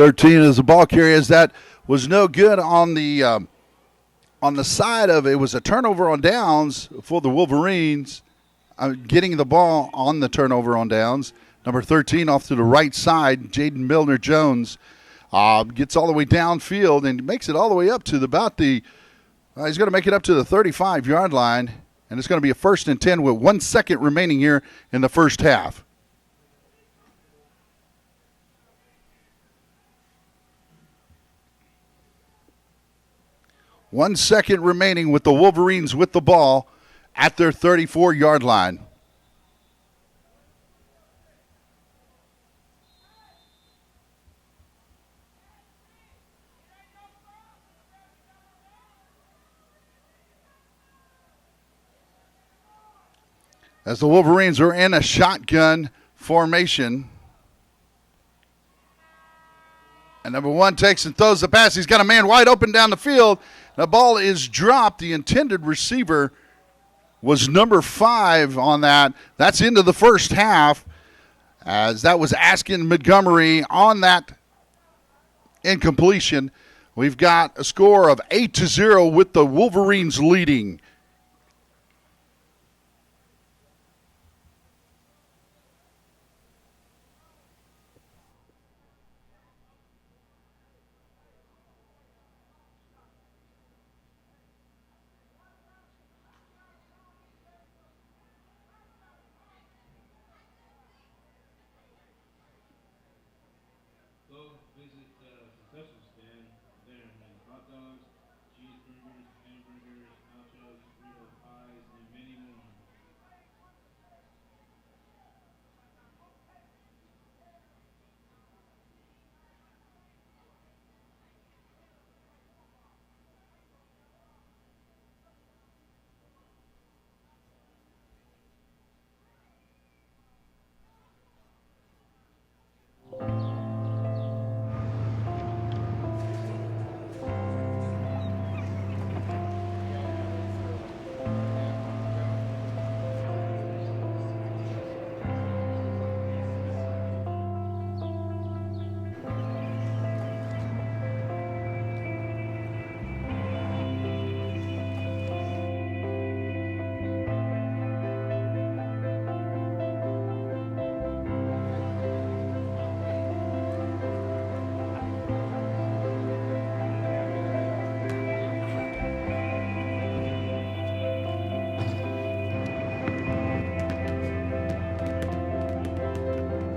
13 is the ball carrier, as that was no good on the side of it. Was a turnover on downs for the Wolverines, getting the ball on the turnover on downs. Number 13 off to the right side, Jaden Milner-Jones gets all the way downfield and makes it all the way up to he's going to make it up to the 35-yard line, and it's going to be a 1st and 10 with 1 second remaining here in the first half. One second remaining with the Wolverines with the ball at their 34-yard line. As the Wolverines are in a shotgun formation. And number 1 takes and throws the pass. He's got a man wide open down the field. The ball is dropped. The intended receiver was number 5 on that. That's into the first half, as that was Askin Montgomery on that incompletion. We've got a score of 8-0 with the Wolverines leading.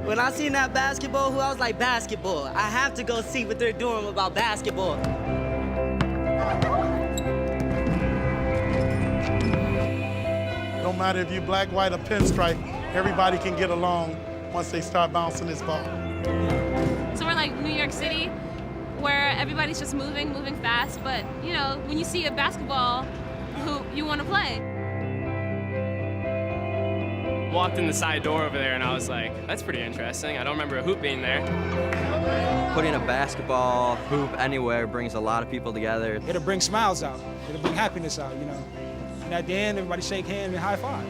When I seen that basketball hoop, I was like, basketball. I have to go see what they're doing about basketball. No matter if you're black, white, or pinstripe, everybody can get along once they start bouncing this ball. So we're like New York City, where everybody's just moving fast, but, you know, when you see a basketball hoop, you want to play. Walked in the side door over there and I was like, that's pretty interesting. I don't remember a hoop being there. Putting a basketball hoop anywhere brings a lot of people together. It'll bring smiles out. It'll bring happiness out, you know. And at the end, everybody shake hands and high five.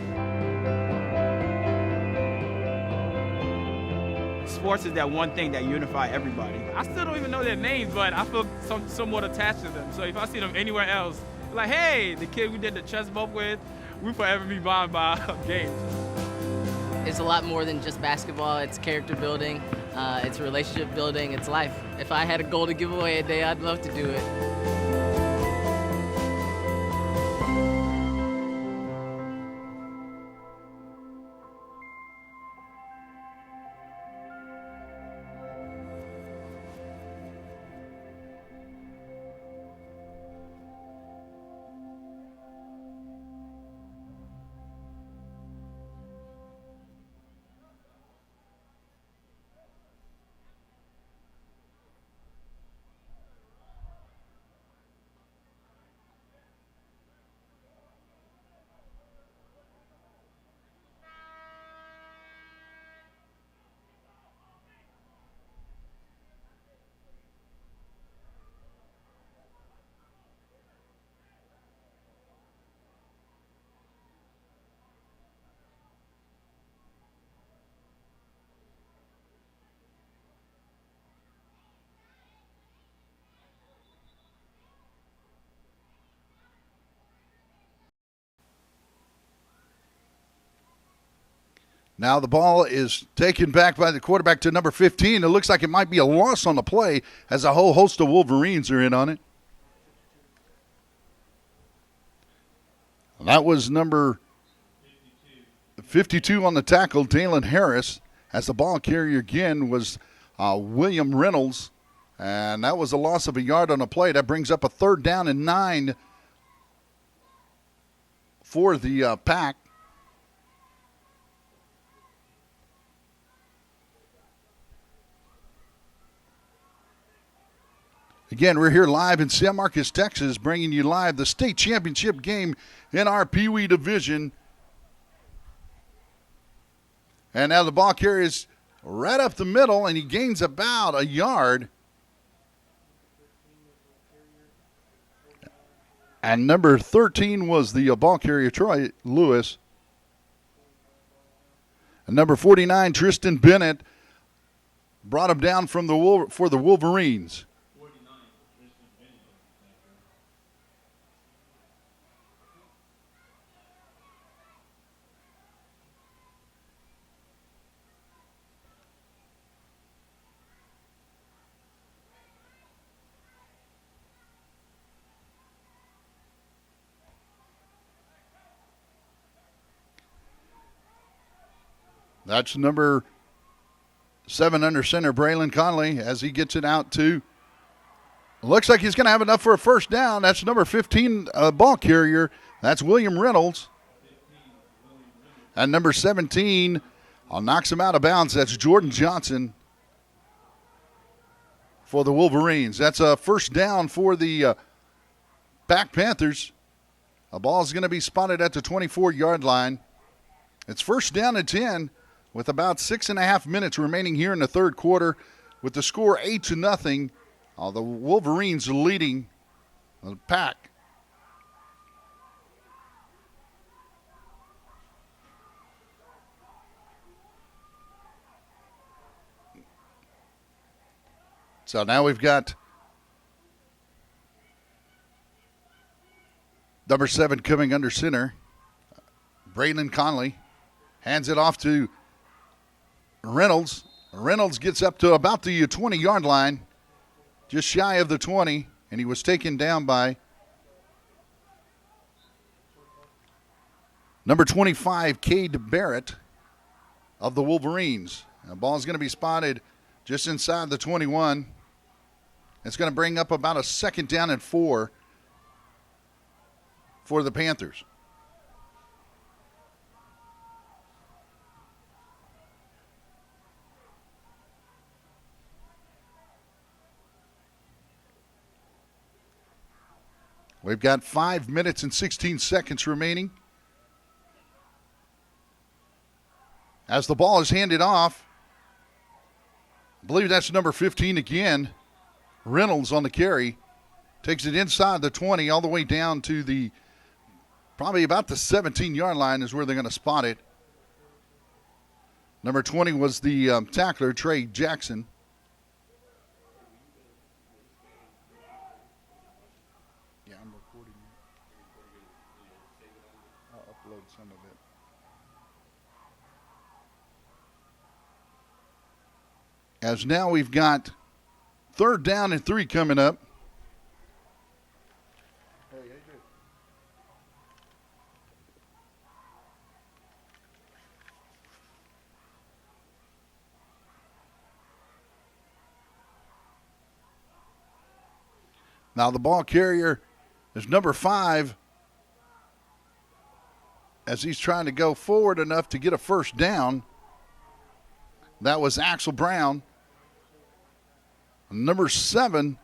Sports is that one thing that unify everybody. I still don't even know their names, but I feel somewhat attached to them. So if I see them anywhere else, like, hey, the kid we did the chest bump with, we forever be bound by games. It's a lot more than just basketball. It's character building, it's relationship building, it's life. If I had a goal to give away a day, I'd love to do it. Now the ball is taken back by the quarterback to number 15. It looks like it might be a loss on the play as a whole host of Wolverines are in on it. That was number 52 on the tackle, Dalen Harris, as the ball carrier again was William Reynolds. And that was a loss of a yard on the play. That brings up a 3rd down and 9 for the Pack. Again, we're here live in San Marcos, Texas, bringing you live the state championship game in our Pee Wee division. And now the ball carries right up the middle, and he gains about a yard. And number 13 was the ball carrier, Troy Lewis. And number 49, Tristan Bennett, brought him down from for the Wolverines. That's number 7 under center, Braylon Conley, as he gets it out to. Looks like he's going to have enough for a first down. That's number 15 ball carrier. That's William Reynolds. And number 17 knocks him out of bounds. That's Jordan Johnson for the Wolverines. That's a first down for the Pack Panthers. The ball is going to be spotted at the 24-yard line. It's first down and 10. With about 6.5 minutes remaining here in the third quarter, with the score 8-0, the Wolverines leading the Pack. So now we've got number 7 coming under center, Braylon Conley, hands it off to Reynolds. Reynolds gets up to about the 20-yard line, just shy of the 20, and he was taken down by number 25, Cade Barrett of the Wolverines. The ball is going to be spotted just inside the 21. It's going to bring up about a 2nd down and 4 for the Panthers. We've got 5 minutes and 16 seconds remaining. As the ball is handed off, I believe that's number 15 again, Reynolds on the carry. Takes it inside the 20 all the way down to the probably about the 17-yard line is where they're going to spot it. Number 20 was the tackler, Trey Jackson. Some of it. As now we've got 3rd down and 3 coming up. Now the ball carrier is number 5. As he's trying to go forward enough to get a first down. That was Axel Brown. Number 7,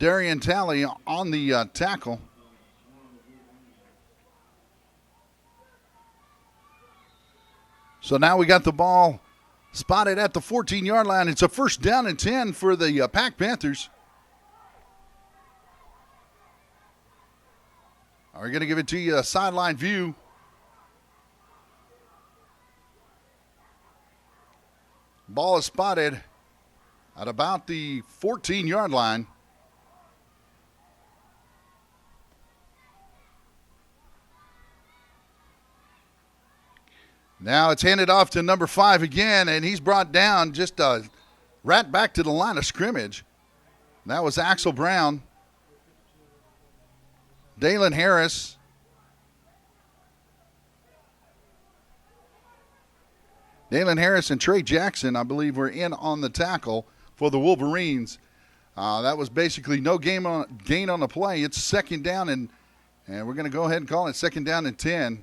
Darian Talley on the tackle. So now we got the ball spotted at the 14-yard line. It's a first down and 10 for the Pack Panthers. We're going to give it to you a sideline view. Ball is spotted at about the 14-yard line. Now it's handed off to number 5 again, and he's brought down just right back to the line of scrimmage. That was Axel Brown. Dalen Harris. Dalen Harris and Trey Jackson, I believe, were in on the tackle for the Wolverines. That was basically no gain on the play. It's second down, and we're going to go ahead and call it second down and 10.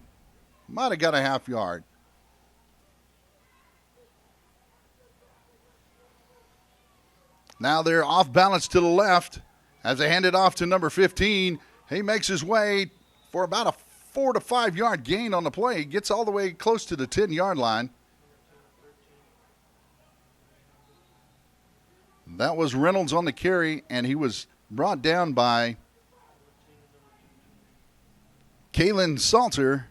Might have got a half yard. Now they're off balance to the left as they hand it off to number 15. He makes his way for about a 4 to 5 yard gain on the play. He gets all the way close to the 10-yard line. That was Reynolds on the carry, and he was brought down by Kalen Salter.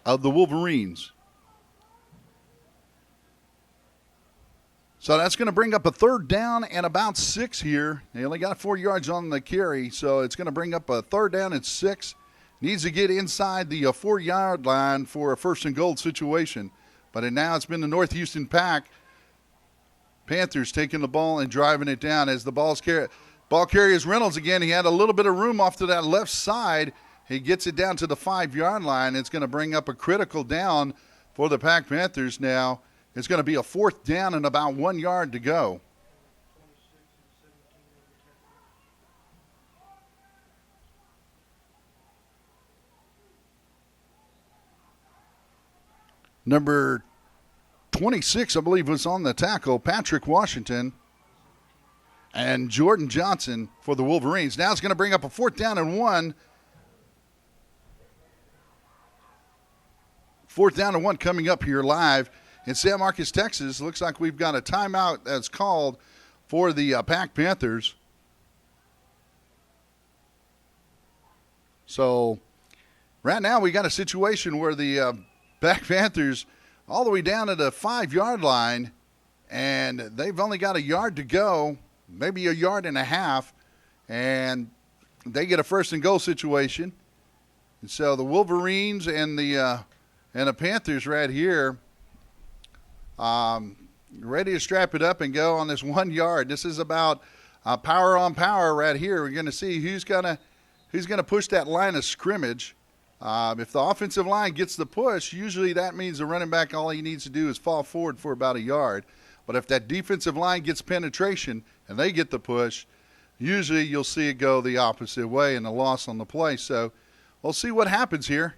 Of the Wolverines. So that's going to bring up a third down and about 6 here. They only got 4 yards on the carry, so it's going to bring up a third down and 6. Needs to get inside the 4-yard line for a first and goal situation. But now it's been the North Houston Pack. Panthers taking the ball and driving it down as the ball carrier is Reynolds again. He had a little bit of room off to that left side. He gets it down to the 5-yard line. It's going to bring up a critical down for the Pack Panthers now. It's going to be a fourth down and about 1 yard to go. Number 26, I believe, was on the tackle, Patrick Washington, and Jordan Johnson for the Wolverines. Now it's going to bring up a fourth down and 1. Fourth down and 1 coming up here live in San Marcos, Texas. Looks like we've got a timeout that's called for the Pack Panthers. So right now we got a situation where the Pack Panthers all the way down to the 5-yard line, and they've only got a yard to go, maybe a yard and a half, and they get a first and goal situation. And so the Wolverines and the Panthers right here ready to strap it up and go on this 1 yard. This is about power on power right here. We're going to see who's gonna push that line of scrimmage. If the offensive line gets the push, usually that means the running back, all he needs to do is fall forward for about a yard. But if that defensive line gets penetration and they get the push, usually you'll see it go the opposite way and a loss on the play. So we'll see what happens here.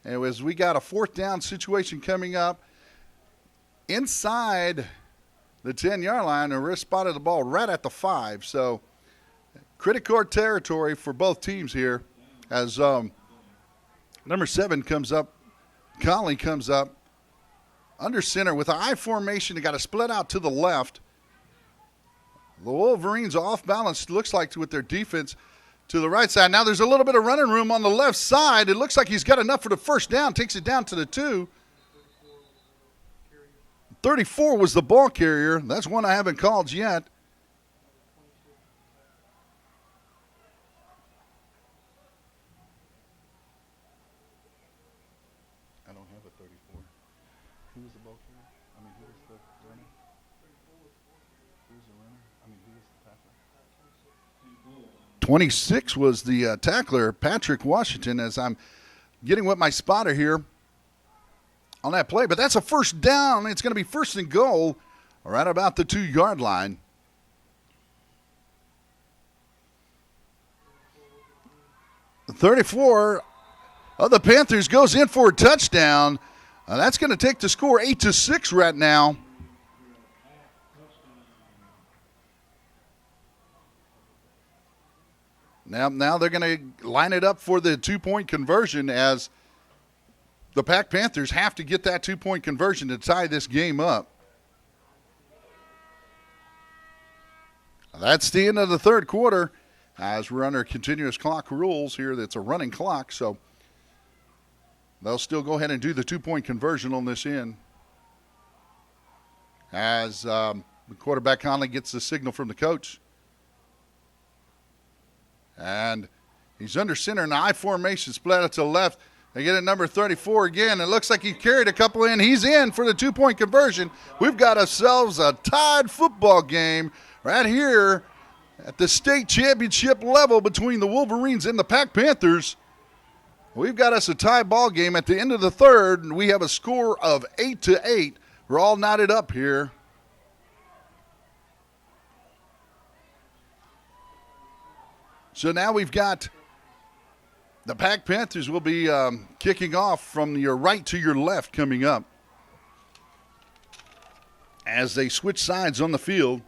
As we got a fourth down situation coming up inside the 10-yard line, and we're spotted the ball right at the 5. So critical territory for both teams here as number 7 comes up. Conley comes up under center with an I formation. They got to split out to the left. The Wolverines off balance, looks like, with their defense to the right side. Now there's a little bit of running room on the left side. It looks like he's got enough for the first down. Takes it down to the 2. 34 was the ball carrier. That's one I haven't called yet. I don't have a 34. Who was the ball carrier? I mean, who was the runner? Who was the runner? I mean, who was the tackler? 26 was the tackler, Patrick Washington, as I'm getting with my spotter here on that play. But that's a first down. It's going to be first and goal right about the 2-yard line. The 34 of the Panthers goes in for a touchdown. That's going to take the score 8-6 right now. Now they're going to line it up for the 2-point conversion, as the Pack Panthers have to get that 2-point conversion to tie this game up. That's the end of the third quarter, as we're under continuous clock rules here. That's a running clock, so they'll still go ahead and do the 2-point conversion on this end. As the quarterback Conley gets the signal from the coach. And He's under center in the I formation, split out to the left. They get it number 34 again. It looks like he carried a couple in. He's in for the 2-point conversion. We've got ourselves a tied football game right here at the state championship level between the Wolverines and the Pack Panthers. We've got us a tie ball game at the end of the third, and we have a score of 8-8. We're all knotted up here. So now we've got the Pack Panthers will be kicking off from your right to your left coming up as they switch sides on the field.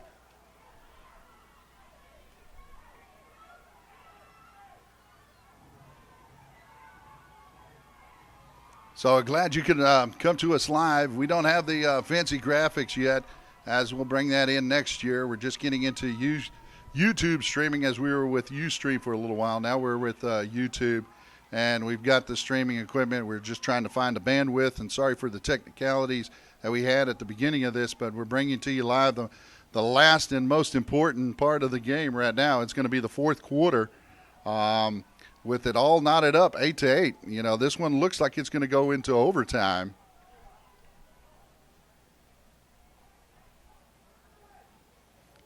So glad you could come to us live. We don't have the fancy graphics yet, as we'll bring that in next year. We're just getting into YouTube streaming, as we were with Ustream for a little while. Now we're with YouTube, and we've got the streaming equipment. We're just trying to find a bandwidth, and sorry for the technicalities that we had at the beginning of this, but we're bringing to you live the last and most important part of the game right now. It's going to be the fourth quarter. With it all knotted up, 8-8. You know, this one looks like it's going to go into overtime.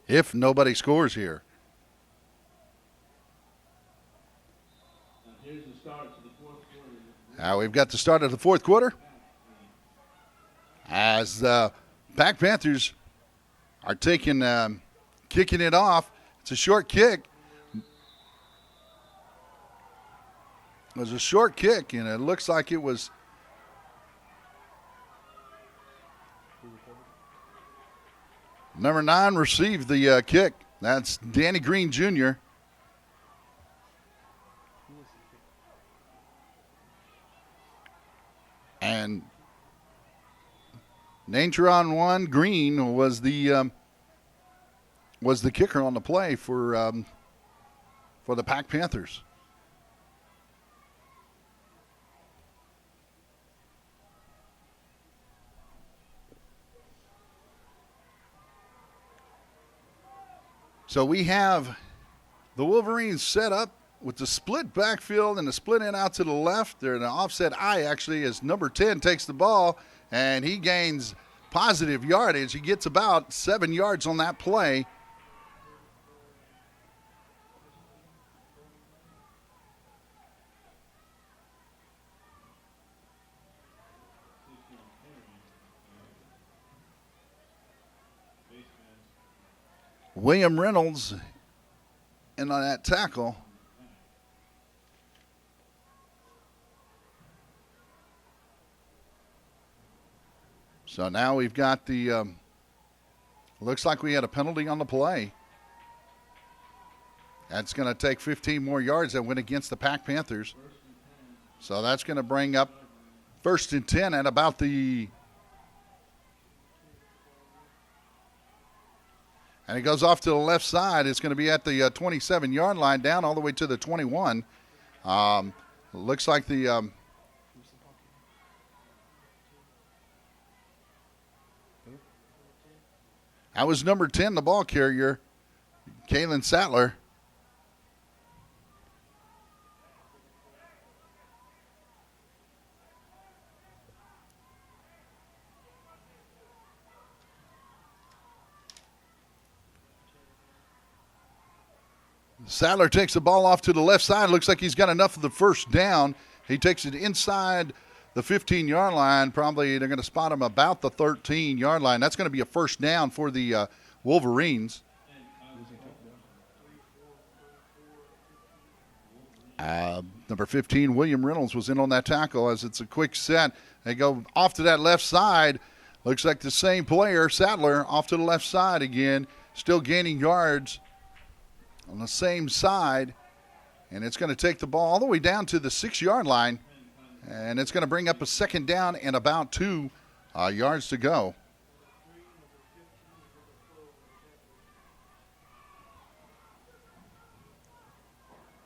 If nobody scores here. Now we've got the start of the fourth quarter. As the Pack Panthers are kicking it off. It's a short kick. It was a short kick, and it looks like it was number 9 received the kick. That's Danny Green Jr. And Natron 1 Green was the kicker on the play for the Pack Panthers. So we have the Wolverines set up with the split backfield and the split in out to the left. They're in an offset I, actually, as number 10 takes the ball, and he gains positive yardage. He gets about 7 yards on that play. William Reynolds in on that tackle. So now we've got the, looks like we had a penalty on the play. That's going to take 15 more yards that went against the Pack Panthers. So that's going to bring up 1st and 10 at about the, and it goes off to the left side. It's going to be at the 27-yard line, down all the way to the 21. Looks like the that was number 10, the ball carrier, Kalen Sattler. Sattler takes the ball off to the left side. Looks like he's got enough of the first down. He takes it inside the 15-yard line. Probably they're going to spot him about the 13-yard line. That's going to be a first down for the Wolverines. Number 15, William Reynolds, was in on that tackle as it's a quick set. They go off to that left side. Looks like the same player, Sattler, off to the left side again. Still gaining yards on the same side, and it's going to take the ball all the way down to the 6-yard line, and it's going to bring up a second down and about 2 yards to go.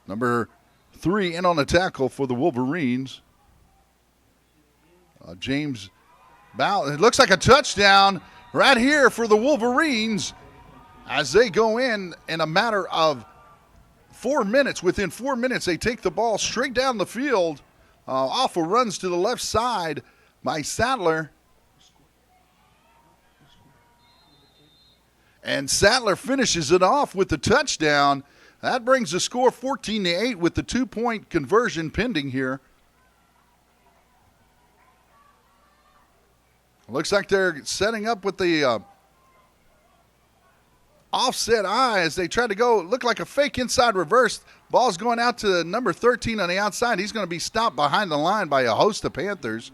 Number 3 in on the tackle for the Wolverines. James Bow. It looks like a touchdown right here for the Wolverines, as they go in a matter of 4 minutes. Within 4 minutes, they take the ball straight down the field. Awful runs to the left side by Sattler. And Sattler finishes it off with the touchdown. That brings the score 14-8 with the 2-point conversion pending here. Looks like they're setting up with the offset eye as they try to go, look like a fake inside reverse. Ball's going out to number 13 on the outside. He's going to be stopped behind the line by a host of Panthers.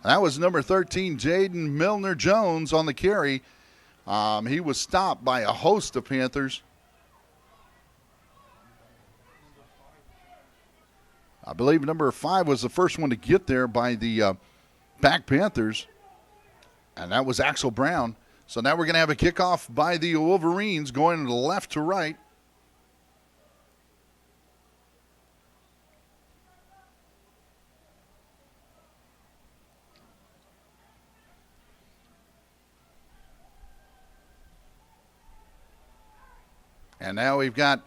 That was number 13, Jaden Milner-Jones on the carry. He was stopped by a host of Panthers. I believe number 5 was the first one to get there by the Pack Panthers, and that was Axel Brown. So now we're going to have a kickoff by the Wolverines going left to right. And now we've got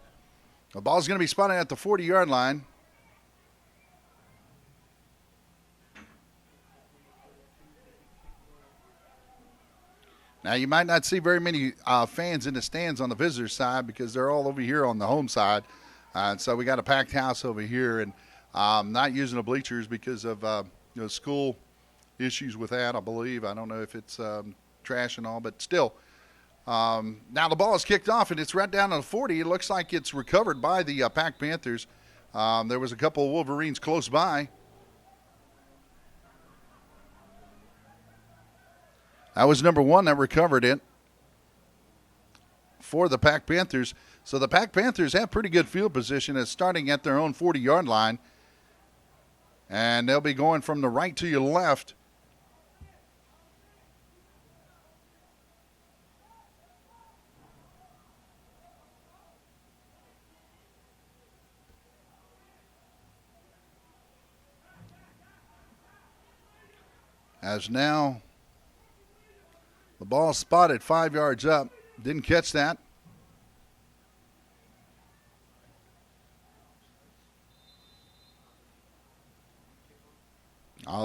the ball's going to be spotted at the 40-yard line. Now, you might not see very many fans in the stands on the visitor side because they're all over here on the home side. So we got a packed house over here, and not using the bleachers because of school issues with that, I believe. I don't know if it's trash and all, but still. Now the ball is kicked off, and it's right down to the 40. It looks like it's recovered by the Pack Panthers. There was a couple of Wolverines close by. That was number 1 that recovered it for the Pack Panthers. So the Pack Panthers have pretty good field position as starting at their own 40-yard line. And they'll be going from the right to your left. As now the ball spotted 5 yards up. Didn't catch that.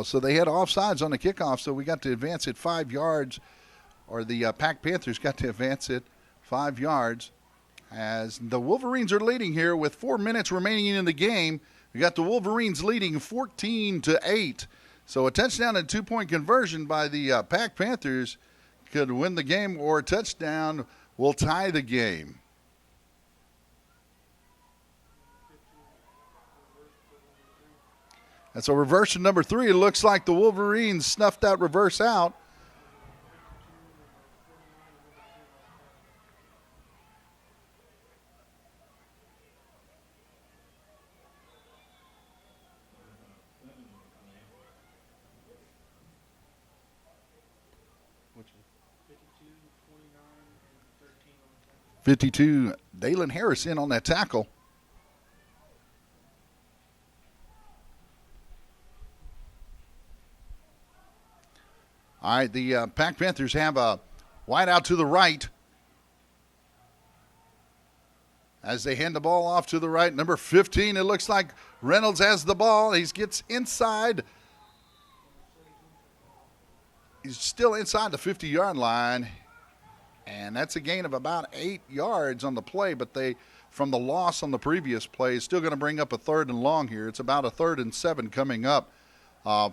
So they had offsides on the kickoff, so we got to advance it 5 yards, or the Pack Panthers got to advance it 5 yards. As the Wolverines are leading here with 4 minutes remaining in the game. We got the Wolverines leading 14-8. So a touchdown and 2-point conversion by the Pack Panthers could win the game, or a touchdown will tie the game. And so reverse to number 3. It looks like the Wolverines snuffed that reverse out. Which one? 52, Dalen Harris in on that tackle. All right, the Pack Panthers have a wide out to the right as they hand the ball off to the right. Number 15, it looks like Reynolds has the ball. He gets inside. He's still inside the 50-yard line. And that's a gain of about 8 yards on the play, but they, from the loss on the previous play, is still going to bring up a 3rd and long here. It's about a 3rd and 7 coming up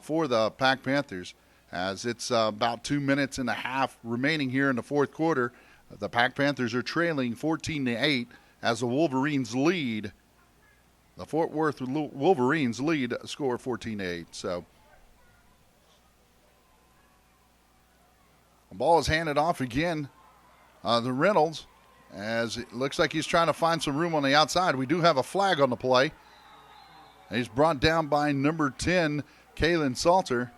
for the Pack Panthers, as it's about 2 minutes and a half remaining here in the fourth quarter. The Pack Panthers are trailing 14-8 as the Wolverines lead. The Fort Worth Wolverines lead a score 14-8. So the ball is handed off again. The Reynolds, as it looks like he's trying to find some room on the outside. We do have a flag on the play. He's brought down by number 10, Kalen Salter.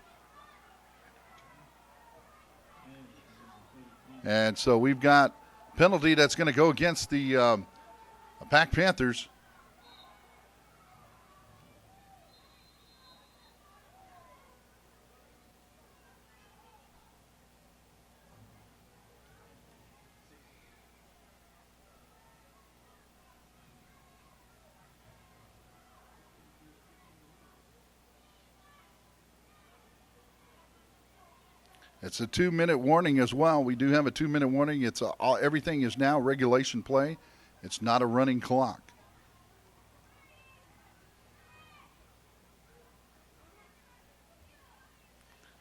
And so we've got penalty that's going to go against the Pack Panthers. It's a 2-minute warning as well. We do have a 2-minute warning. Everything is now regulation play. It's not a running clock.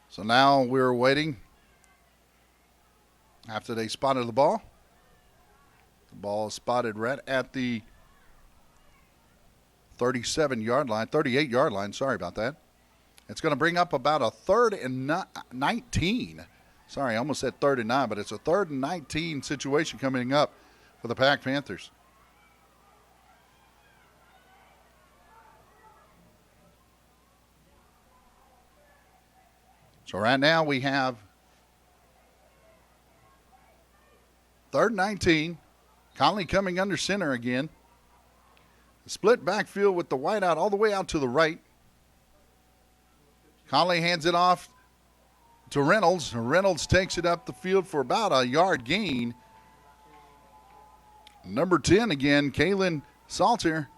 So now we're waiting after they spotted the ball. The ball is spotted right at the 38-yard line. Sorry about that. It's going to bring up about a 3rd and 19. Sorry, I almost said 3rd and 9, but it's a 3rd and 19 situation coming up for the Pack Panthers. So right now we have 3rd and 19. Conley coming under center again. Split backfield with the wide out all the way out to the right. Conley hands it off to Reynolds. Reynolds takes it up the field for about a yard gain. Number 10 again, Kalen Salter.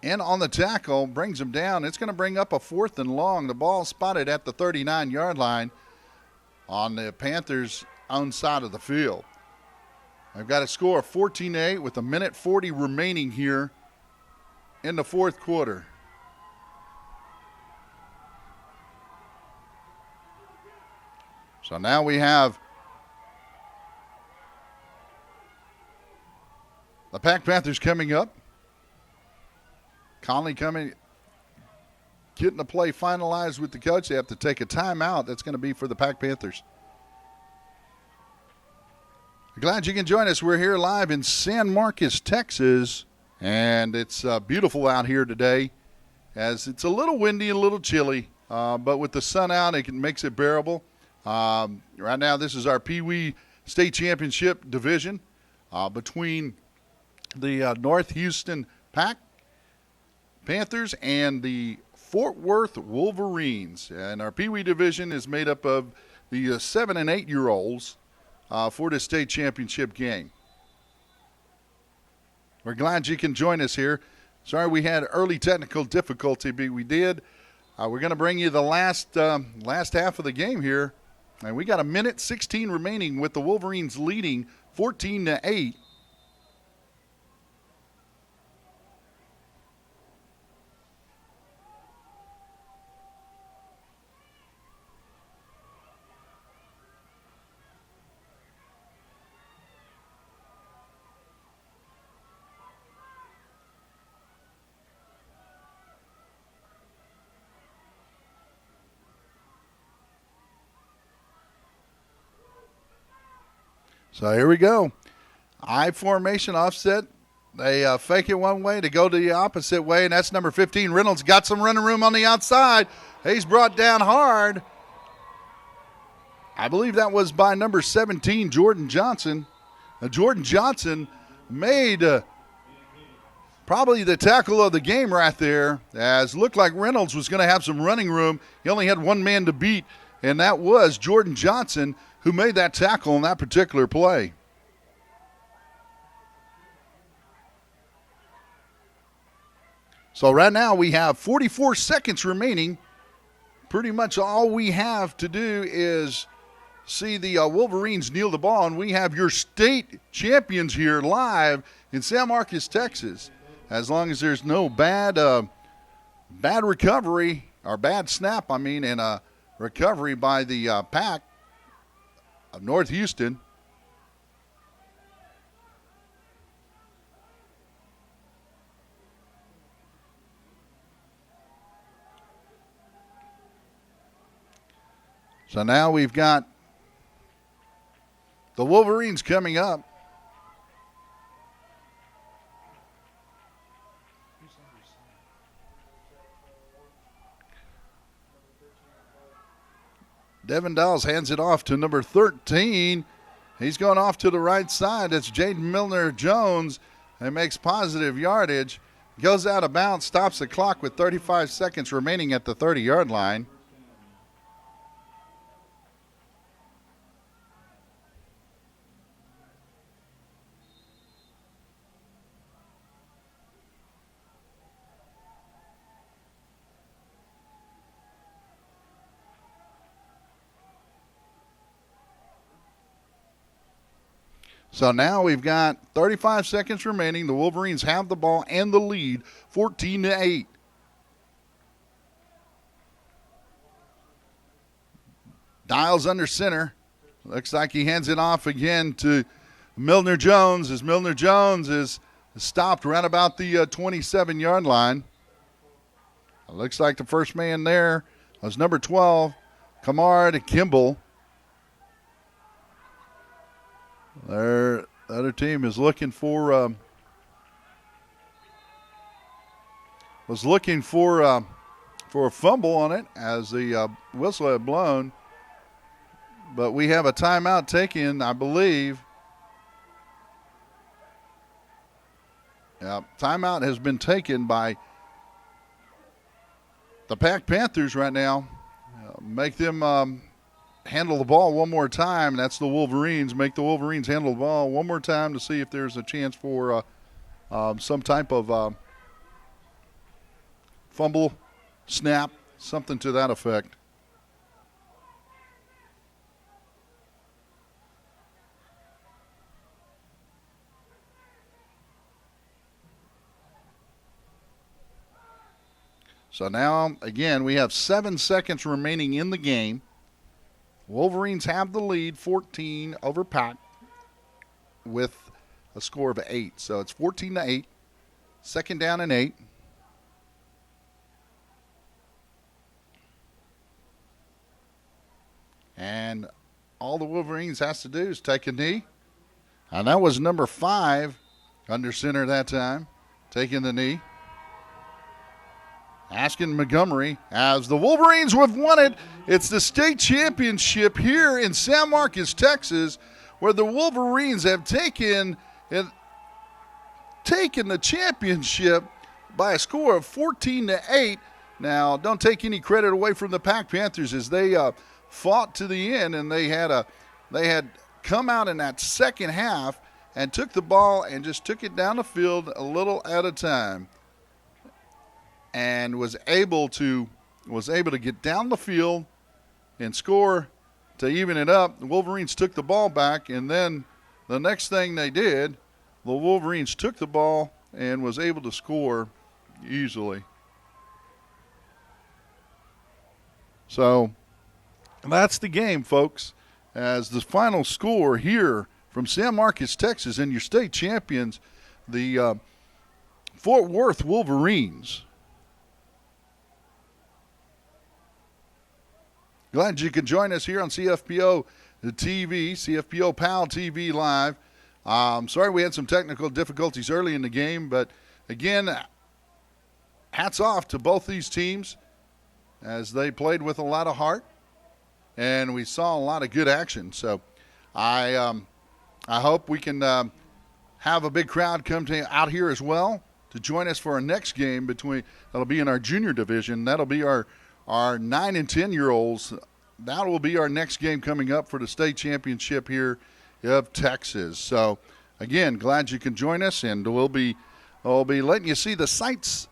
In on the tackle, brings him down. It's going to bring up a 4th and long. The ball spotted at the 39-yard line on the Panthers' own side of the field. They've got a score of 14-8 with 1:40 remaining here in the 4th quarter. So now we have the Pack Panthers coming up. Conley getting the play finalized with the coach. They have to take a timeout. That's going to be for the Pack Panthers. Glad you can join us. We're here live in San Marcos, Texas, and it's beautiful out here today as it's a little windy and a little chilly, but with the sun out, it makes it bearable. Right now, this is our Pee Wee State Championship division between the North Houston Pack Panthers and the Fort Worth Wolverines. And our Pee Wee division is made up of the 7 and 8-year-olds for the state championship game. We're glad you can join us here. Sorry we had early technical difficulty, but we did. We're going to bring you the last half of the game here. And we got 1:16 remaining with the Wolverines leading 14-8. So here we go. I formation offset. They fake it one way to go the opposite way, and that's number 15. Reynolds got some running room on the outside. He's brought down hard. I believe that was by number 17, Jordan Johnson. Jordan Johnson made probably the tackle of the game right there, as looked like Reynolds was going to have some running room. He only had one man to beat, and that was Jordan Johnson, who made that tackle on that particular play. So right now we have 44 seconds remaining. Pretty much all we have to do is see the Wolverines kneel the ball, and we have your state champions here live in San Marcos, Texas. As long as there's no bad recovery, or bad snap, and a recovery by the Pack of North Houston. So now we've got the Wolverines coming up. Devin Dawes hands it off to number 13. He's going off to the right side. It's Jaden Milner-Jones, and makes positive yardage. Goes out of bounds, stops the clock with 35 seconds remaining at the 30-yard line. So now we've got 35 seconds remaining. The Wolverines have the ball and the lead, 14-8. Dials under center. Looks like he hands it off again to Milner Jones, as Milner Jones is stopped right about the 27-yard line. It looks like the first man there was number 12, Kamard Kimball. The other team is looking for a fumble on it as the whistle had blown. But we have a timeout taken, I believe. Yeah, timeout has been taken by the Pack Panthers right now. Make them handle the ball one more time. That's the Wolverines. Make the Wolverines handle the ball one more time to see if there's a chance for some type of fumble, snap, something to that effect. So now, again, we have 7 seconds remaining in the game. Wolverines have the lead, 14 over Pack, with a score of 8. So it's 14-8. Second down and 8. And all the Wolverines has to do is take a knee. And that was number 5 under center that time, taking the knee. Askin Montgomery, as the Wolverines have won it. It's the state championship here in San Marcos, Texas, where the Wolverines have taken the championship by a score of 14-8. Now, don't take any credit away from the Pack Panthers as they fought to the end, and they had come out in that second half and took the ball and just took it down the field a little at a time. And was able to get down the field and score to even it up. The Wolverines took the ball back, and then the next thing they did, the Wolverines took the ball and was able to score easily. So that's the game, folks, as the final score here from San Marcos, Texas, and your state champions, the Fort Worth Wolverines. Glad you could join us here on CFPO TV, CFPO-PAL TV Live. Sorry we had some technical difficulties early in the game, but again, hats off to both these teams as they played with a lot of heart, and we saw a lot of good action. So I hope we can have a big crowd come out here as well to join us for our next game that'll be in our junior division. That'll be our 9 and 10-year-olds. That will be our next game coming up for the state championship here of Texas. So, again, glad you can join us, and we'll be letting you see the sights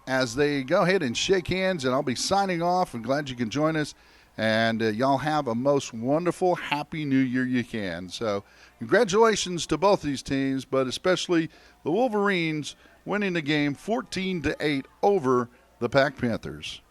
as they go ahead and shake hands, and I'll be signing off, and glad you can join us. And y'all have a most wonderful, happy New Year you can. So, congratulations to both these teams, but especially the Wolverines winning the game 14-8 over the Pack Panthers.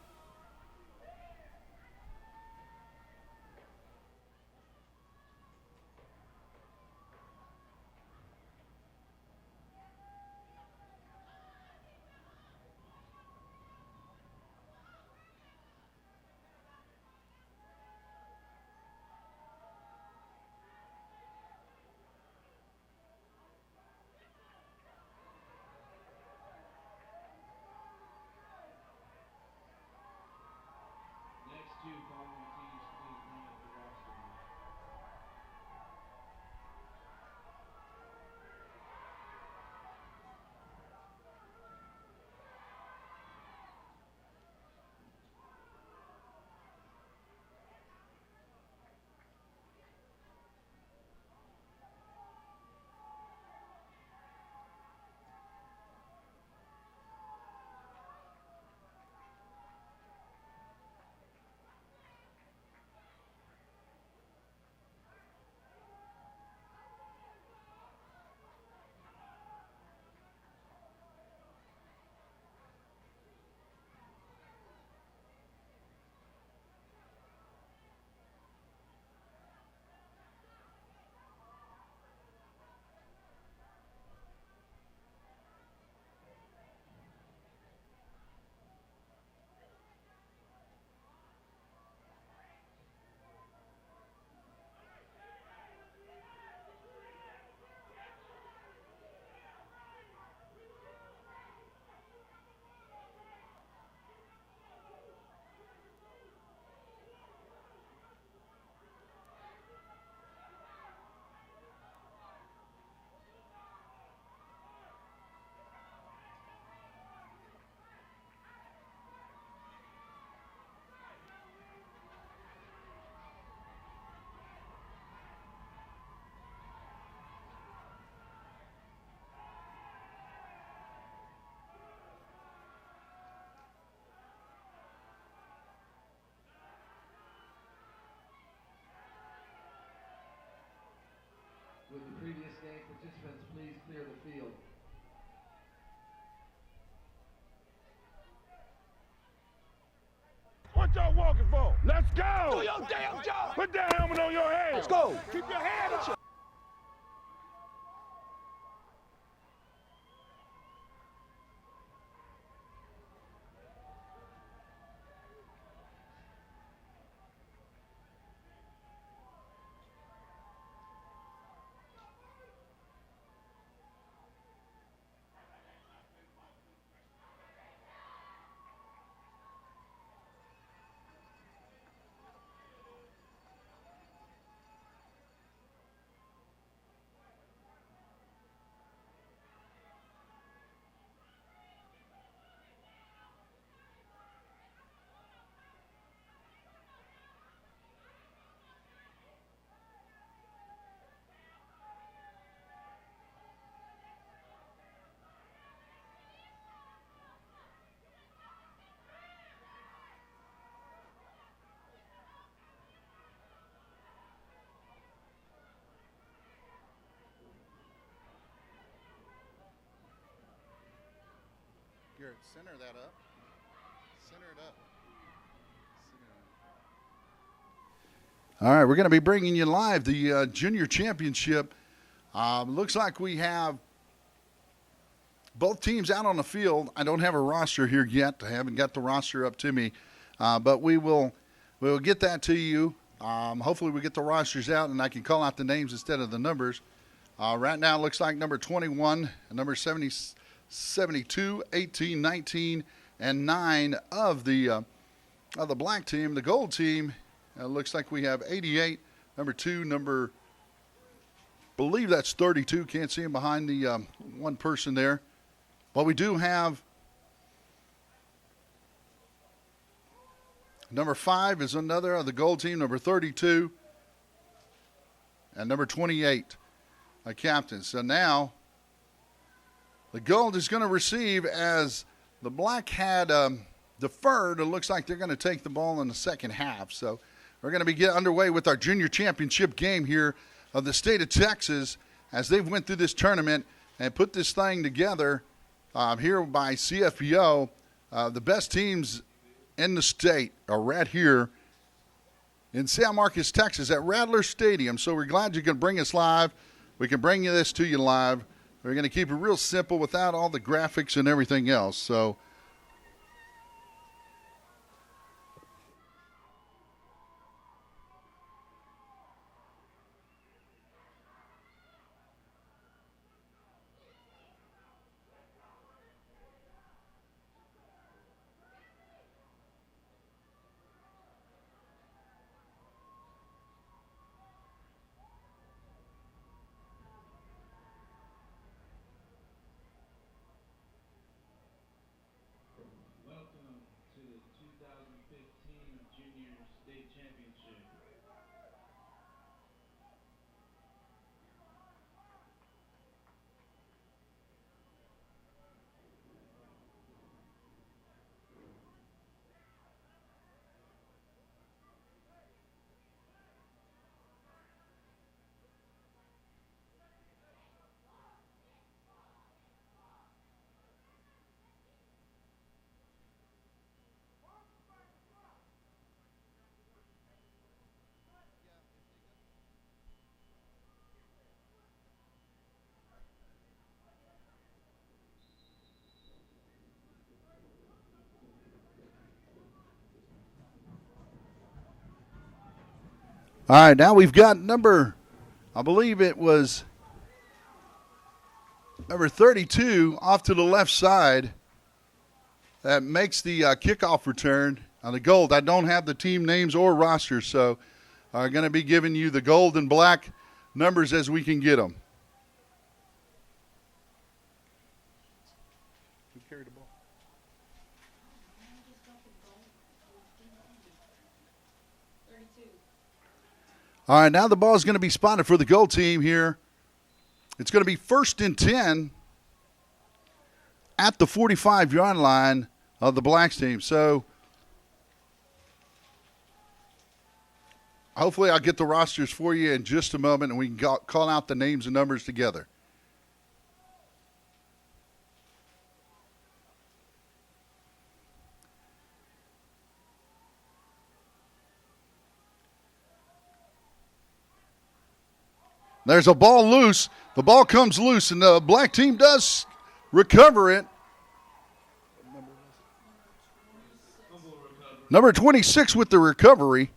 Participants, please clear the field. What y'all walking for? Let's go! Do your damn job! Put that helmet on your head! Let's go! Keep your head up! Garrett, center that up. Center it up. All right, we're going to be bringing you live the junior championship. Looks like we have both teams out on the field. I don't have a roster here yet. I haven't got the roster up to me, but we'll get that to you. Hopefully we get the rosters out and I can call out the names instead of the numbers. Right now it looks like number 21, number 72, 18, 19, and 9 of the black team. The gold team looks like we have 88, number 2, believe that's 32. Can't see him behind the one person there. But we do have number 5 is another of the gold team, number 32, and number 28, a captain. So now the gold is going to receive, as the black had deferred. It looks like they're going to take the ball in the second half. So we're going to get underway with our junior championship game here of the state of Texas as they've went through this tournament and put this thing together here by CFPO. The best teams in the state are right here in San Marcos, Texas at Rattler Stadium. So we're glad you can bring us live. We can bring you this to you live. We're going to keep it real simple without all the graphics and everything else. So Welcome to the 2015 Junior State Championship. all right, now we've got I believe it was number 32 off to the left side that makes the kickoff return on the gold. I don't have the team names or rosters, so I'm going to be giving you the gold and black numbers as we can get them. Who carried the ball? All right, now the ball is going to be spotted for the gold team here. It's going to be 1st and 10 at the 45-yard line of the blacks team. So hopefully I'll get the rosters for you in just a moment, and we can call out the names and numbers together. There's a ball loose. The ball comes loose, and the black team does recover it. Number 26 with the recovery.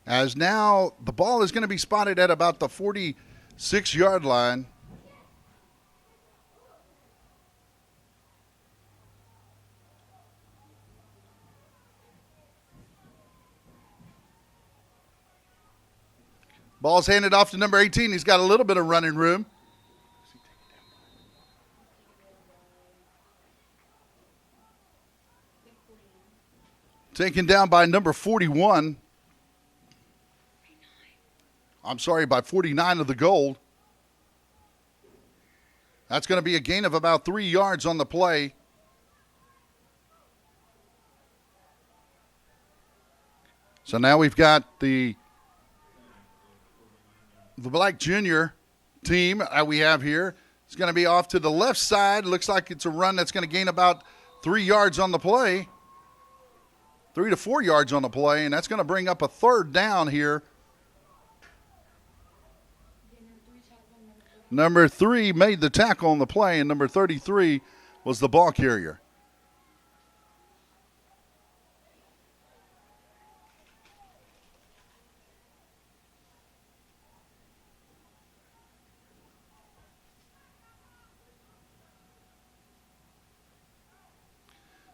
As now the ball is going to be spotted at about the 46-yard line. Ball's handed off to number 18. He's got a little bit of running room. Taken down by number 41. I'm sorry, by 49 of the Gold. That's going to be a gain of about 3 yards on the play. So now we've got the Black Junior team that we have here. It's going to be off to the left side. Looks like it's a run that's going to gain about 3 yards on the play. 3 to 4 yards on the play, and that's going to bring up a third down here. Number 3 made the tackle on the play, and number 33 was the ball carrier.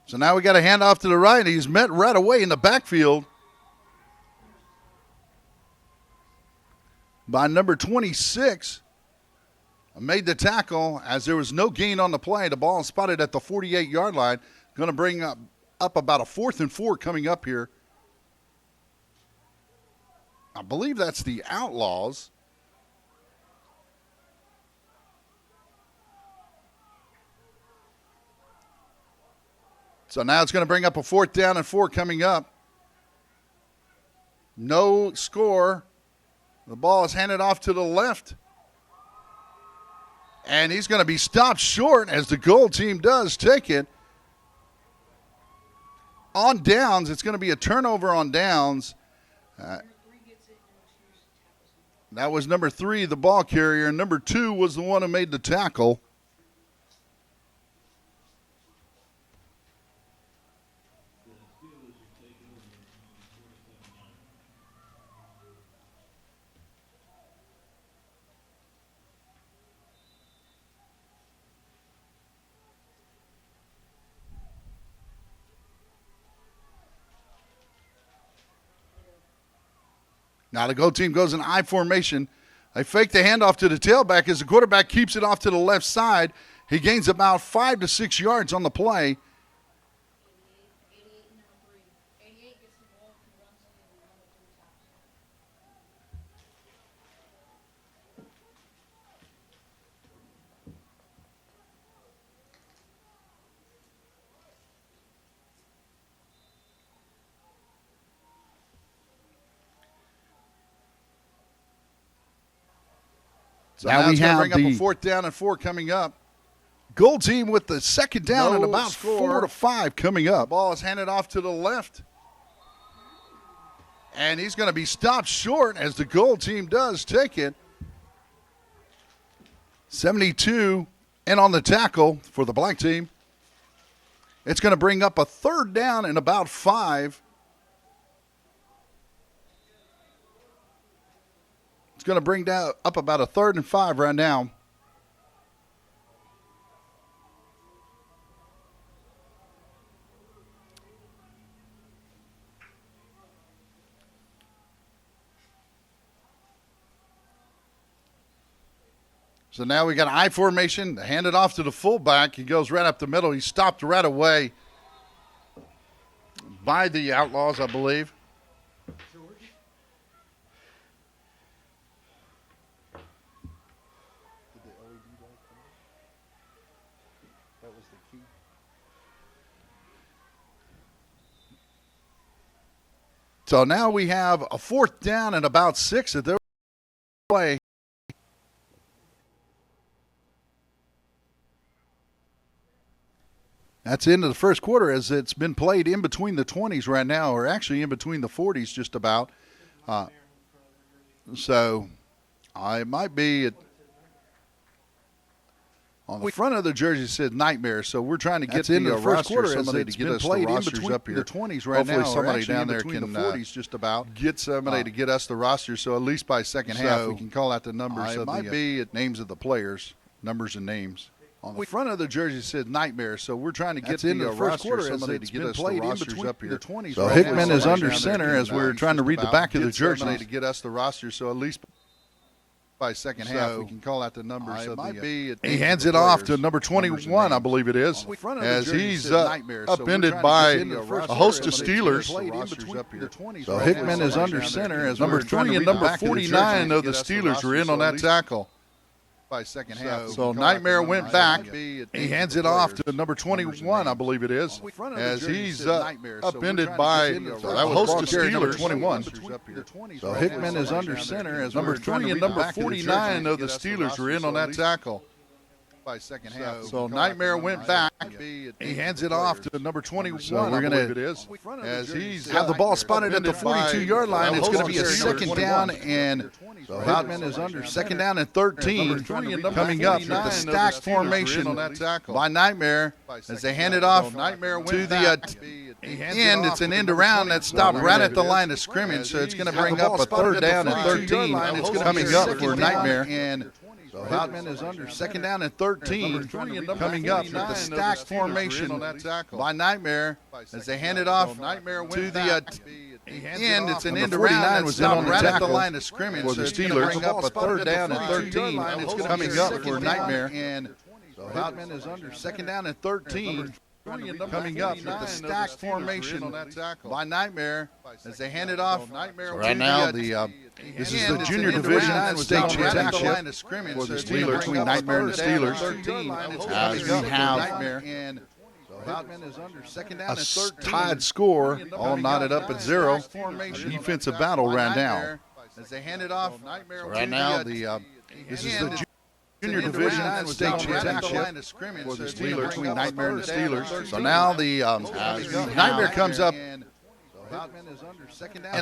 So now we got a handoff to the right. He's met right away in the backfield by number 26. Made the tackle as there was no gain on the play. The ball spotted at the 48-yard line. Going to bring up about a 4th and 4 coming up here. I believe that's the Outlaws. So now it's going to bring up a 4th down and 4 coming up. No score. The ball is handed off to the left. And he's going to be stopped short as the Gold team does take it. On downs, it's going to be a turnover on downs. That was number 3, the ball carrier. And number 2 was the one who made the tackle. Now the Gold team goes in I formation. They fake the handoff to the tailback as the quarterback keeps it off to the left side. He gains about 5 to 6 yards on the play. So now we have bring up a 4th down and 4 coming up. Gold team with the 2nd down and about 4 to 5 coming up. Ball is handed off to the left. And he's going to be stopped short as the Gold team does take it. 72 and on the tackle for the Black team. It's going to bring up a 3rd down and about 5. Going to bring down up about a 3rd and 5 right now. So now we got an I formation. Hand it off to the fullback. He goes right up the middle. He stopped right away by the Outlaws, I believe. So now we have a 4th down and about 6 at their play. That's the end of the first quarter, as it's been played in between the 20s right now, or actually in between the 40s just about. So I might be on the front of the jersey. It said Nightmare, so we're trying to get into the first quarter. Somebody to get us the rosters up here. The 20s right Hopefully now. somebody down there can the 40s just about get somebody to get us the roster. So at least by second half we can call out the numbers. It might be names of the players, numbers and names. On the front of the jersey said Nightmare, so we're trying to get into the first quarter. Somebody to get us the rosters up here. So Hickman is under center as we're trying to read the back of the jersey to get us the roster. So at least by second half, we can call out the numbers. He hands it off to number 21, I believe it is, as he's upended by a host of Steelers. So Hickman is under center as number 3 and number 49 of the Steelers are in on that tackle. By second half. So Nightmare went back. He hands it off to number 21, I believe it is, as he's upended by a host of Steelers. 21. So Hickman is under center as number 3 and number 49 of the Steelers are in on that tackle. By second half. So Nightmare went back. He hands it off to number 21. So we're going to, as he's have the ball spotted at the 42-yard line. It's going to be a second down and Hickman is under second down and 13 coming up with the stack formation by Nightmare as they hand it off to the end. It's an end around that stopped right at the line of scrimmage. So it's going to bring up a 3rd down and 13 coming up for Nightmare. And so Hickman is under second down and 13 coming up with the stack formation by Nightmare as they hand it off to the end. It's an end around that was stopped right at the line of scrimmage. For the Steelers, bring up a 3rd down and 13 coming up for Nightmare. And so Hickman is under second down and 13 coming up with the stack formation by Nightmare as they hand it off. So right now, this is the junior division state championship for the Steelers, between Nightmare and the Steelers. We have a tied score, all knotted up at 0. Defensive battle right now. As they hand it off. So right now, this is the junior division state championship for the Steelers, between Nightmare and the Steelers. So now the Nightmare comes up and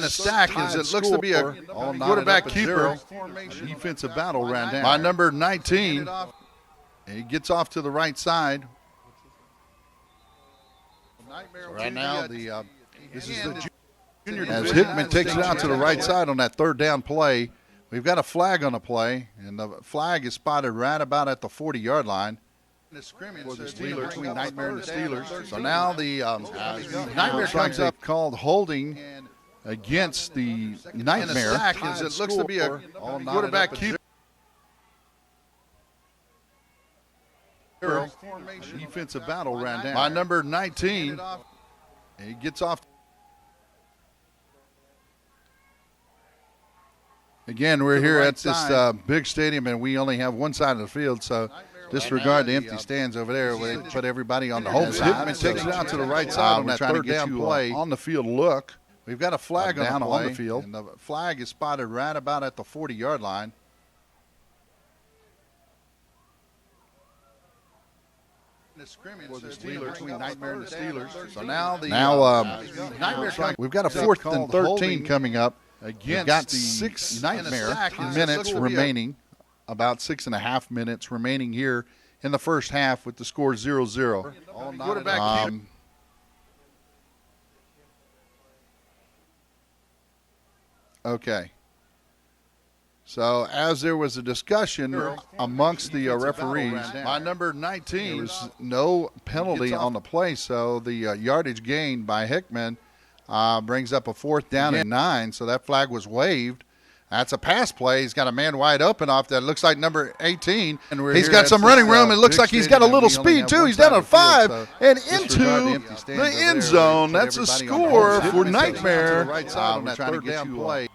a stack as it looks to be a quarterback keeper. Defensive battle right now. By number 19, he gets off to the right side. So right now, this is the junior division. As Hickman takes it out to the right side on that 3rd down play. We've got a flag on the play, and the flag is spotted right about at the 40-yard line. For the Steelers, between Nightmare and the Steelers. So now the Nightmare comes up called holding against the Nightmare. As it looks to be a quarterback keeper. Defensive battle right now. By number 19, he gets off. Again, we're here at this big stadium, and we only have one side of the field, so disregard the empty stands over there where they put everybody on the home side. Hickman takes it out to the right side on that 3rd down play. On the field look. We've got a flag on the field, and the flag is spotted right about at the 40-yard line. For the Steelers, between Nightmare and the Steelers. So now we've got a 4th and 13 coming up. We've got 6 Nightmare minutes remaining, about 6.5 minutes remaining here in the first half with the score 0-0. Okay. So as there was a discussion amongst the referees, by number 19, there was no penalty on the play, so the yardage gained by Hickman brings up a 4th down and 9, so that flag was waved That's a pass play. He's got a man wide open off that. Looks like number 18. And He's got some running room. It looks like he's got a little speed, too. He's down on 5 and into the end zone. That's a score for Nightmare. Right side on that trying to third get down you play.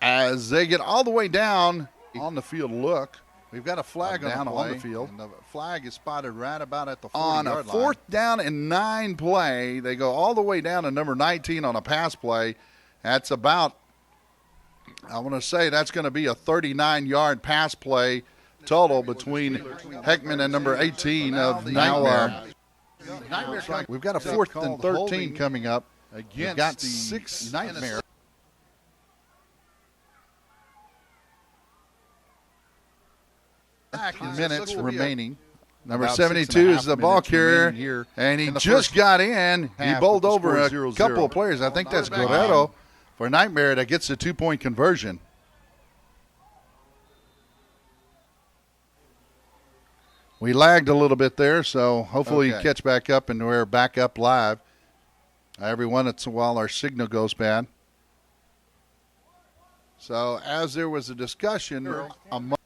As they get all the way down on the field, look. We've got a flag down on the field. And the flag is spotted right about at the 40-yard On line. a 4th down and 9 play, they go all the way down to number 19 on a pass play. That's about, I want to say that's going to be a 39-yard pass play total between Heckman and number 18 of Nightmare. We've got a 4th and 13 coming up. We've got 6 Nightmare. Minutes remaining. Number 72 is the ball carrier, and he just got in. He bowled over a couple of players. I think that's Guerrero for Nightmare that gets the 2-point conversion. We lagged a little bit there, so hopefully you catch back up and we're back up live. Every once in a while our signal goes bad. So as there was a discussion among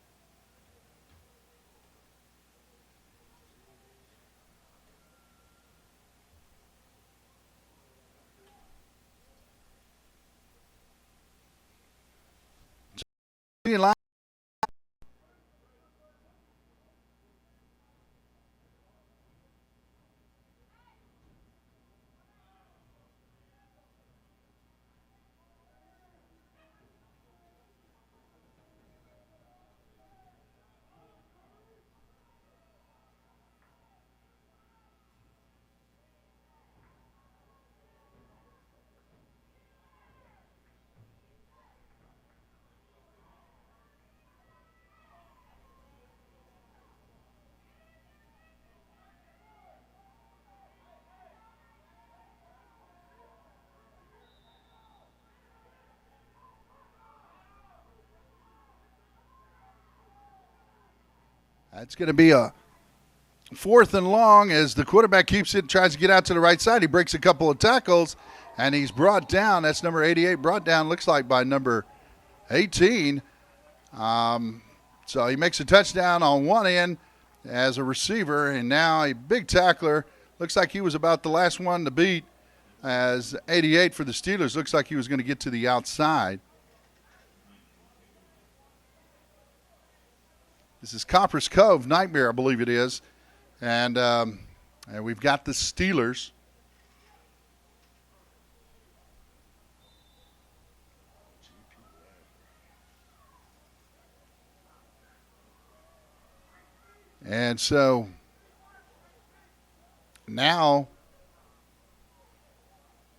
That's going to be a 4th and long as the quarterback keeps it, tries to get out to the right side. He breaks a couple of tackles, and he's brought down. That's number 88, brought down, looks like, by number 18. So he makes a touchdown on one end as a receiver, and now a big tackler. Looks like he was about the last one to beat as 88 for the Steelers. Looks like he was going to get to the outside. This is Copper's Cove, Nightmare, I believe it is. And we've got the Steelers. And so now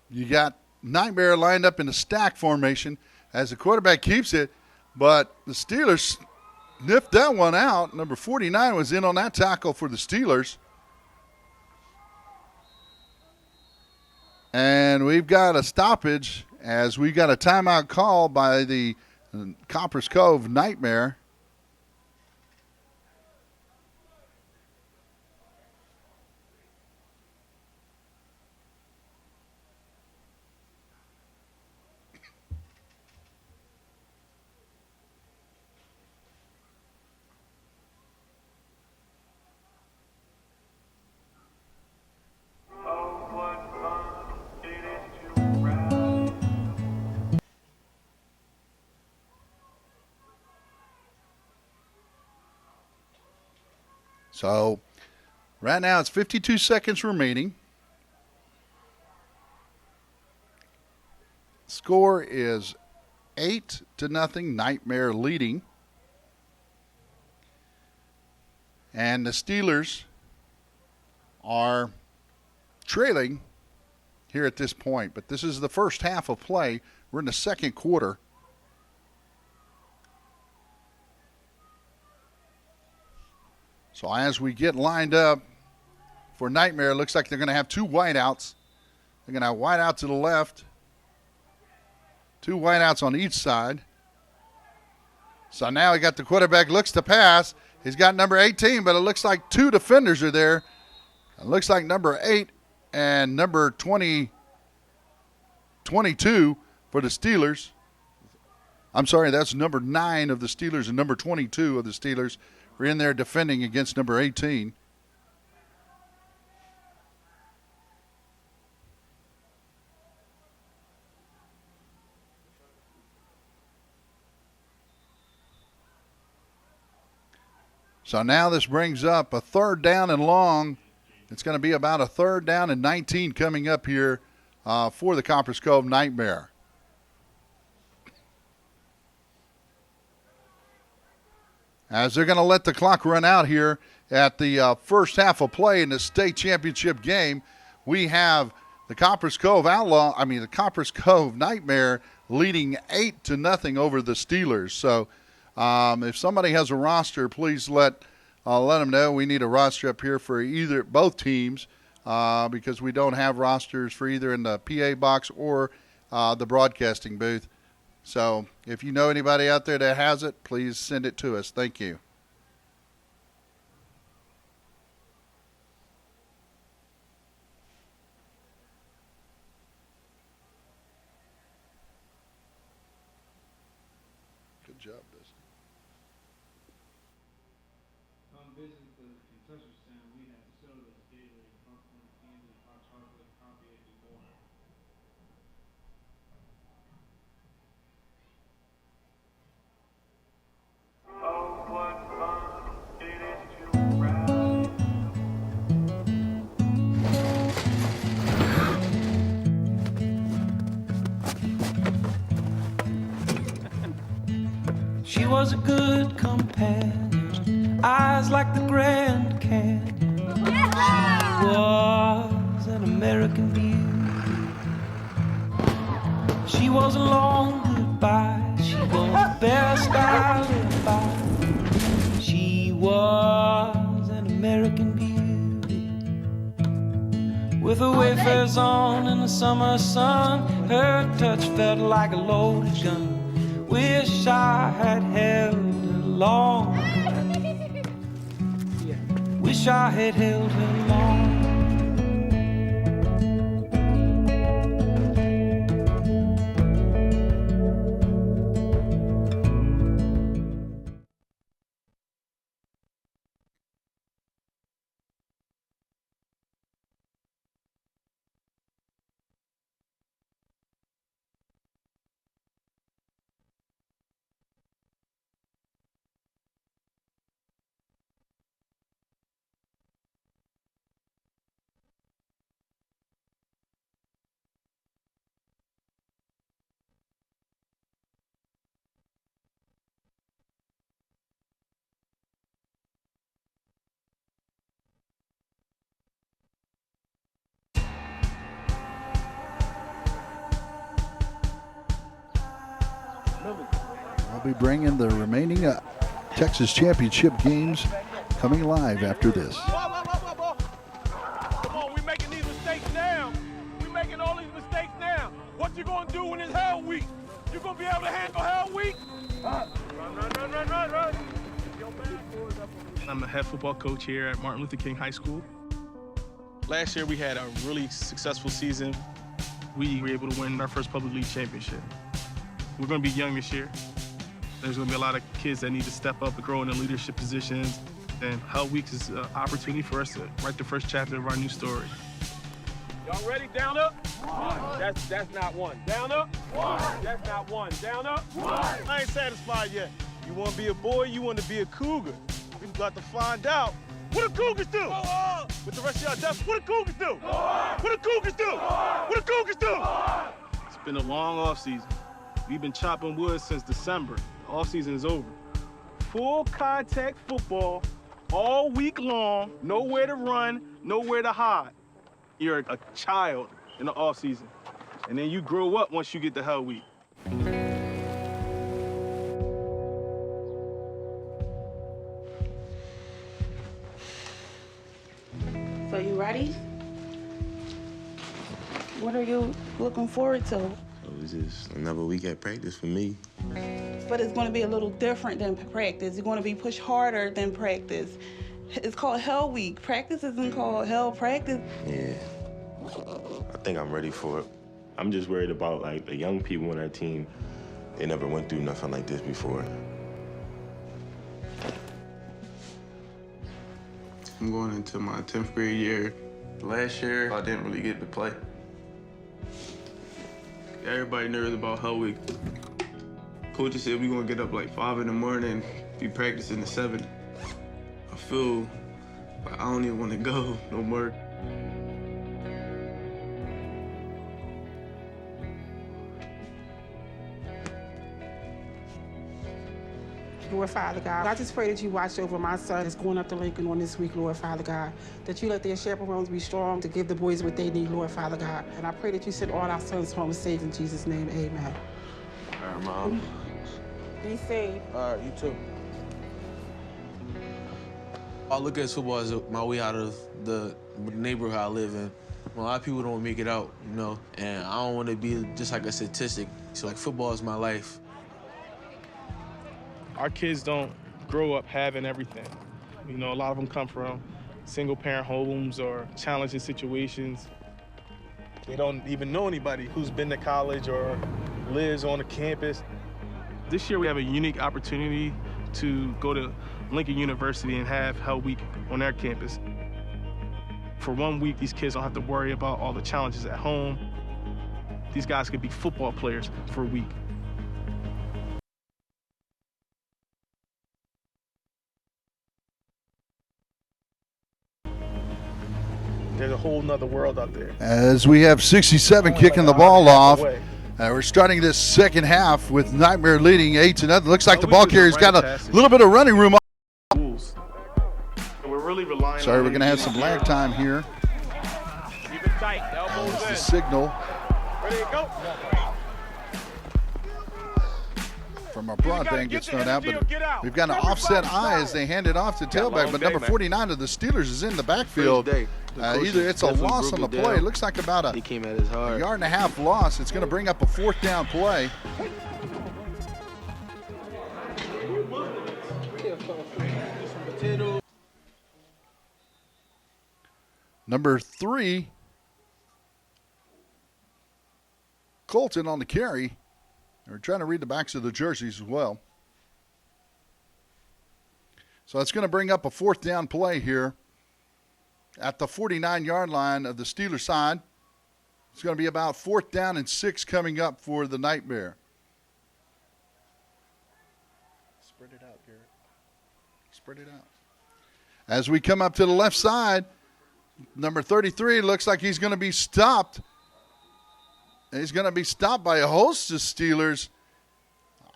you got Nightmare lined up in a stack formation as the quarterback keeps it, but the Steelers sniffed that one out. Number 49 was in on that tackle for the Steelers. And we've got a stoppage as we got a timeout call by the Copper's Cove Nightmare. So right now it's 52 seconds remaining. Score is 8-0, Nightmare leading. And the Steelers are trailing here at this point. But this is the first half of play. We're in the second quarter. So as we get lined up for Nightmare, it looks like they're going to have 2 wideouts. They're going to have wideout to the left, 2 wideouts on each side. So now he got the quarterback, looks to pass. He's got number 18, but it looks like 2 defenders are there. It looks like number 8 and number 22 for the Steelers. I'm sorry, that's number 9 of the Steelers and number 22 of the Steelers are in there defending against number 18. So now this brings up a 3rd down and long. It's going to be about a 3rd down and 19 coming up here for the Copperas Cove Nightmare. As they're going to let the clock run out here at the first half of play in the state championship game, we have the Copperas Cove Nightmare leading 8-0 over the Steelers. So if somebody has a roster, please let them know. We need a roster up here for both teams because we don't have rosters for either in the PA box or the broadcasting booth. So if you know anybody out there that has it, please send it to us. Thank you. Good job, Dustin. Come visit the concession stand. We have sodas, Gatorade, popcorn, candy, hot chocolate, coffee, and more. She was a good companion, eyes like the Grand Canyon. She was an American beauty. She was a long goodbye. She was the best I lived by. She was an American beauty. With her wafers on in the summer sun, her touch felt like a loaded gun. Wish I had held her long. Wish I had held her long. I'll be bringing the remaining Texas Championship games coming live after this. Come on, we making these mistakes now. We making all these mistakes now. What you gonna do when it's Hell Week? You gonna be able to handle Hell Week? Run. I'm the head football coach here at Martin Luther King High School. Last year we had a really successful season. We were able to win our first public league championship. We're going to be young this year. There's going to be a lot of kids that need to step up and grow into leadership positions. And Hell Week is an opportunity for us to write the first chapter of our new story. Y'all ready? Down up? One. That's not one. Down up? One. That's not one. Down up? One. I ain't satisfied yet. You want to be a boy, you want to be a cougar. We've got to find out what the Cougars do. With the rest of y'all deaf, what the Cougars do? What the Cougars do? What the Cougars do? It's been a long off-season. We've been chopping wood since December. The off-season is over. Full contact football all week long, nowhere to run, nowhere to hide. You're a child in the off-season. And then you grow up once you get to Hell Week. So you ready? What are you looking forward to? It's just another week at practice for me. But it's going to be a little different than practice. You're going to be pushed harder than practice. It's called Hell Week. Practice isn't called Hell Practice. Yeah, I think I'm ready for it. I'm just worried about like the young people on our team. They never went through nothing like this before. I'm going into my 10th grade year. Last year, I didn't really get to play. Everybody nervous about Hell Week. Coach said we're gonna get up like 5 in the morning, be practicing at 7. I feel like I don't even want to go no more. Lord Father God, I just pray that you watch over my son that's going up to Lincoln on this week, Lord Father God. That you let their chaperones be strong to give the boys what they need, Lord Father God. And I pray that you send all our sons home safe in Jesus' name, amen. All right, Mom. Be safe. All right, you too. I look at football as my way out of the neighborhood I live in. A lot of people don't make it out, you know, and I don't want to be just like a statistic. So, like, football is my life. Our kids don't grow up having everything. You know, a lot of them come from single-parent homes or challenging situations. They don't even know anybody who's been to college or lives on a campus. This year we have a unique opportunity to go to Lincoln University and have Hell Week on their campus. For 1 week, these kids don't have to worry about all the challenges at home. These guys could be football players for a week. There's a whole nother world out there. As we have 67 kicking the ball off. We're starting this second half with Nightmare leading 8-0. Looks like the ball carrier's got a little bit of running room. We're really relying Sorry, on we're going to have some lag time here. Keep it tight. Elbows That's in. the signal Ready to go. from our broadband gets thrown out, but we've got an offset eye as they hand it off to tailback, but number 49 of the Steelers is in the backfield. Either it's a loss on the play. It looks like about a yard and a half loss. It's going to bring up a 4th down play. Number 3, Colton on the carry. We're trying to read the backs of the jerseys as well. So it's going to bring up a 4th down play here at the 49-yard line of the Steelers side. It's going to be about 4th down and 6 coming up for the Nightmare. Spread it out, Garrett. Spread it out. As we come up to the left side, number 33 looks like he's going to be stopped. He's going to be stopped by a host of Steelers,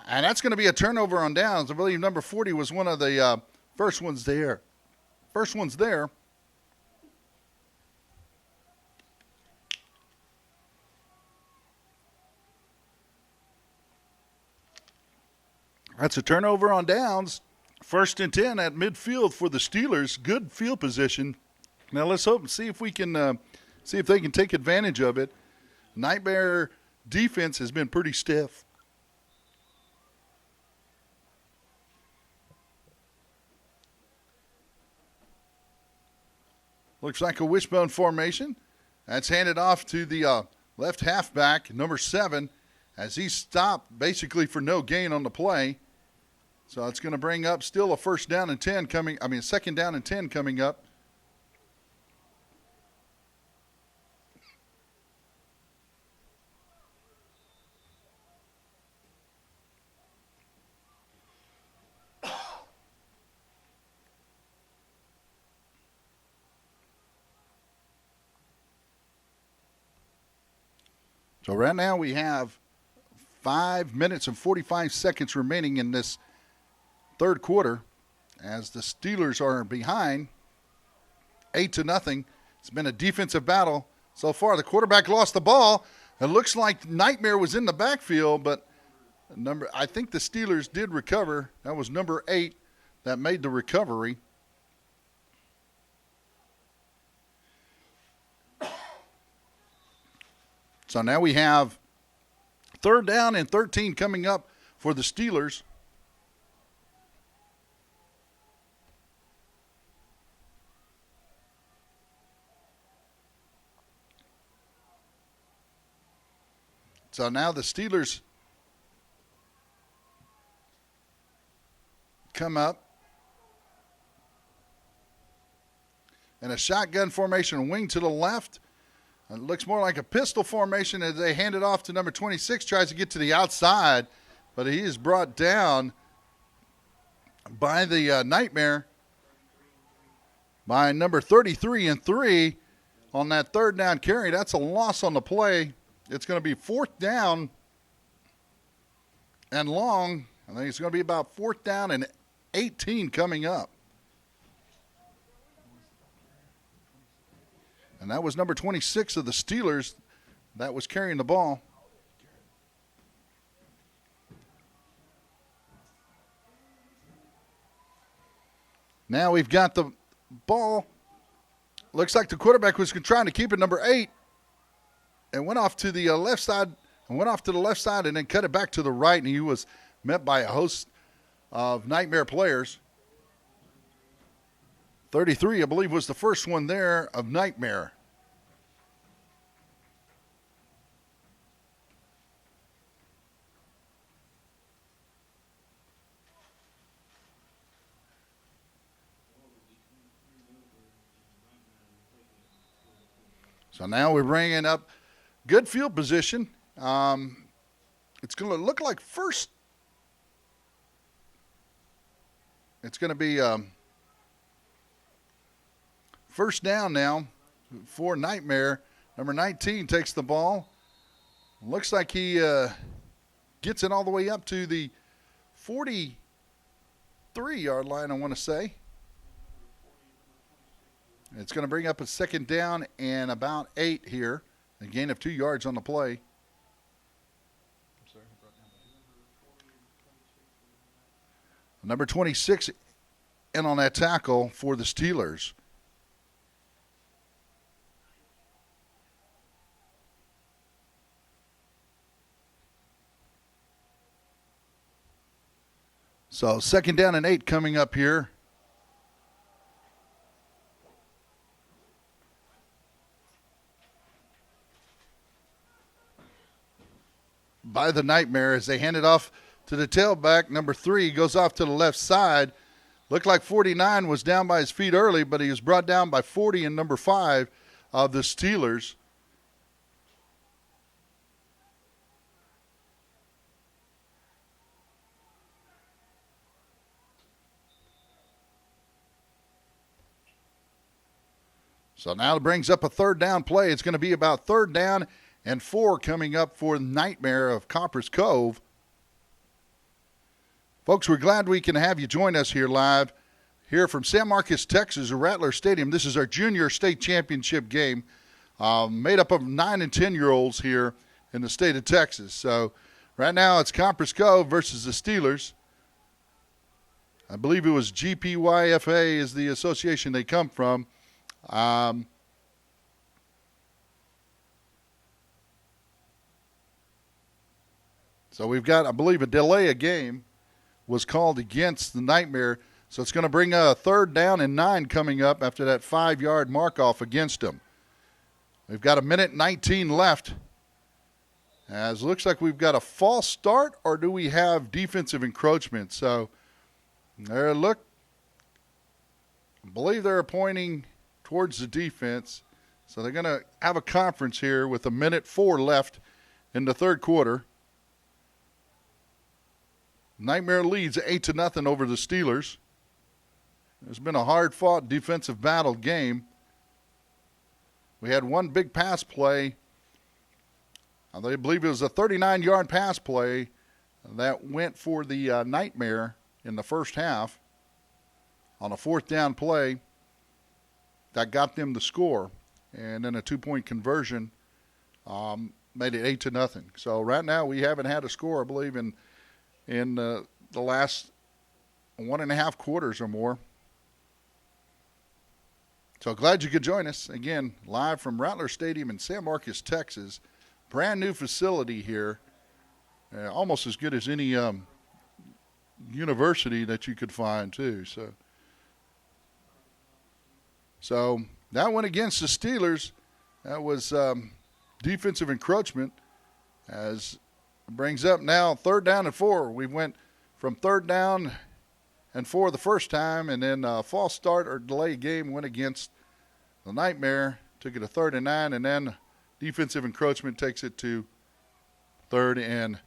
and that's going to be a turnover on downs. I believe number 40 was one of the first ones there. That's a turnover on downs. 1st and 10 at midfield for the Steelers. Good field position. Now let's hope and see if we can see if they can take advantage of it. Nightmare defense has been pretty stiff. Looks like a wishbone formation. That's handed off to the left halfback, number 7, as he stopped basically for no gain on the play. So it's going to bring up still a 2nd down and 10 coming up. So right now we have 5 minutes and 45 seconds remaining in this third quarter as the Steelers are behind 8-0. It's been a defensive battle so far. The quarterback lost the ball. It looks like Nightmare was in the backfield, but I think the Steelers did recover. That was number 8 that made the recovery. So now we have 3rd down and 13 coming up for the Steelers. So now the Steelers come up. And a shotgun formation, wing to the left. It looks more like a pistol formation as they hand it off to number 26, tries to get to the outside, but he is brought down by the Nightmare by number 33 and 3 on that third down carry. That's a loss on the play. It's going to be fourth down and long. I think it's going to be about fourth down and 18 coming up. And that was number 26 of the Steelers that was carrying the ball. Now we've got the ball. Looks like the quarterback was trying to keep it, number 8, and went off to the left side and then cut it back to the right, and he was met by a host of Nightmare players. 33, I believe, was the first one there of Nightmare. So now we're bringing up good field position. It's going to look like first. It's going to be first down now for Nightmare. Number 19 takes the ball. Looks like he gets it all the way up to the 43-yard line, I want to say. It's going to bring up a second down and about 8 here. A gain of 2 yards on the play. Number 26 in on that tackle for the Steelers. So second down and 8 coming up here. By the Nightmare as they hand it off to the tailback. Number 3 goes off to the left side. Looked like 49 was down by his feet early, but he was brought down by 40 and number 5 of the Steelers. So now it brings up a third down play. It's going to be about third down and 4 coming up for Nightmare of Coppers Cove. Folks, we're glad we can have you join us here live here from San Marcos, Texas, at Rattler Stadium. This is our junior state championship game made up of 9 and 10-year-olds here in the state of Texas. So right now it's Coppers Cove versus the Steelers. I believe it was GPYFA is the association they come from. So we've got, I believe, a delay of game was called against the Nightmare. So it's going to bring a third down and 9 coming up after that 5-yard mark-off against them. We've got 1:19 left. As it looks like we've got a false start, or do we have defensive encroachment? So there, look. I believe they're pointing towards the defense. So they're going to have a conference here with 1:04 left in the third quarter. Nightmare leads 8-0 over the Steelers. It's been a hard-fought defensive battle game. We had one big pass play. I believe it was a 39-yard pass play that went for the Nightmare in the first half on a fourth down play that got them the score. And then a 2-point conversion made it 8-0. So right now we haven't had a score, I believe, in the last 1.5 quarters or more. So glad you could join us again live from Rattler Stadium in San Marcos, Texas. Brand new facility here, almost as good as any university that you could find too. So that went against the Steelers. That was defensive encroachment. As it brings up now 3rd down and 4. We went from 3rd down the first time, and then false start or delay game went against the Nightmare. Took it to 3rd and 9, and then defensive encroachment takes it to 3rd and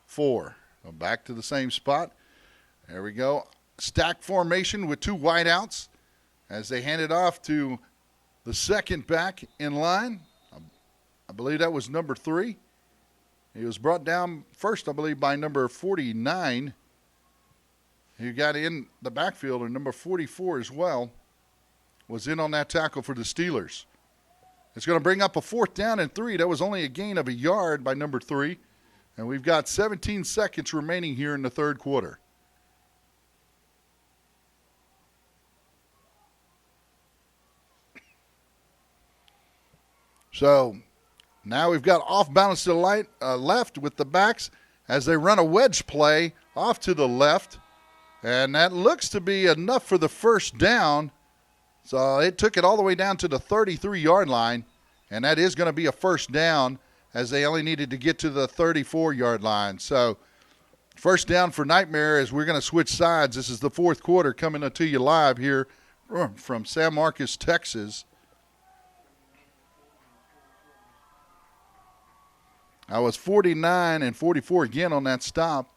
4. So back to the same spot. There we go. Stack formation with 2 wideouts as they hand it off to the second back in line. I believe that was number 3. He was brought down first, I believe, by number 49. He got in the backfield, and number 44 as well was in on that tackle for the Steelers. It's going to bring up a 4th down and 3. That was only a gain of a yard by number 3. And we've got 17 seconds remaining here in the third quarter. So now we've got off balance to the left with the backs as they run a wedge play off to the left. And that looks to be enough for the first down. So it took it all the way down to the 33-yard line. And that is going to be a first down as they only needed to get to the 34-yard line. So first down for Nightmare as we're going to switch sides. This is the fourth quarter coming to you live here from San Marcos, Texas. I was 49 and 44 again on that stop.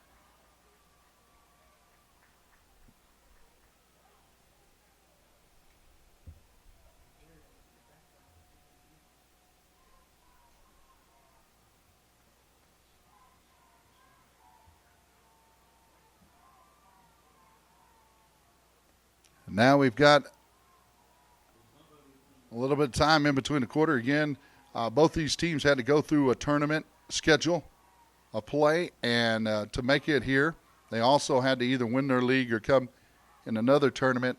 Now we've got a little bit of time in between the quarter. Again, both these teams had to go through a tournament schedule, a play, and to make it here, they also had to either win their league or come in another tournament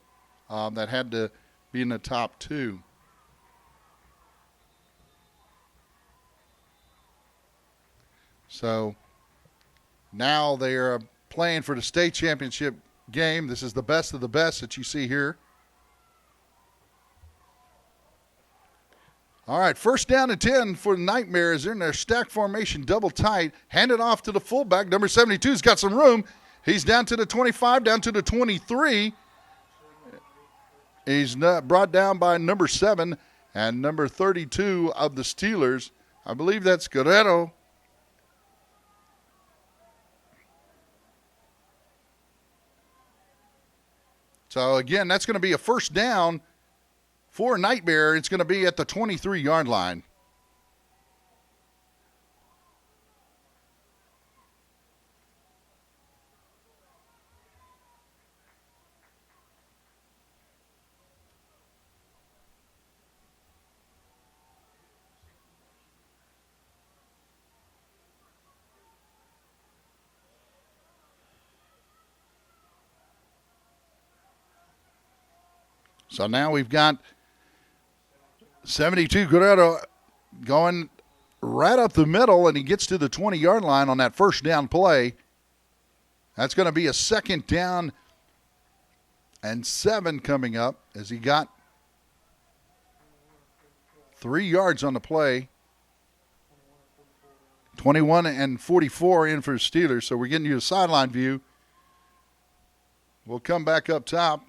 that had to be in the top 2. So now they are playing for the state championship game. This is the best of the best that you see here. All right, first down and 10 for the Nightmares. They're in their stack formation, double tight. Hand it off to the fullback. Number 72's got some room. He's down to the 25, down to the 23. He's brought down by number 7 and number 32 of the Steelers. I believe that's Guerrero. So, again, that's going to be a first down for Nightmare. It's going to be at the 23-yard line. So now we've got 72 Guerrero going right up the middle, and he gets to the 20-yard line on that first down play. That's going to be a second down and 7 coming up as he got 3 yards on the play. 21 and 44 in for the Steelers. So we're getting you a sideline view. We'll come back up top.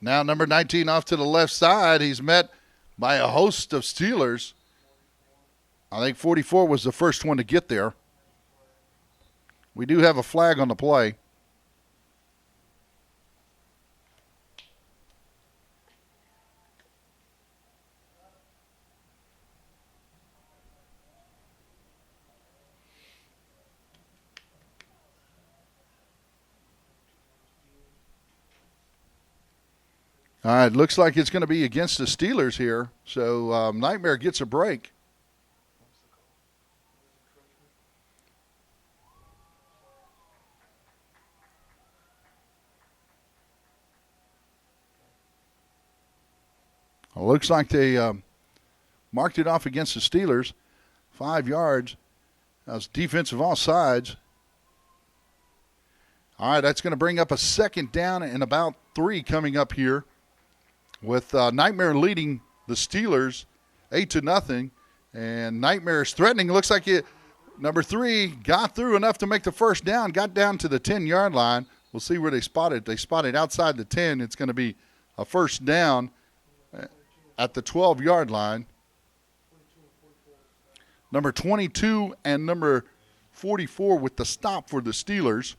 Now number 19 off to the left side. He's met by a host of Steelers. I think 44 was the first one to get there. We do have a flag on the play. All right, looks like it's going to be against the Steelers here. So Nightmare gets a break. Well, looks like they marked it off against the Steelers. 5 yards. That was defensive offsides. All right, that's going to bring up a second down and about 3 coming up here with Nightmare leading the Steelers 8-0. And Nightmare is threatening. Looks like number 3 got through enough to make the first down, got down to the 10-yard line. We'll see where they spotted. They spotted outside the 10. It's going to be a first down at the 12-yard line. Number 22 and number 44 with the stop for the Steelers.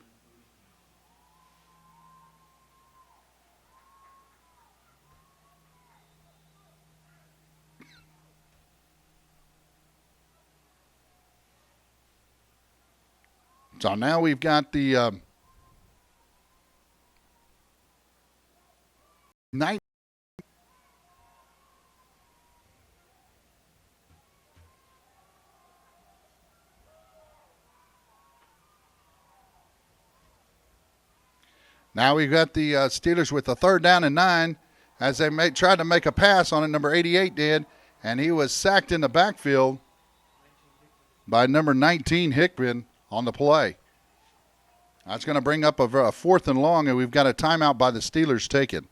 So now we've got the night. Now we've got the Steelers with a 3rd down and 9 as they tried to make a pass on it. Number 88 did, and he was sacked in the backfield by number 19 Hickman on the play. That's going to bring up a 4th and long, and we've got a timeout by the Steelers taken.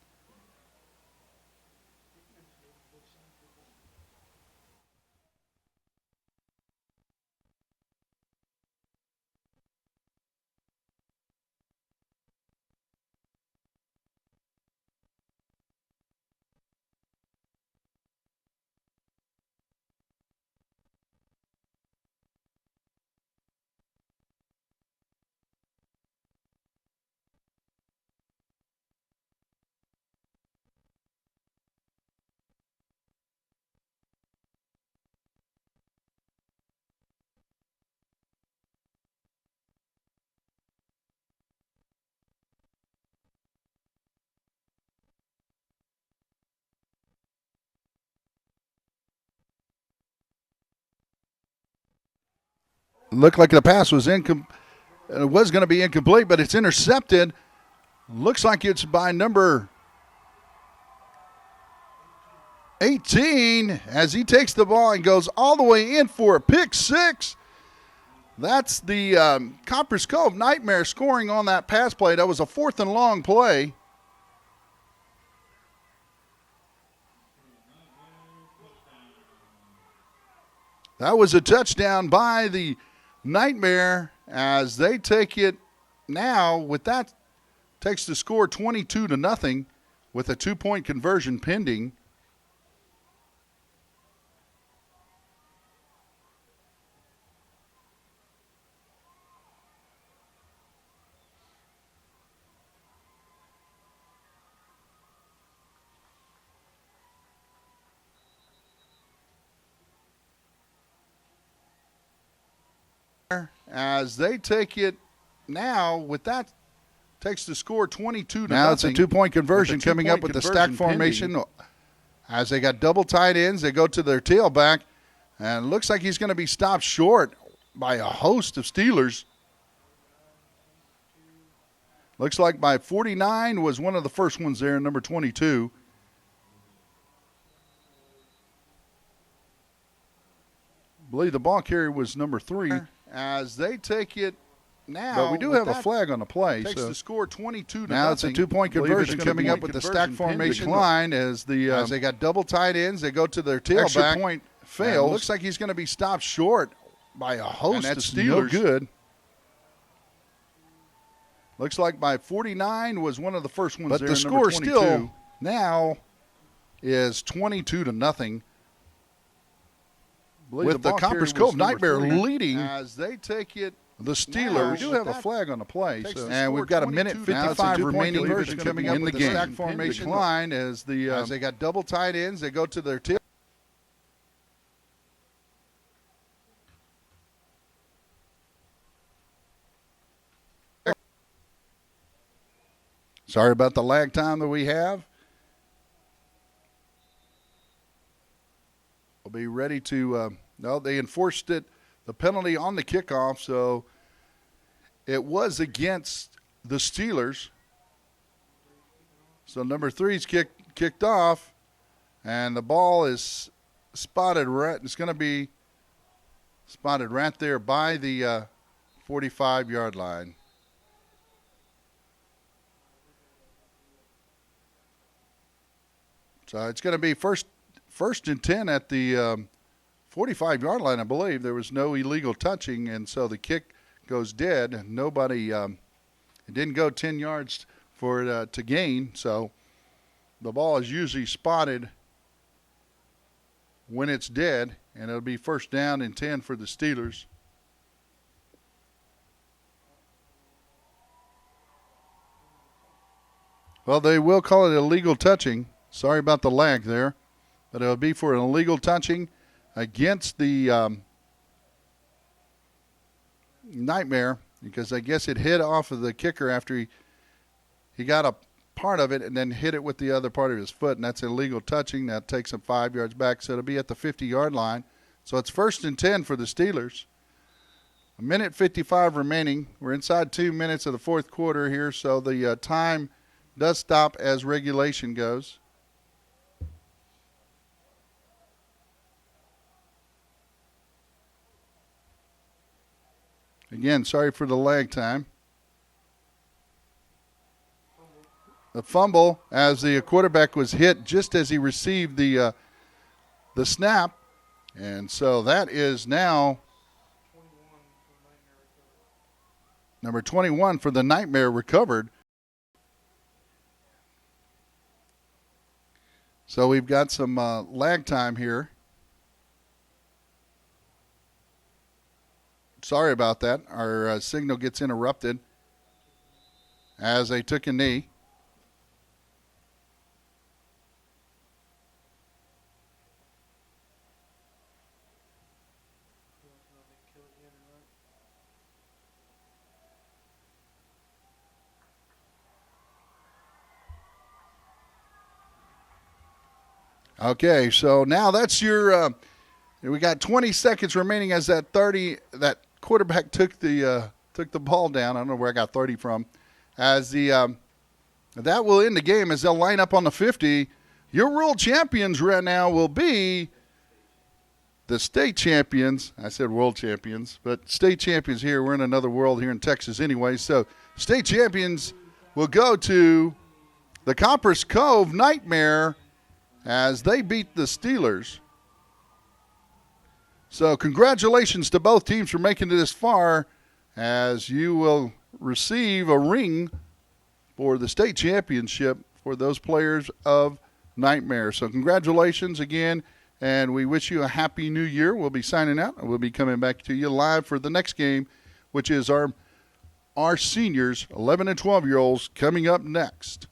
Looked like the pass was it was going to be incomplete, but it's intercepted. Looks like it's by number 18 as he takes the ball and goes all the way in for a pick 6. That's the Copper's Cove Nightmare scoring on that pass play. That was a 4th and long play. That was a touchdown by the Nightmare as they take it now. With that, takes the score 22-0 with a 2-point conversion pending. As they take it now, with that, takes the score 22-0. Now it's a 2-point conversion coming up with the stack formation. As they got double tight ends, they go to their tailback, and it looks like he's going to be stopped short by a host of Steelers. Looks like by 49 was one of the first ones there, number 22. I believe the ball carrier was number 3. As they take it now, but we do have a flag on the play. Takes the score 22-0. Now it's a 2-point conversion coming up with the stack formation line as they got double tight ends. They go to their tailback. Extra point fails. Looks like he's going to be stopped short by a host of Steelers. No good. Looks like by 49 was one of the first ones. But there, the score still now is 22-0. With the Copper's Cove Nightmare leading as they take it. The Steelers. We do have a flag on the play, and we've got a minute 55 remaining coming up in the game. Stack formation line as they got double tight ends. They go to their tip. Sorry about the lag time that we have. We'll be ready to no, they enforced it, the penalty on the kickoff, so it was against the Steelers. So number 3's kicked off, and the ball is spotted right. It's going to be spotted right there by the 45-yard line. So it's going to be first and 10 at the 45-yard line, I believe. There was no illegal touching, and so the kick goes dead. Nobody, it didn't go 10 yards for it to gain. So the ball is usually spotted when it's dead, and it'll be first down and 10 for the Steelers. Well, they will call it illegal touching. Sorry about the lag there, but it'll be for an illegal touching against the Nightmare, because I guess it hit off of the kicker after he got a part of it and then hit it with the other part of his foot, and that's illegal touching. That takes him 5 yards back, so it'll be at the 50-yard line. So it's first and 10 for the Steelers. 1:55 remaining. We're inside 2 minutes of the fourth quarter here, so the time does stop as regulation goes. Again, sorry for the lag time. The fumble as the quarterback was hit just as he received the snap. And so that is now number 21 for the Nightmare recovered. So we've got some lag time here. Sorry about that. Our signal gets interrupted as they took a knee. Okay, so now that's your we got 20 seconds remaining as that quarterback took the ball down. I don't know where I got 30 from. As that will end the game as they'll line up on the 50. Your world champions right now will be the state champions. I said world champions, but state champions here. We're in another world here in Texas anyway. So state champions will go to the Copper's Cove Nightmare as they beat the Steelers. So congratulations to both teams for making it this far, as you will receive a ring for the state championship for those players of Nightmare. So congratulations again, and we wish you a happy new year. We'll be signing out, and we'll be coming back to you live for the next game, which is our seniors, 11 and 12-year-olds, coming up next.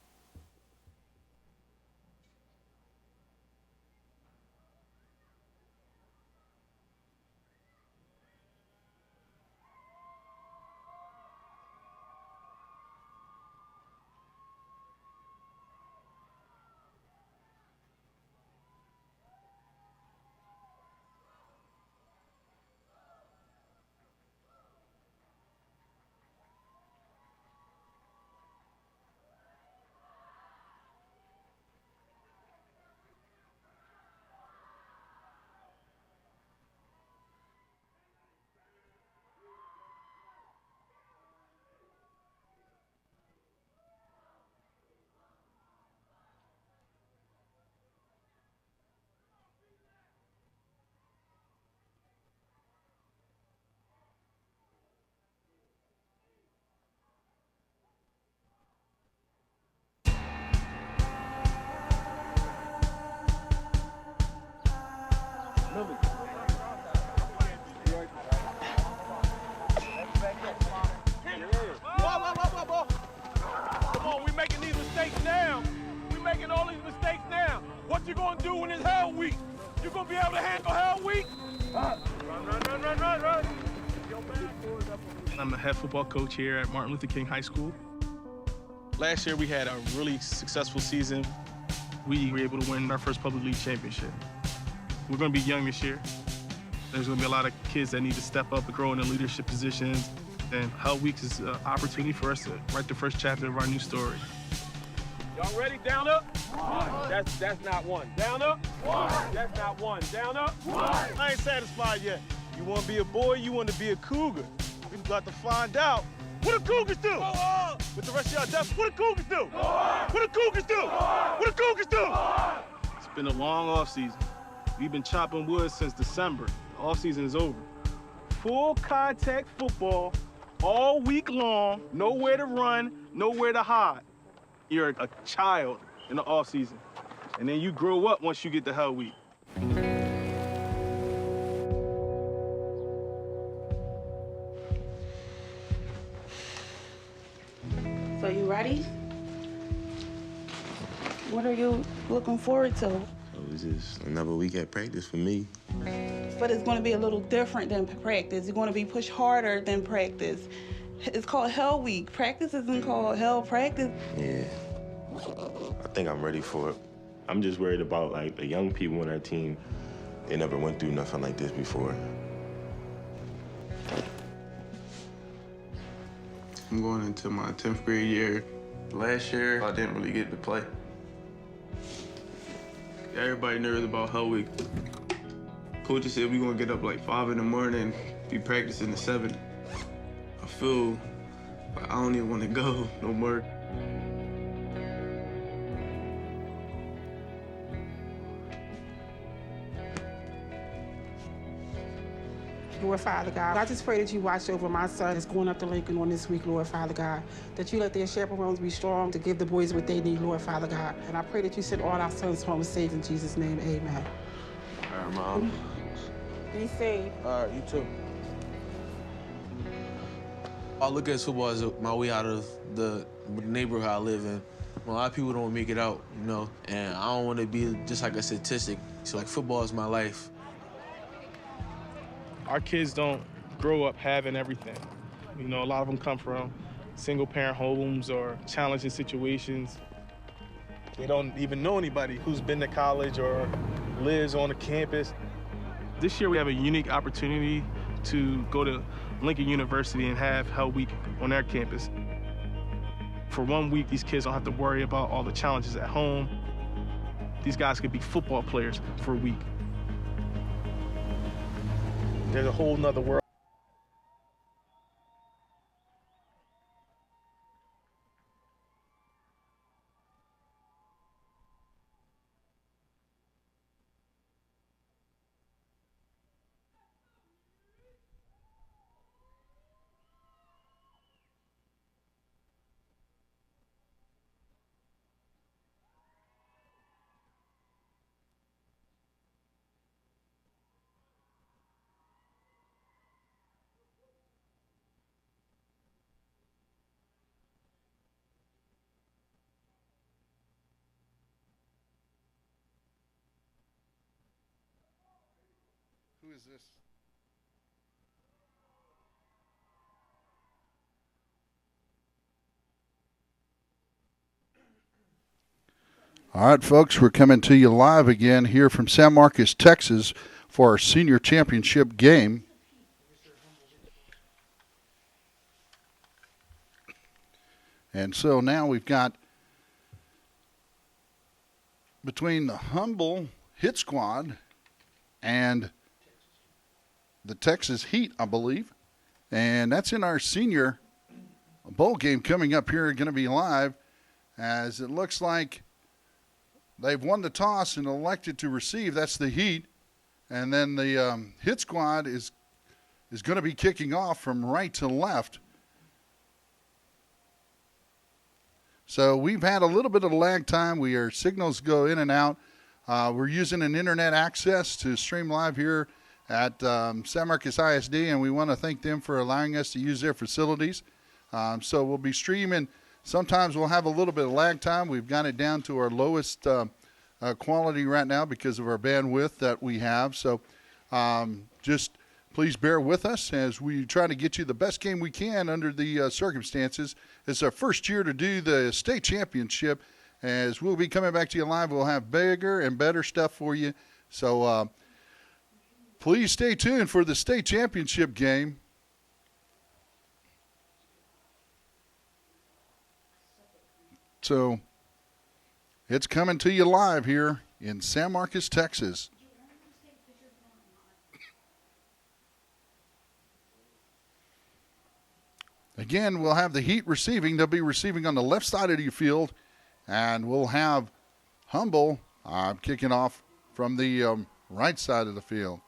Come on, we're making these mistakes now. We're making all these mistakes now. What you gonna do when it's Hell Week? You gonna be able to handle Hell Week? Run. I'm the head football coach here at Martin Luther King High School. Last year we had a really successful season. We were able to win our first public league championship. We're gonna be young this year. There's gonna be a lot of kids that need to step up and grow in their leadership positions. And Hell Week is an opportunity for us to write the first chapter of our new story. Y'all ready? Down up? That's not one. Down up? That's not one. Down up? I ain't satisfied yet. You want to be a boy, you want to be a cougar. We've got to find out. What do Cougars do? With the rest of y'all deaf, what do Cougars do? What do Cougars do? What do Cougars do? Been a long off season. We've been chopping wood since December. The off season is over. Full contact football all week long, nowhere to run, nowhere to hide. You're a child in the off season. And then you grow up once you get to Hell Week. So you ready? What are you looking forward to? It was just another week at practice for me. But it's going to be a little different than practice. You're going to be pushed harder than practice. It's called Hell Week. Practice isn't called Hell Practice. Yeah. I think I'm ready for it. I'm just worried about like the young people on our team. They never went through nothing like this before. I'm going into my 10th grade year. Last year, I didn't really get to play. Everybody nervous about Hell Week. Coach said we're gonna get up like 5 in the morning, be practicing at 7. I feel like I don't even want to go no more. Lord Father God, I just pray that you watch over my son that's going up to Lincoln on this week, Lord Father God, that you let their chaperones be strong to give the boys what they need, Lord Father God. And I pray that you send all our sons home safe in Jesus' name, amen. All right, Mom. Be safe. All right, you too. I look at football as my way out of the neighborhood I live in. A lot of people don't make it out, you know, and I don't want to be just like a statistic. So like football is my life. Our kids don't grow up having everything. You know, a lot of them come from single-parent homes or challenging situations. They don't even know anybody who's been to college or lives on a campus. This year we have a unique opportunity to go to Lincoln University and have Hell Week on their campus. For 1 week, these kids don't have to worry about all the challenges at home. These guys could be football players for a week. There's a whole nother world. Who is this? All right, folks, we're coming to you live again here from San Marcos, Texas for our senior championship game. And so now we've got between the Humble Hit Squad and the Texas Heat, I believe. And that's in our senior bowl game coming up here, going to be live, as it looks like they've won the toss and elected to receive. That's the Heat. And then the Hit Squad is going to be kicking off from right to left. So we've had a little bit of lag time. Our signals go in and out. We're using an internet access to stream live here at San Marcos ISD, and we want to thank them for allowing us to use their facilities. So we'll be streaming. Sometimes we'll have a little bit of lag time. We've got it down to our lowest quality right now because of our bandwidth that we have. So just please bear with us as we try to get you the best game we can under the circumstances. It's our first year to do the state championship. As we'll be coming back to you live, we'll have bigger and better stuff for you. So please stay tuned for the state championship game. So it's coming to you live here in San Marcos, Texas. Again, we'll have the Heat receiving. They'll be receiving on the left side of your field. And we'll have Humble Kicking off from the right side of the field.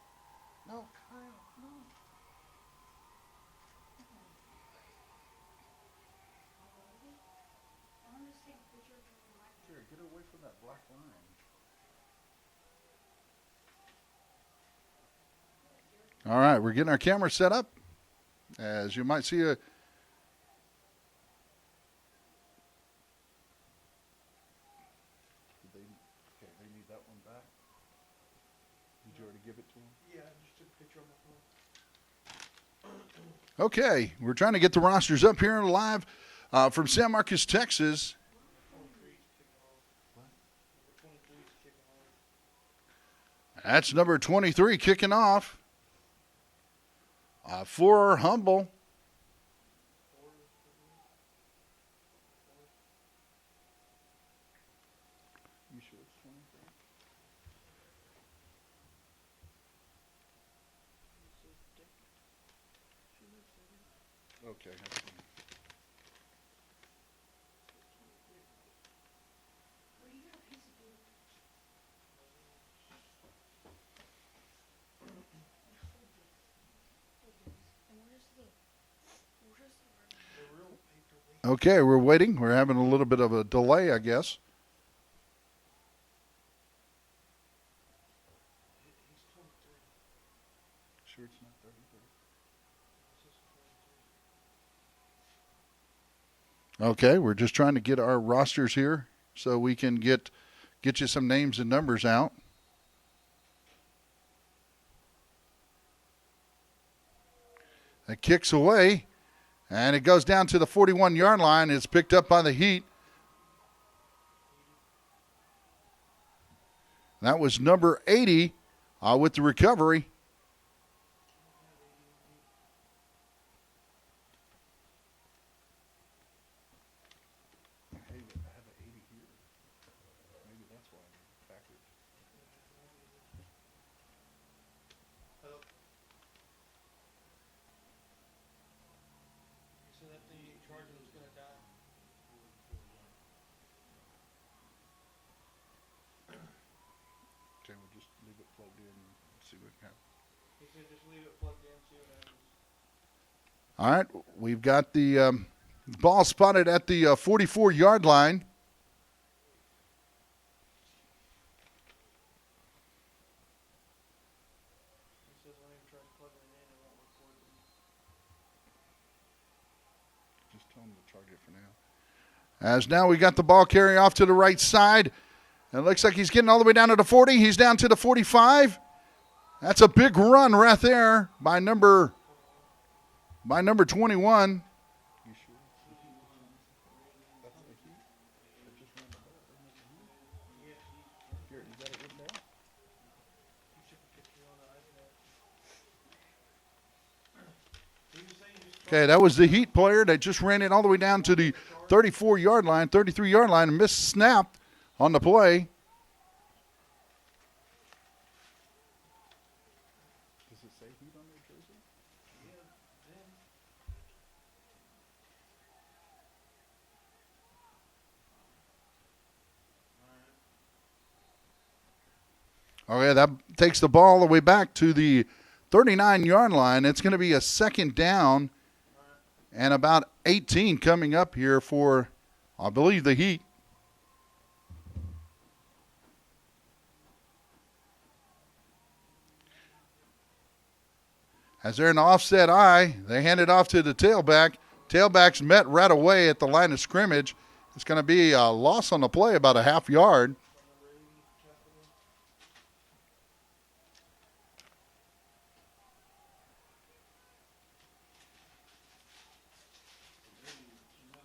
Get away from that black line. All right, we're getting our camera set up. As you might see, okay, they need that one back. Did you already give it to them? Yeah, I just took a picture on my phone. Okay, we're trying to get the rosters up here live from San Marcos, Texas. That's number 23 kicking off for Humble. You sure it's 23? Okay. Okay, we're waiting. We're having a little bit of a delay, I guess. Sure it's not 33? Okay, we're just trying to get our rosters here so we can get you some names and numbers out. It kicks away, and it goes down to the 41-yard line. It's picked up by the Heat. That was number 80 with the recovery. Okay, we'll just leave it plugged in and see what happens. He said just leave it plugged in, see what happens. All right, we've got the ball spotted at the 44-yard line. He says when he tries plugging it in, it won't record it. Just tell them to charge it for now. As now we got the ball carry off to the right side. It looks like he's getting all the way down to the 40. He's down to the 45. That's a big run right there by number 21. Okay, that was the Heat player that just ran it all the way down to the 34-yard line, 33-yard line, and missed snap on the play. Does it say Heat on their jersey? Okay, that takes the ball all the way back to the 39-yard line. It's going to be a second down and about 18 coming up here for, I believe, the Heat. As they're in offset eye, they hand it off to the tailback. Tailback's met right away at the line of scrimmage. It's going to be a loss on the play, about a half yard.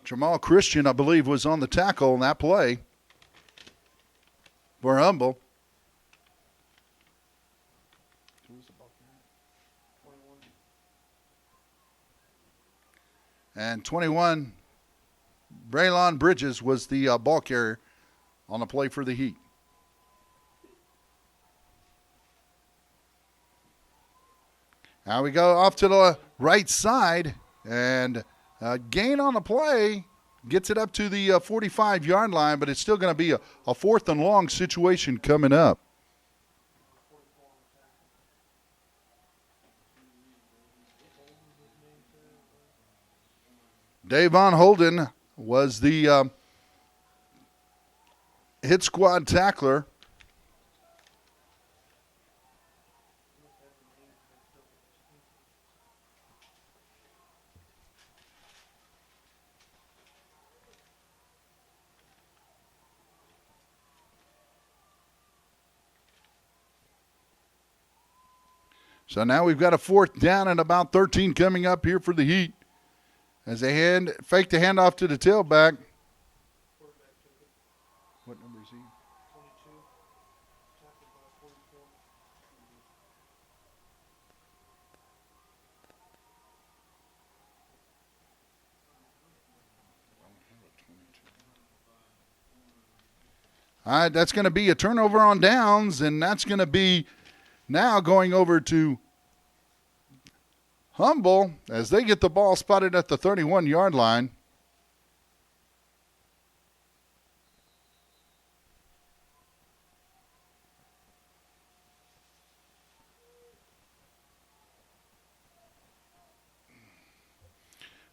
Jamal Christian, I believe, was on the tackle in that play for Humble. And 21, Braylon Bridges was the ball carrier on the play for the Heat. Now we go off to the right side, and gain on the play Gets it up to the 45-yard line, but it's still going to be a 4th and long situation coming up. Davon Holden was the hit squad tackler. So now we've got a 4th down and about 13 coming up here for the Heat. As they fake the handoff to the tailback. What number is he? 22. All right, that's going to be a turnover on downs, and that's going to be now going over to Humble as they get the ball spotted at the 31-yard line.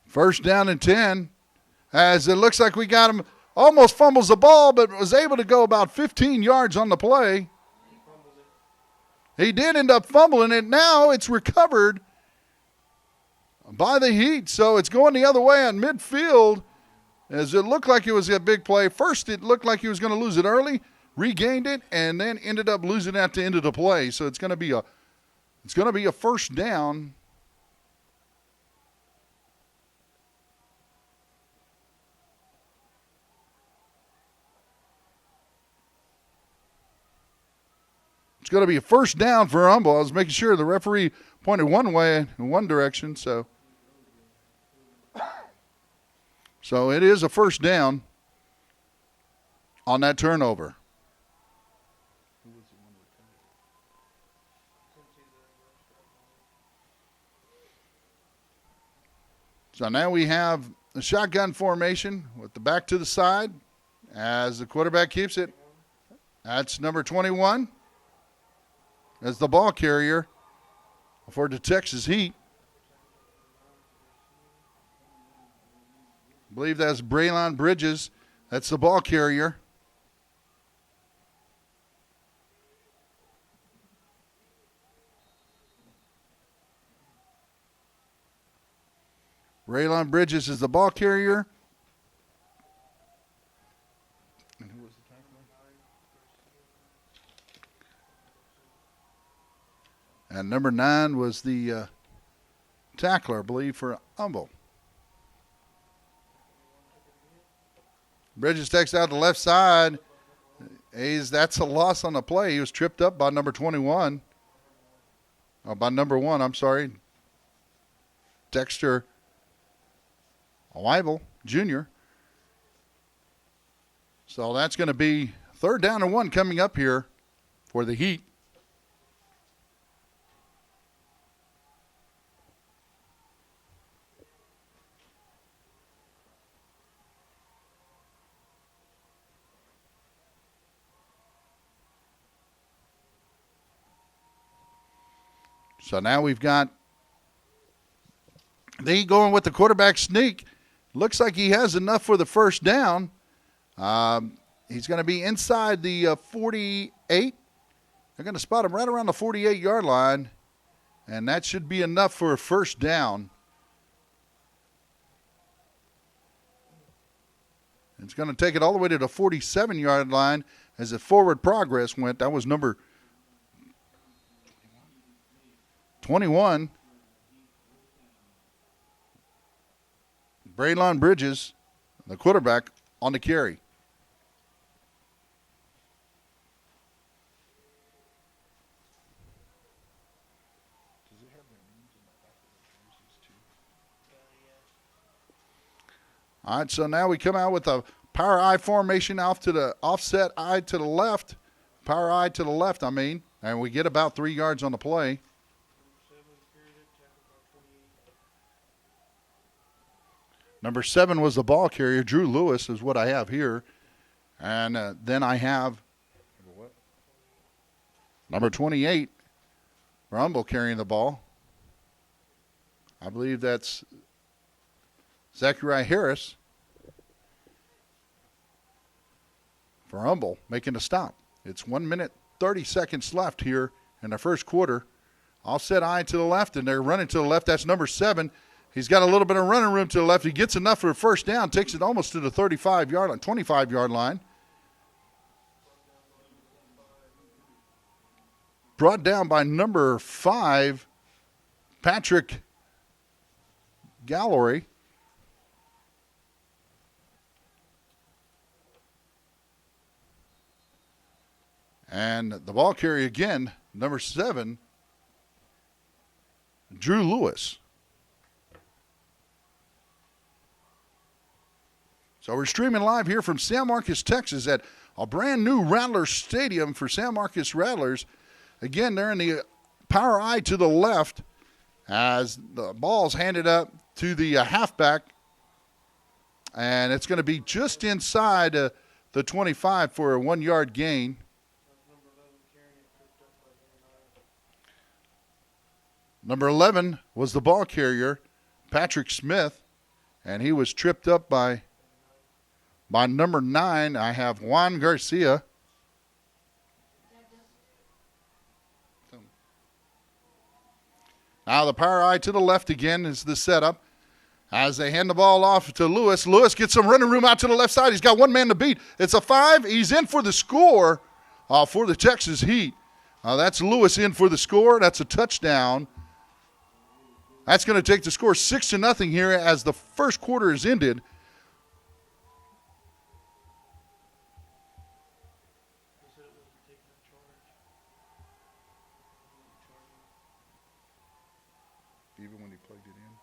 First down and 10, as it looks like we got him, almost fumbles the ball, but was able to go about 15 yards on the play. He did end up fumbling it. Now it's recovered by the Heat, so it's going the other way on midfield, as it looked like it was a big play. First, it looked like he was going to lose it early, regained it, and then ended up losing it at the end of the play. So it's going to be a first down. It's going to be a first down for Humble. I was making sure the referee pointed one way in one direction, so it is a first down on that turnover. So now we have a shotgun formation with the back to the side as the quarterback keeps it. That's number 21 as the ball carrier for the Texas Heat. I believe that's Braylon Bridges. That's the ball carrier. Braylon Bridges is the ball carrier. And who was the tackler? And number 9 was the tackler, I believe, for Humble. Bridges takes out the left side. That's a loss on the play. He was tripped up by number 21. By number 1, I'm sorry. Dexter Weibel Jr. So that's going to be 3rd down and 1 coming up here for the Heat. So now we've got the Heat going with the quarterback sneak. Looks like he has enough for the first down. He's going to be inside the 48. They're going to spot him right around the 48-yard line, and that should be enough for a first down. It's going to take it all the way to the 47-yard line as the forward progress went. That was number 21. Braylon Bridges, the quarterback, on the carry. All right, so now we come out with a power I formation off to the offset I to the left. Power I to the left, and we get about 3 yards on the play. Number 7 was the ball carrier. Drew Lewis is what I have here. And then I have number 28, Rumble, carrying the ball. I believe that's Zachariah Harris for Rumble, making a stop. It's 1 minute, 30 seconds left here in the first quarter. Offset eye to the left, and they're running to the left. That's number 7. He's got a little bit of running room to the left. He gets enough for a first down, takes it almost to the 35-yard line, 25-yard line. Brought down by number 5, Patrick Gallery. And the ball carrier again, number 7, Drew Lewis. So we're streaming live here from San Marcos, Texas at a brand new Rattler Stadium for San Marcos Rattlers. Again, they're in the power eye to the left as the ball's handed up to the halfback. And it's going to be just inside the 25 for a 1-yard gain. Number 11 was the ball carrier, Patrick Smith, and he was tripped up by number 9. I have Juan Garcia. Now the power eye to the left again is the setup. As they hand the ball off to Lewis. Lewis gets some running room out to the left side. He's got one man to beat. It's a 5. He's in for the score for the Texas Heat. That's Lewis in for the score. That's a touchdown. That's going to take the score 6-0 here as the first quarter is ended. Even when he plugged it in?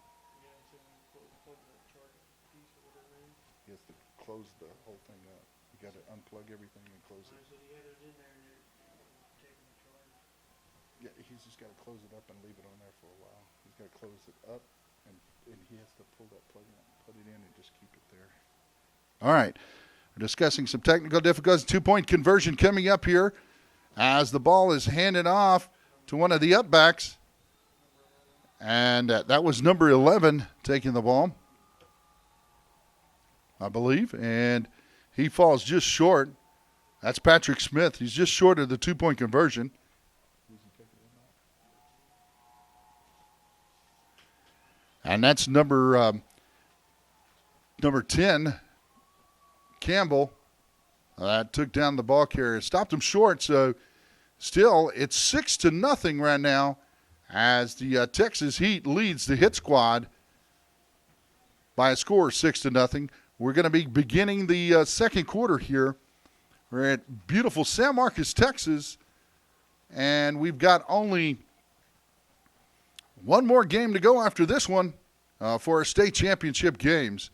He has to close the whole thing up. You got to unplug everything and close it. Yeah, he's just got to close it up and leave it on there for a while. He's got to close it up, and he has to pull that plug out, put it in, and just keep it there. All right. We're discussing some technical difficulties. 2-point conversion coming up here as the ball is handed off to one of the upbacks. And that was number 11 taking the ball, I believe. And he falls just short. That's Patrick Smith. He's just short of the 2-point conversion. And that's number 10, Campbell. That took down the ball carrier. Stopped him short, so still it's 6-0 right now as the Texas Heat leads the hit squad by a score of 6-0. We're going to be beginning the second quarter here. We're at beautiful San Marcos, Texas, and we've got only one more game to go after this one for our state championship games.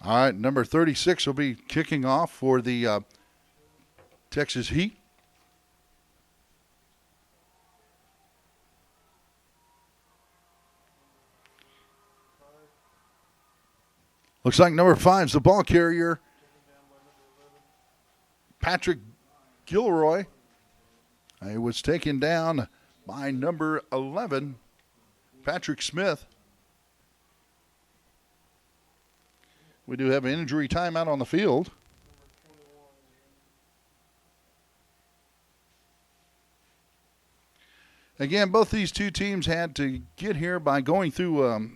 All right, number 36 will be kicking off for the Texas Heat. Looks like number 5 is the ball carrier, Patrick Gilroy. He was taken down by number 11, Patrick Smith. We do have an injury timeout on the field. Again, both these two teams had to get here by going through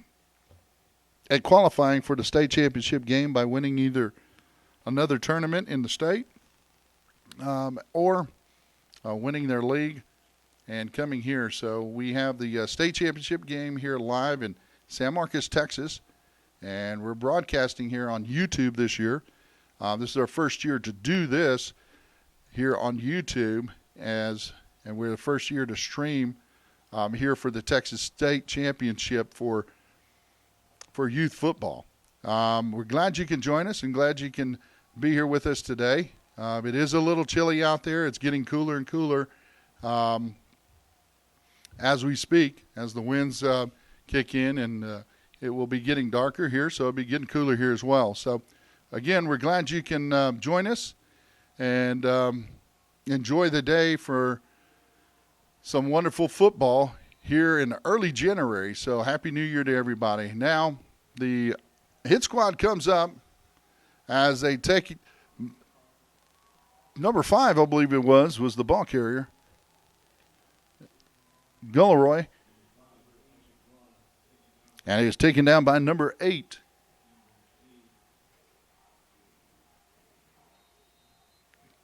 at qualifying for the state championship game by winning either another tournament in the state or winning their league and coming here. So we have the state championship game here live in San Marcos, Texas. And we're broadcasting here on YouTube this year. This is our first year to do this here on YouTube. and we're the first year to stream here for the Texas State Championship for youth football. We're glad you can join us and glad you can be here with us today. It is a little chilly out there. It's getting cooler and cooler as we speak, as the winds kick in, and it will be getting darker here, so it'll be getting cooler here as well. So, again, we're glad you can join us and enjoy the day for some wonderful football here in early January. So, Happy New Year to everybody. Now, the hit squad comes up as they take number 5, I believe it was the ball carrier, Gulleroy. And he was taken down by number 8.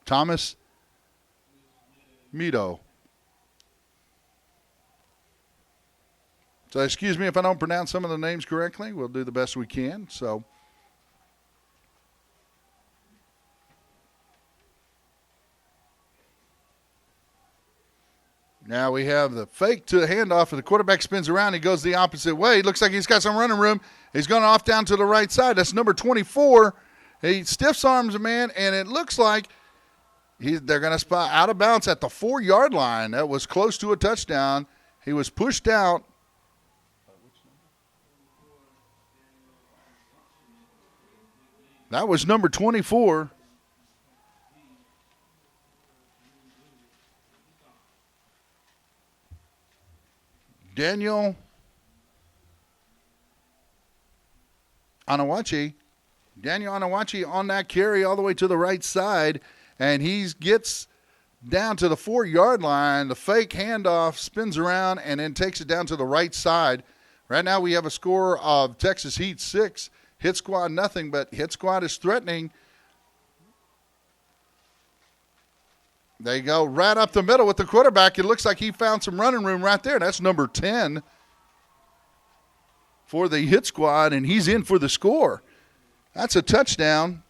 Thomas Mito. So excuse me if I don't pronounce some of the names correctly. We'll do the best we can. So now we have the fake to the handoff, and the quarterback spins around. He goes the opposite way. Looks like he's got some running room. He's going off down to the right side. That's number 24. He stiffs arms a man, and it looks like they're going to spot out of bounds at the 4-yard line. That was close to a touchdown. He was pushed out. That was number 24. Daniel Anawachi. Daniel Anawachi on that carry all the way to the right side, and he gets down to the 4-yard line. The fake handoff, spins around, and then takes it down to the right side. Right now we have a score of Texas Heat 6, Hit Squad nothing, but Hit Squad is threatening. They go right up the middle with the quarterback. It looks like he found some running room right there. That's number 10 for the Hit Squad, and he's in for the score. That's a touchdown.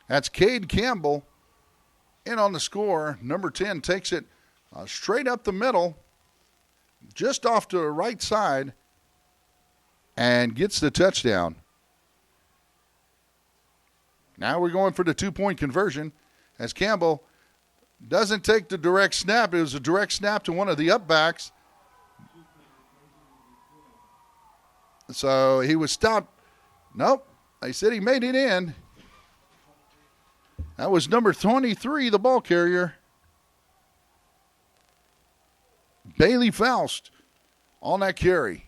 That's Cade Campbell in on the score. Number 10 takes it straight up the middle, just off to the right side, and gets the touchdown. Now we're going for the 2-point conversion as Campbell doesn't take the direct snap. It was a direct snap to one of the upbacks. So he was stopped. Nope. They said he made it in. That was number 23, the ball carrier. Bailey Faust on that carry.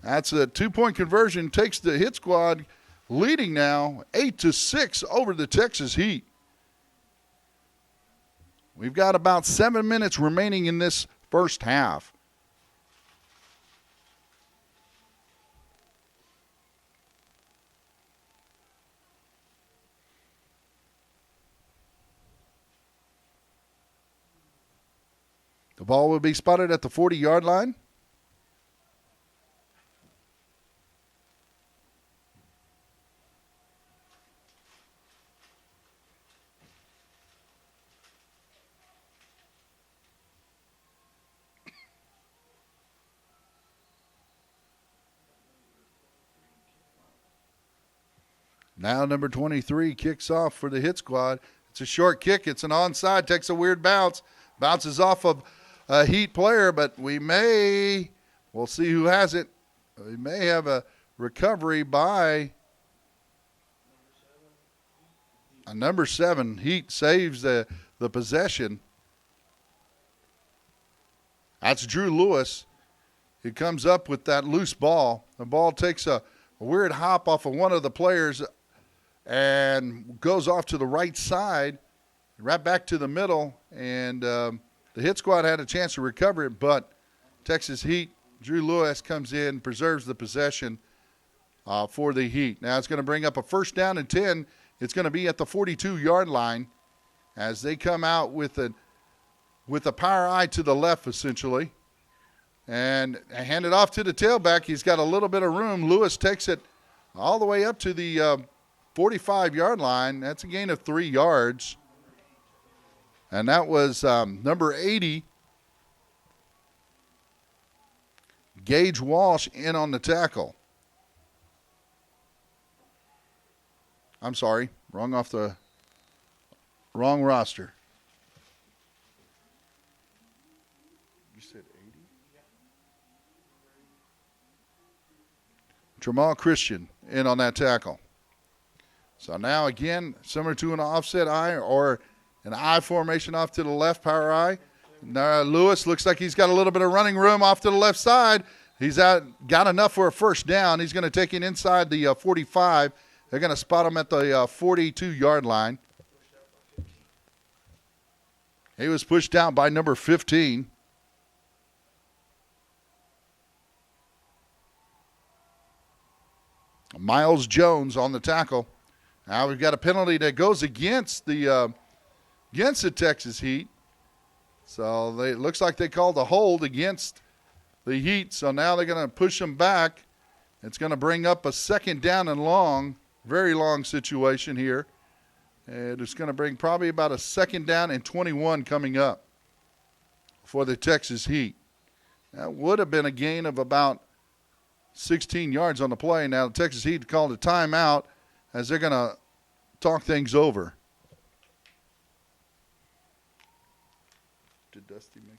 That's a 2-point conversion. Takes the Hit Squad leading now 8-6 over the Texas Heat. We've got about 7 minutes remaining in this first half. The ball will be spotted at the 40-yard line. Now number 23 kicks off for the Hit Squad. It's a short kick. It's an onside. Takes a weird bounce. Bounces off of a Heat player, but we'll see who has it. We may have a recovery by a number 7. Heat saves the possession. That's Drew Lewis. He comes up with that loose ball. The ball takes a weird hop off of one of the players and goes off to the right side, right back to the middle, and the Hit Squad had a chance to recover it, but Texas Heat, Drew Lewis comes in, preserves the possession for the Heat. Now it's going to bring up a first down and 10. It's going to be at the 42-yard line as they come out with a power eye to the left, essentially. And hand it off to the tailback. He's got a little bit of room. Lewis takes it all the way up to the 45-yard line. That's a gain of 3 yards. And that was number 80, Gage Walsh, in on the tackle. I'm sorry, wrong roster. You said 80? Jamal Christian in on that tackle. So now again, similar to an offset eye or an I formation off to the left, power I. Now Lewis looks like he's got a little bit of running room off to the left side. He's got enough for a first down. He's going to take it inside the 45. They're going to spot him at the 42-yard line. He was pushed out by number 15. Miles Jones on the tackle. Now we've got a penalty that goes against the Texas Heat. So it looks like they called a hold against the Heat. So now they're going to push them back. It's going to bring up a second down and long, very long situation here. And it's going to bring probably about a second down and 21 coming up for the Texas Heat. That would have been a gain of about 16 yards on the play. Now the Texas Heat called a timeout as they're going to talk things over. Did Dusty make it?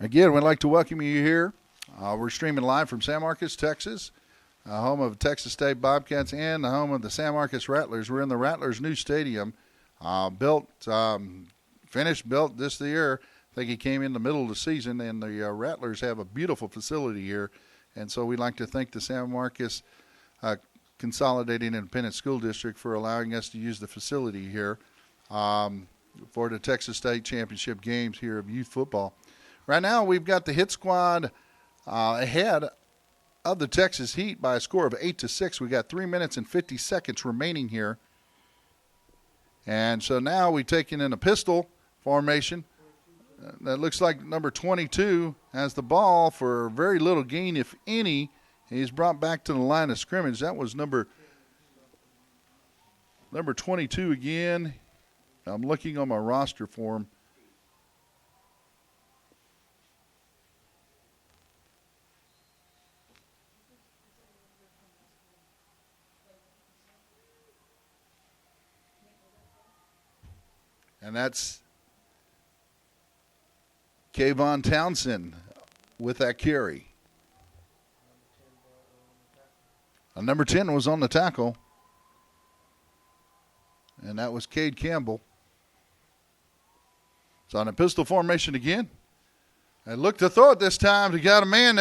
Again, we'd like to welcome you here. We're streaming live from San Marcos, Texas, home of Texas State Bobcats and the home of the San Marcos Rattlers. We're in the Rattlers' new stadium, built this year. I think it came in the middle of the season, and the Rattlers have a beautiful facility here. And so we'd like to thank the San Marcos Consolidated Independent School District for allowing us to use the facility here for the Texas State Championship games here of youth football. Right now, we've got the hit squad ahead of the Texas Heat by a score of 8-6. We got 3 minutes and 50 seconds remaining here. And so now we've taken in a pistol formation. That looks like number 22 has the ball for very little gain, if any. He's brought back to the line of scrimmage. That was number 22 again. I'm looking on my roster for him. And that's Kayvon Townsend with that carry. Number 10 was on the tackle. And that was Cade Campbell. It's on a pistol formation again. And look to throw it this time. He got a man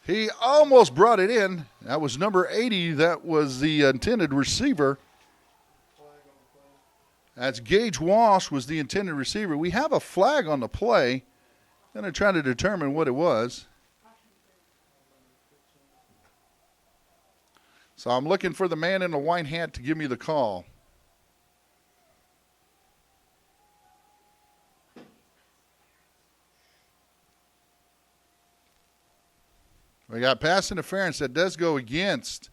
he almost brought it in. That was number 80. That was the intended receiver. That's Gage Walsh was the intended receiver. We have a flag on the play. Going to try to determine what it was. So I'm looking for the man in the white hat to give me the call. We got pass interference that does goes against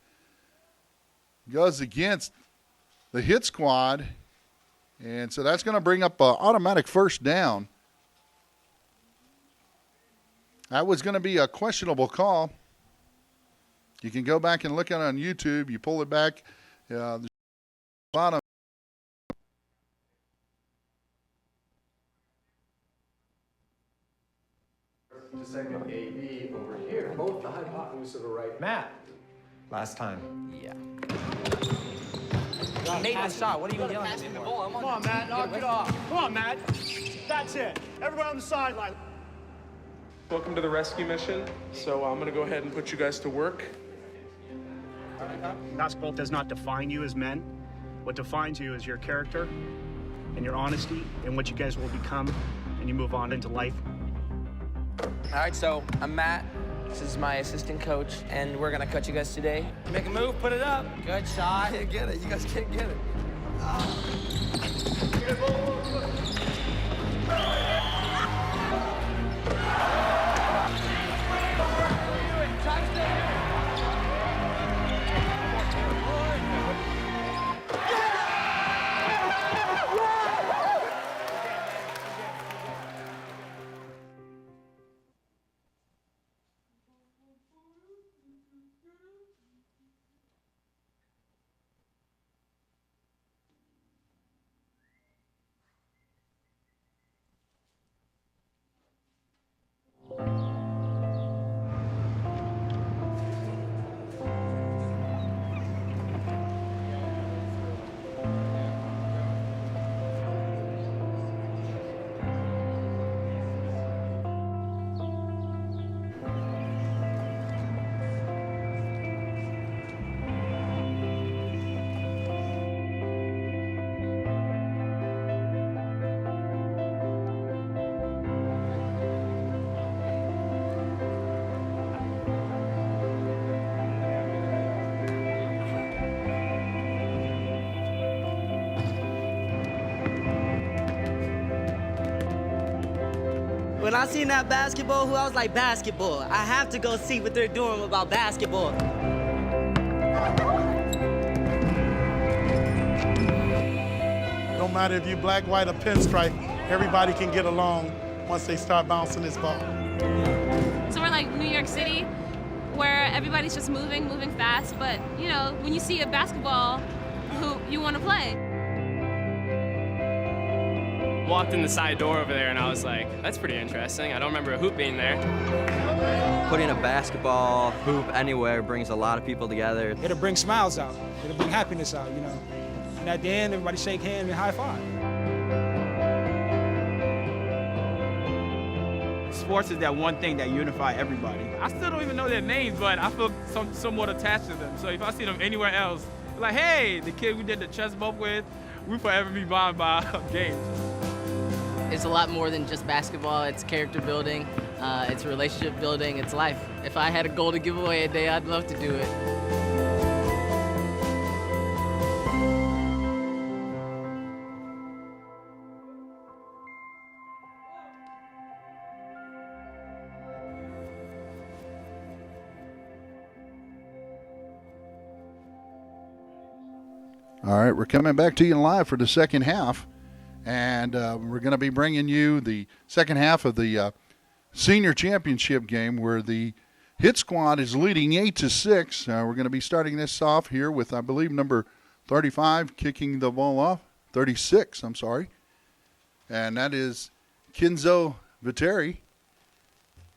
the hit squad. And so that's going to bring up an automatic first down. That was going to be a questionable call. You can go back and look at it on YouTube. You pull it back. The bottom. To segment AB over here, both the hypotenuse of the right. Matt, last time. Yeah. Made my shot. What are you yelling at me for? Come on, Matt. Knock it off. Come on, Matt. That's it. Everybody on the sideline. Welcome to the rescue mission. So I'm gonna go ahead and put you guys to work. Basketball does not define you as men. What defines you is your character and your honesty and what you guys will become, and you move on into life. All right, so I'm Matt. This is my assistant coach, and we're gonna cut you guys today. Make a move, put it up. Good shot. Can't get it. You guys can't get it. When I seen that basketball hoop, I was like, basketball. I have to go see what they're doing about basketball. No matter if you black, white, or pinstripe, everybody can get along once they start bouncing this ball. So we're like New York City, where everybody's just moving fast, but you know, when you see a basketball hoop, you want to play. Walked in the side door over there and I was like, that's pretty interesting. I don't remember a hoop being there. Putting a basketball hoop anywhere brings a lot of people together. It'll bring smiles out. It'll bring happiness out, you know. And at the end, everybody shake hands and high five. Sports is that one thing that unify everybody. I still don't even know their names, but I feel somewhat attached to them. So if I see them anywhere else, like, hey, the kid we did the chess bump with, we forever be bound by games. It's a lot more than just basketball. It's character building, it's relationship building, it's life. If I had a goal to give away a day, I'd love to do it. All right, we're coming back to you live for the second half, and we're going to be bringing you the second half of the senior championship game where the hit squad is leading 8-6. We're going to be starting this off here with, I believe, number 35 kicking the ball off. 36, I'm sorry. And that is Kinzo Viteri.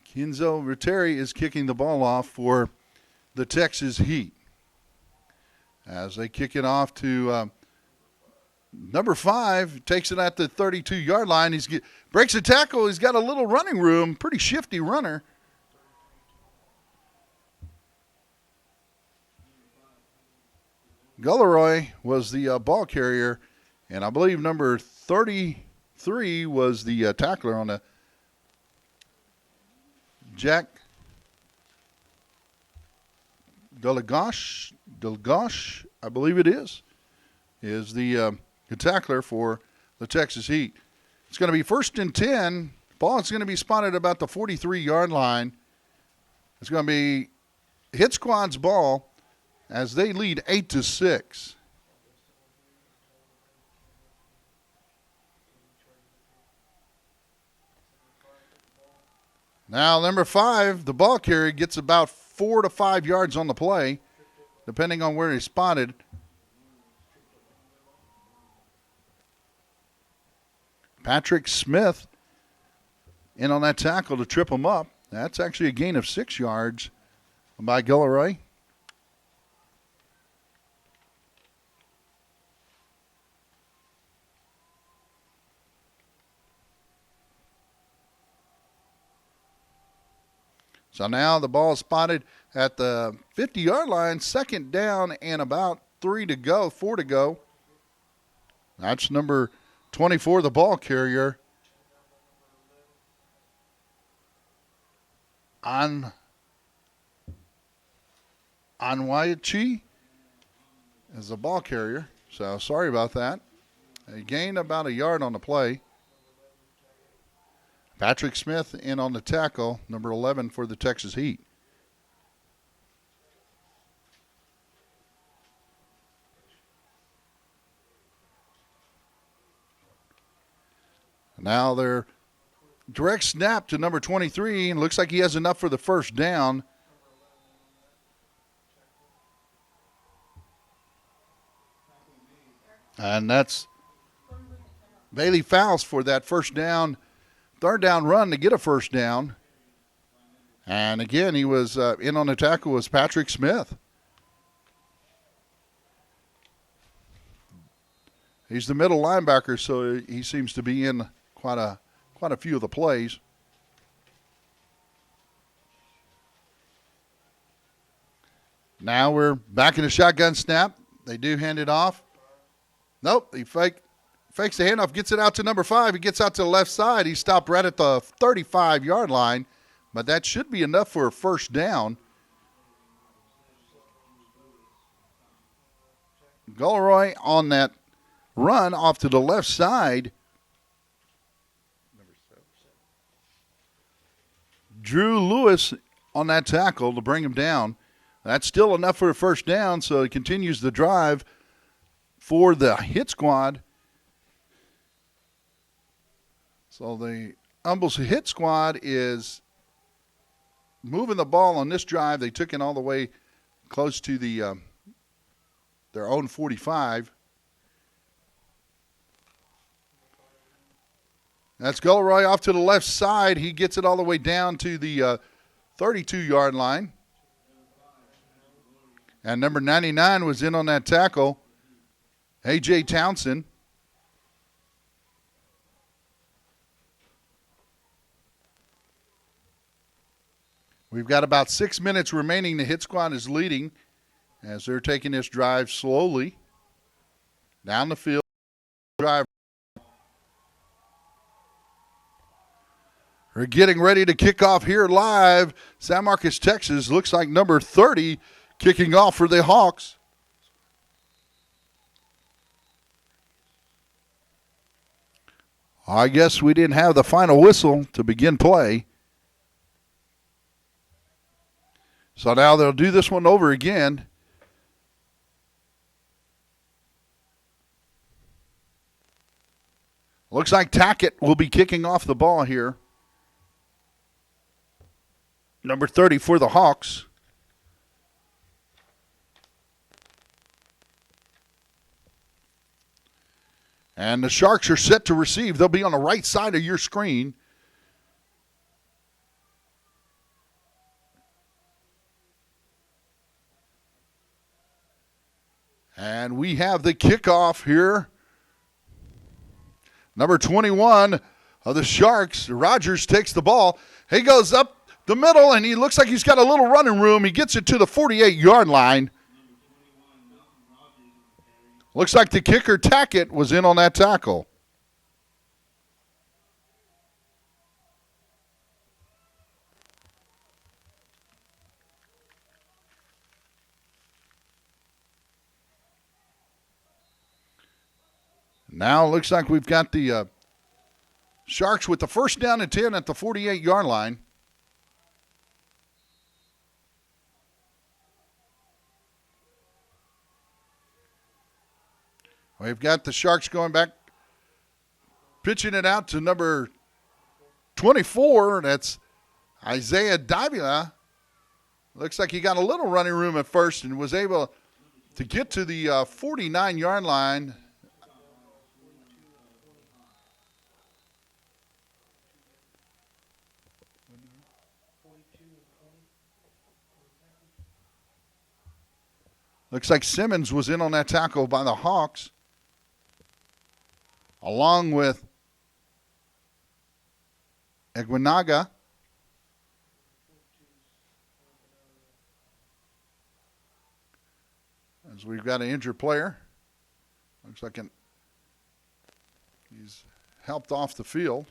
Kinzo Viteri is kicking the ball off for the Texas Heat. As they kick it off to number 5, takes it at the 32-yard line. He breaks a tackle. He's got a little running room, pretty shifty runner. Gulleroy was the ball carrier, and I believe number 33 was the tackler on the Jack Delgosh, I believe it is the tackler for the Texas Heat. It's going to be 1st and 10. Ball is going to be spotted about the 43-yard line. It's going to be hit squad's ball as they lead 8-6. Now, number 5, the ball carrier, gets about 4 to 5 yards on the play, depending on where he's spotted. Patrick Smith in on that tackle to trip him up. That's actually a gain of 6 yards by Gulleroy. So now the ball is spotted at the 50-yard line, second down and about 4 to go. That's number 24, the ball carrier. Anwaichi is the ball carrier. So sorry about that. He gained about a yard on the play. Patrick Smith in on the tackle, number 11 for the Texas Heat. Now they're direct snap to number 23, and looks like he has enough for the first down. And that's Bailey Fouls for that first down, third down run to get a first down. And again, he was in on the tackle was Patrick Smith. He's the middle linebacker, so he seems to be in quite a few of the plays. Now we're back in the shotgun snap. They do hand it off. Nope, he fakes the handoff, gets it out to number 5. He gets out to the left side. He stopped right at the 35-yard line, but that should be enough for a first down. Gulroy on that run off to the left side. Drew Lewis on that tackle to bring him down. That's still enough for a first down, so he continues the drive for the hit squad. So the Humbles hit squad is moving the ball on this drive. They took it all the way close to the their own 45. That's Gulroy off to the left side. He gets it all the way down to the 32-yard line. And number 99 was in on that tackle, A.J. Townsend. We've got about 6 minutes remaining. The hit squad is leading as they're taking this drive slowly down the field. Drive. We're getting ready to kick off here live. San Marcos, Texas. Looks like number 30 kicking off for the Hawks. I guess we didn't have the final whistle to begin play. So now they'll do this one over again. Looks like Tackett will be kicking off the ball here. Number 30 for the Hawks. And the Sharks are set to receive. They'll be on the right side of your screen. And we have the kickoff here. Number 21 of the Sharks, Rogers, takes the ball. He goes up the middle, and he looks like he's got a little running room. He gets it to the 48-yard line. Looks like the kicker, Tackett, was in on that tackle. Now it looks like we've got the Sharks with the first down and 10 at the 48-yard line. We've got the Sharks going back, pitching it out to number 24. That's Isaiah Davila. Looks like he got a little running room at first and was able to get to the 49-yard line. Looks like Simmons was in on that tackle by the Hawks, along with Eguinaga. as we've got an injured player. Looks like he's helped off the field.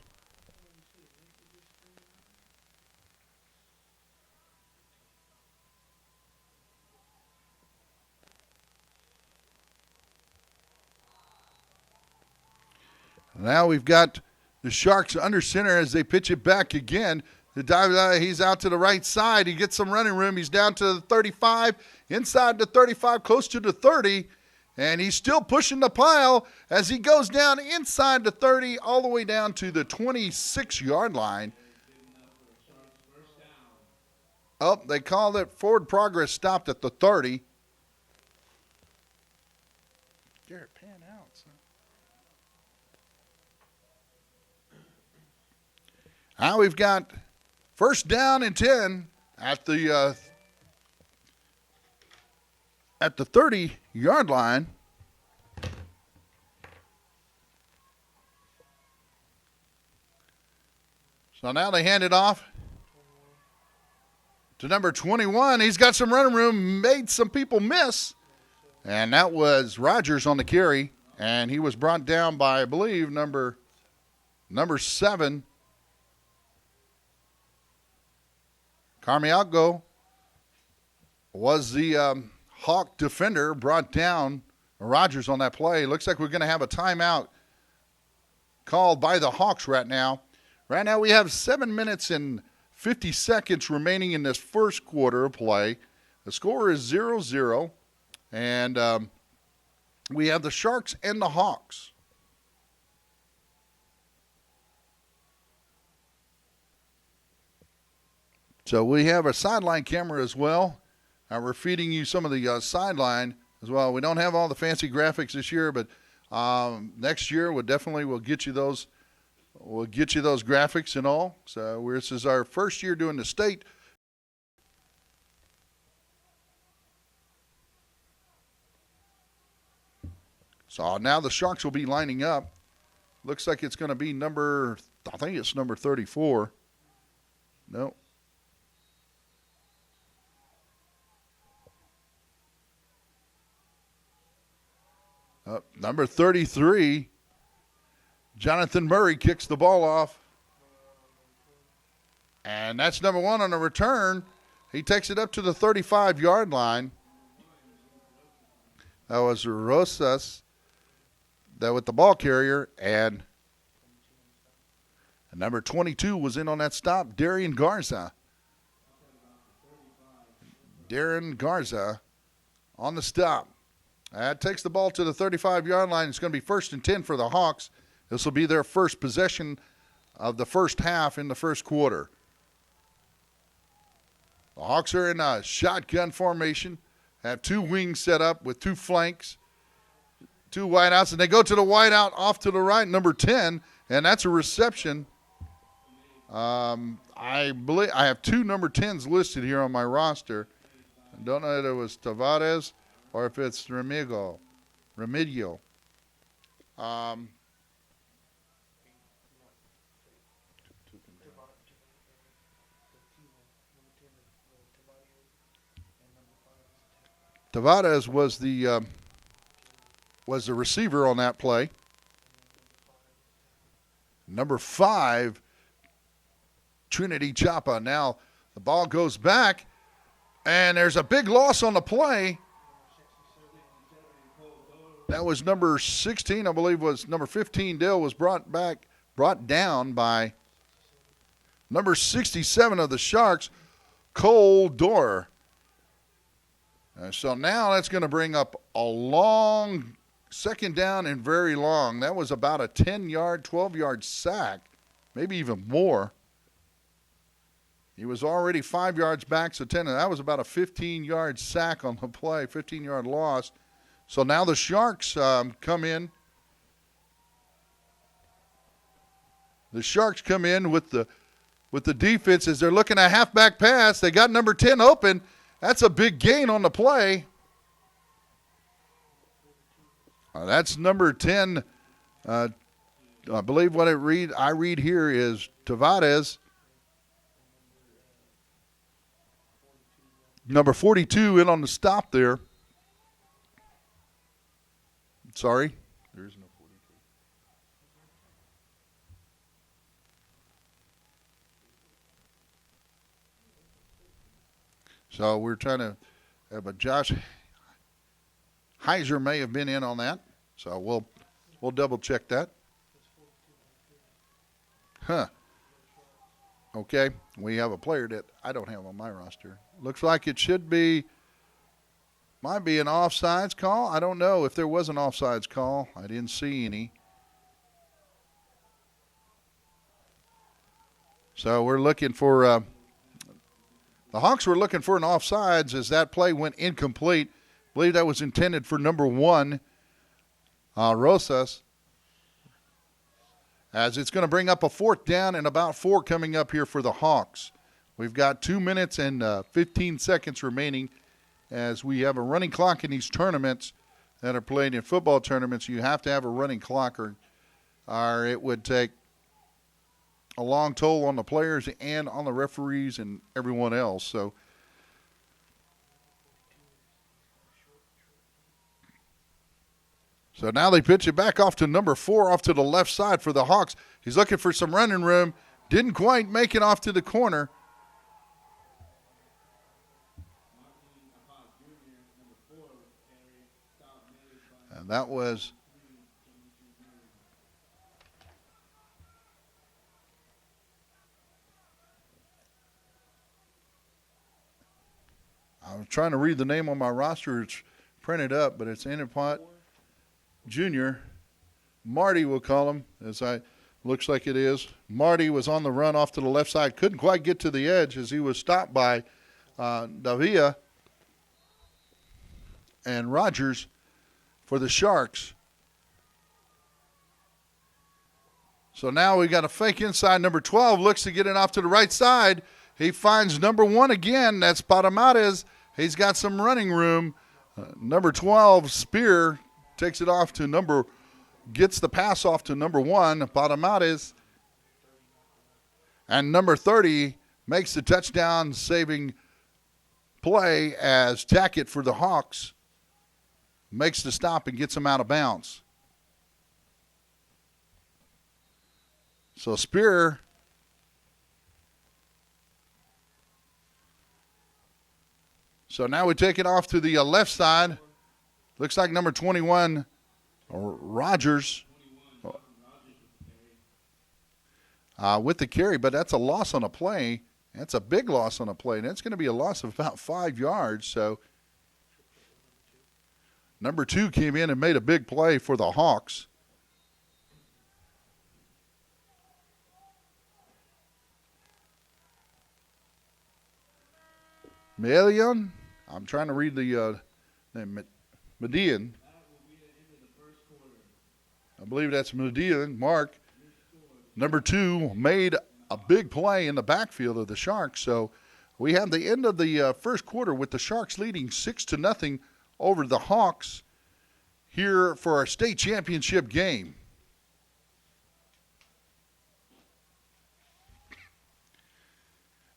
Now we've got the Sharks under center as they pitch it back again. The dive, he's out to the right side. He gets some running room. He's down to the 35, inside the 35, close to the 30. And he's still pushing the pile as he goes down inside the 30 all the way down to the 26-yard line. Oh, they called it forward progress stopped at the 30. Garrett, pan out, son. Now we've got first down and 10 at the 30-yard line. So now they hand it off to number 21. He's got some running room, made some people miss. And that was Rogers on the carry. And he was brought down by, I believe, number 7. Carmiago was the Hawk defender, brought down Rogers on that play. Looks like we're going to have a timeout called by the Hawks right now. Right now we have 7 minutes and 50 seconds remaining in this first quarter of play. The score is 0-0, and we have the Sharks and the Hawks. So we have a sideline camera as well. We're feeding you some of the sideline as well. We don't have all the fancy graphics this year, but next year we'll get you those. We'll get you those graphics and all. So this is our first year doing the state. So now the Sharks will be lining up. Looks like it's going to be number 34. No. Number 33, Jonathan Murray kicks the ball off. And that's number 1 on the return. He takes it up to the 35-yard line. That was Rosas with the ball carrier. And number 22 was in on that stop, Darren Garza. Darren Garza on the stop. That takes the ball to the 35-yard line. It's going to be 1st and 10 for the Hawks. This will be their first possession of the first half in the first quarter. The Hawks are in a shotgun formation, have 2 wings set up with 2 flanks, 2 wideouts, and they go to the wideout off to the right, number 10, and that's a reception. I believe I have 2 number 10s listed here on my roster. I don't know if it was Tavares or if it's Remedio. Tavares was the receiver on that play. Number 5, Trinity Chapa. Now the ball goes back, and there's a big loss on the play. That was number 16, I believe was number 15, Dale, was brought down by number 67 of the Sharks, Cole Dorr. So now that's going to bring up a long second down and very long. That was about a 10-yard, 12-yard sack, maybe even more. He was already 5 yards back, so 10. And that was about a 15-yard sack on the play, 15-yard loss. So now the Sharks come in. The Sharks come in with the defense as they're looking at halfback pass. They got number 10 open. That's a big gain on the play. That's number 10. I believe what I read here is Tavares. Number 42 in on the stop there. Sorry. There is no 42. So we're trying to, but Josh Heiser may have been in on that. So we'll double check that. Huh. Okay. We have a player that I don't have on my roster. Looks like it might be an offsides call. I don't know if there was an offsides call. I didn't see any. So we're looking for the Hawks were looking for an offsides as that play went incomplete. I believe that was intended for number 1, Rosas. As it's going to bring up a 4th down and about 4 coming up here for the Hawks. We've got 2 minutes and 15 seconds remaining as we have a running clock in these tournaments that are played in football tournaments. You have to have a running clock or it would take a long toll on the players and on the referees and everyone else. So now they pitch it back off to number 4 off to the left side for the Hawks. He's looking for some running room. Didn't quite make it off to the corner. And that was I was trying to read the name on my roster. It's printed up, but it's Innipot Jr. Marty, we'll call him, looks like it is. Marty was on the run off to the left side. Couldn't quite get to the edge as he was stopped by Davia and Rogers for the Sharks. So now we got a fake inside. Number 12 looks to get it off to the right side. He finds number 1 again. That's Padamares. He's got some running room. Number 12, Spear, takes it off to gets the pass off to number 1, Padamares. And number 30 makes the touchdown saving play as Tackett for the Hawks makes the stop and gets him out of bounds. So Spear So now we take it off to the left side. Looks like number 21, Rogers, with the carry, but that's a loss on a play. That's a big loss on a play. That's going to be a loss of about 5 yards. So number 2 came in and made a big play for the Hawks. Melion, I'm trying to read the name, Median. I believe that's Median. Mark, number 2, made a big play in the backfield of the Sharks. So we have the end of the first quarter with the Sharks leading 6-0 over the Hawks here for our state championship game.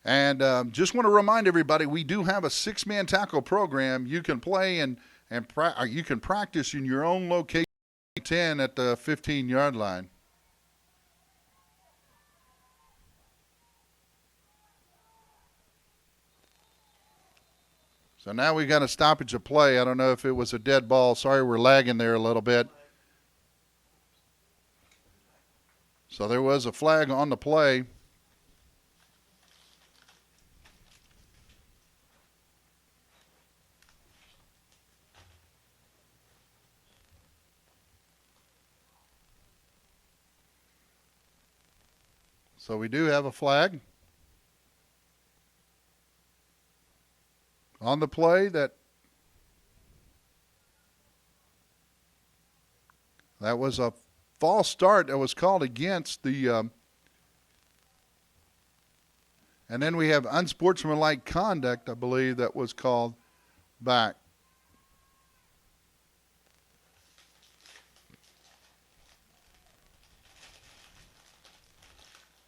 And just want to remind everybody, we do have a 6-man tackle program. You can play and you can practice in your own location 10 at the 15-yard line. So now we got a stoppage of play. I don't know if it was a dead ball. Sorry, we're lagging there a little bit. So there was a flag on the play. So we do have a flag on the play that was a false start that was called against the and then we have unsportsmanlike conduct, I believe, that was called back.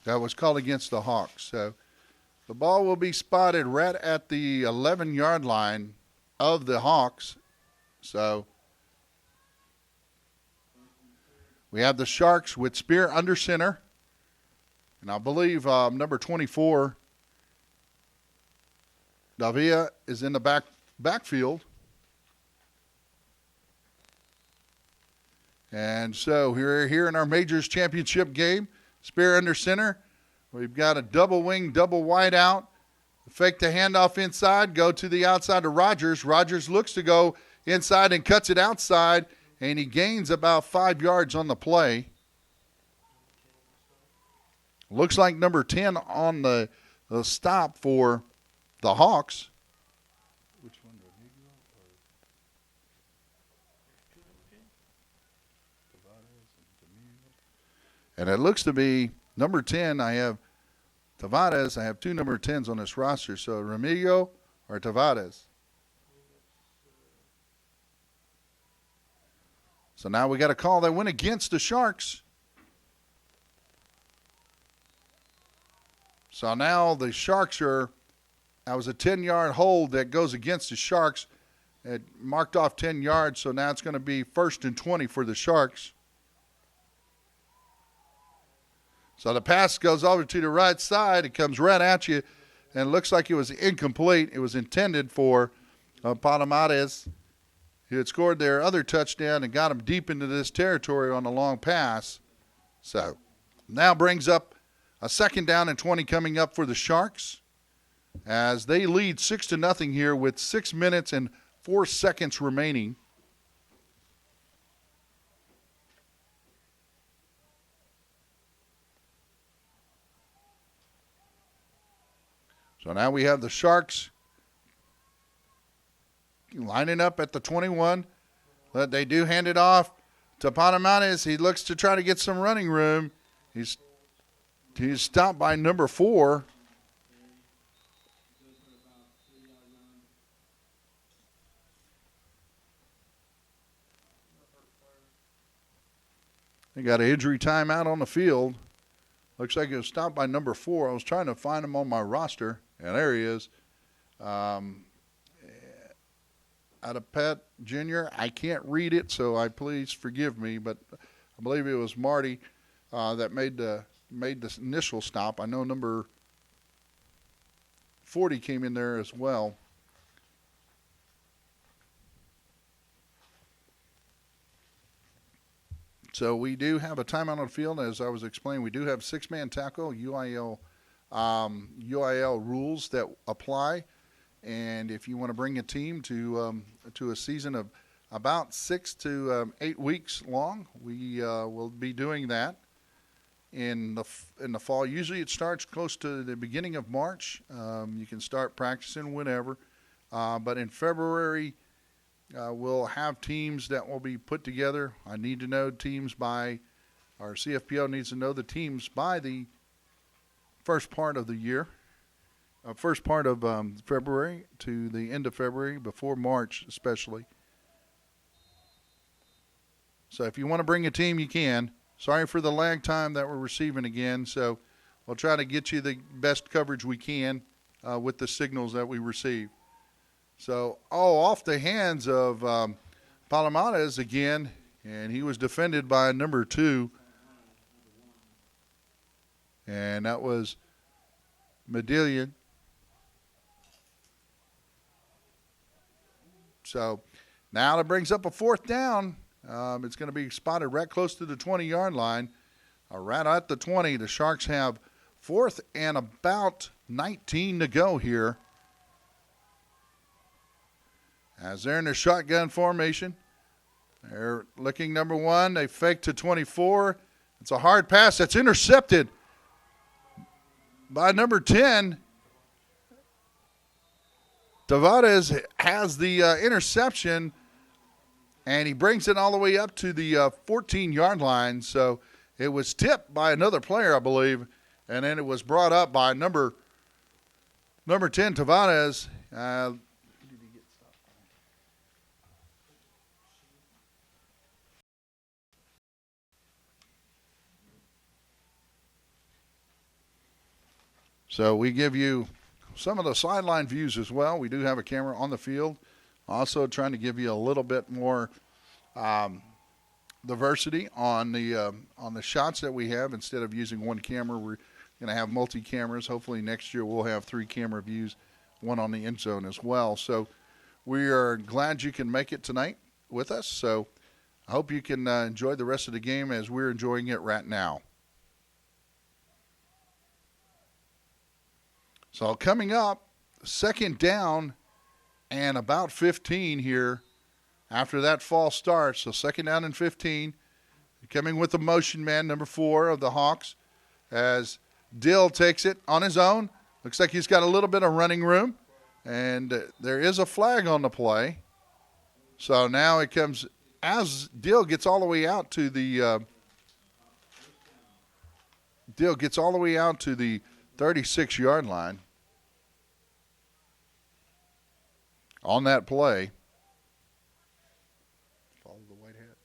That was called against the Hawks. So the ball will be spotted right at the 11-yard line of the Hawks. So We have the Sharks with Spear under center. And I believe number 24, Davia, is in the backfield. And so here in our Majors Championship game, Spear under center. We've got a double wing, double wide out. Fake the handoff inside, go to the outside to Rogers. Rogers looks to go inside and cuts it outside, and he gains about 5 yards on the play. Looks like number 10 on the stop for the Hawks. Which one, Remigio or And it looks to be number 10. I have Tavares. I have two number 10s on this roster. So Remigio or Tavares. So now we got a call that went against the Sharks. So now the Sharks that was a 10-yard hold that goes against the Sharks. It marked off 10 yards, so now it's going to be 1st and 20 for the Sharks. So the pass goes over to the right side. It comes right at you, and it looks like it was incomplete. It was intended for Palomares, who had scored their other touchdown and got him deep into this territory on a long pass. So now brings up a 2nd down and 20 coming up for the Sharks as they lead 6-0 here with 6 minutes and 4 seconds remaining. So now we have the Sharks lining up at the 21. But they do hand it off to Panamanes. He looks to try to get some running room. He's stopped by number 4. They got an injury timeout on the field. Looks like it was stopped by number 4. I was trying to find him on my roster, and there he is. Adapet Jr. I can't read it, so please forgive me, but I believe it was Marty that made the initial stop. I know number 40 came in there as well. So we do have a timeout on the field. As I was explaining, we do have 6-man tackle, UIL rules that apply. And if you want to bring a team to a season of about 6 to 8 weeks long, we will be doing that in the fall. Usually it starts close to the beginning of March. You can start practicing whenever. But in February, we'll have teams that will be put together. I need to know teams by, our CFPO needs to know the teams by the first part of the year, first part of February to the end of February, before March especially. So if you want to bring a team, you can. Sorry for the lag time that we're receiving again. So we'll try to get you the best coverage we can with the signals that we receive. So, off the hands of Palomares again, and he was defended by number 2. And that was Medillion. So, now that brings up a 4th down. It's going to be spotted right close to the 20-yard line. Right at the 20, the Sharks have 4th and about 19 to go here. As they're in their shotgun formation, they're looking number 1. They fake to 24. It's a hard pass that's intercepted by number 10. Tavares has the interception, and he brings it all the way up to the 14-yard line. So it was tipped by another player, I believe, and then it was brought up by number 10, Tavares. So we give you some of the sideline views as well. We do have a camera on the field. Also trying to give you a little bit more diversity on the shots that we have. Instead of using one camera, we're going to have multi-cameras. Hopefully next year we'll have 3 camera views, one on the end zone as well. So we are glad you can make it tonight with us. So I hope you can enjoy the rest of the game as we're enjoying it right now. So coming up, second down and about 15 here after that false start. So second down and 15. Coming with the motion man, number 4 of the Hawks, as Dill takes it on his own. Looks like he's got a little bit of running room. And there is a flag on the play. So now it comes as Dill gets all the way out to the 36-yard line on that play. Follow the white hat.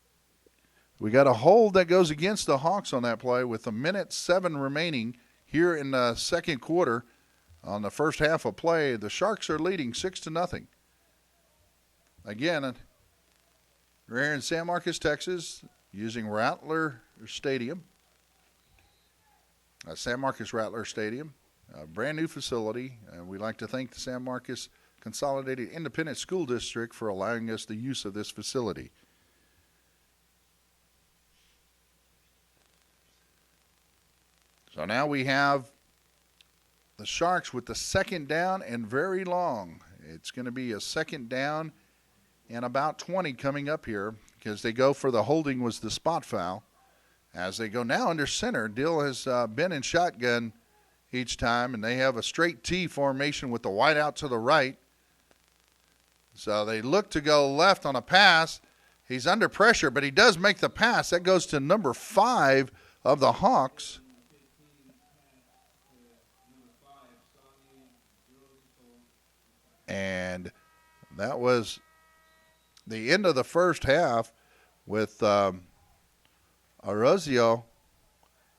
We got a hold that goes against the Hawks on that play with 1:07 remaining here in the second quarter. On the first half of play, the Sharks are leading 6-0. Again, we're here in San Marcos, Texas, using Rattler Stadium. San Marcos Rattler Stadium, a brand new facility. We'd like to thank the San Marcos Consolidated Independent School District for allowing us the use of this facility. So now we have the Sharks with the second down and very long. It's going to be a second down and about 20 coming up here because they go for the holding was the spot foul. As they go now under center, Dill has been in shotgun each time, and they have a straight T formation with the wide out to the right. So they look to go left on a pass. He's under pressure, but he does make the pass. That goes to number 5 of the Hawks. And that was the end of the first half with Arozio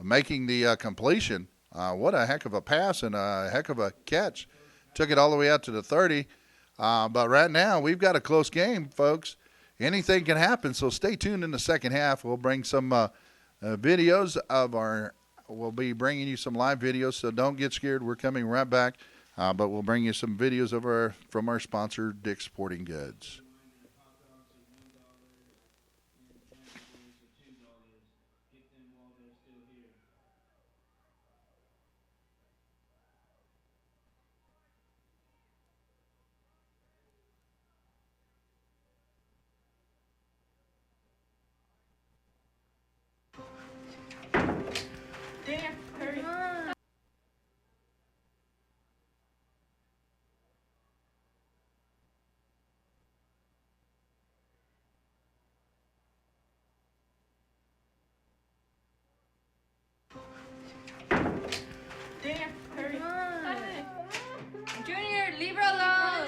making the completion. What a heck of a pass and a heck of a catch. Took it all the way out to the 30. But right now, we've got a close game, folks. Anything can happen, so stay tuned in the second half. We'll bring some videos of we'll be bringing you some live videos, so don't get scared. We're coming right back. But we'll bring you some videos from our sponsor, Dick's Sporting Goods. Junior, leave her alone.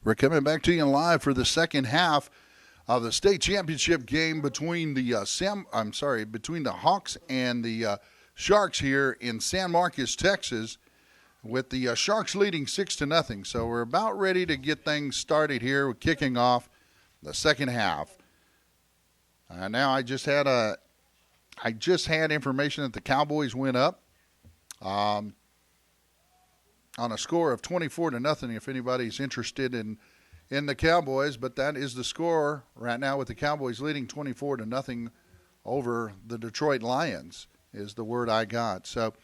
We're coming back to you live for the second half of the state championship game between the between the Hawks and the Sharks here in San Marcos, Texas, with the Sharks leading 6-0. So we're about ready to get things started here. We're kicking off the second half. Now I just had information that the Cowboys went up on a score of 24-0. If anybody's interested in the Cowboys, but that is the score right now, with the Cowboys leading 24-0 over the Detroit Lions, is the word I got. So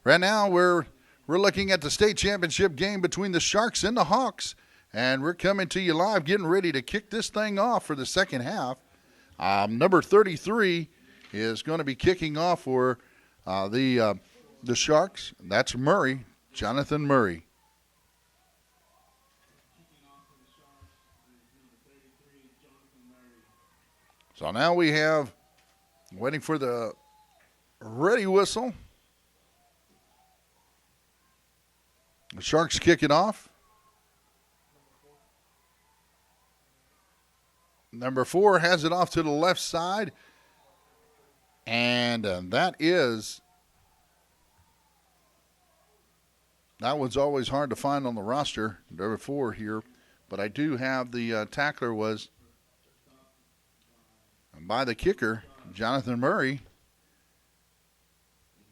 right now we're looking at the state championship game between the Sharks and the Hawks, and we're coming to you live, getting ready to kick this thing off for the second half. Number 33 is going to be kicking off for the Sharks. That's Murray, Jonathan Murray. So now we have, waiting for the ready whistle. The Sharks kick it off. Number 4 has it off to the left side. And that one's always hard to find on the roster, number 4 here. But I do have the tackler was by the kicker, Jonathan Murray.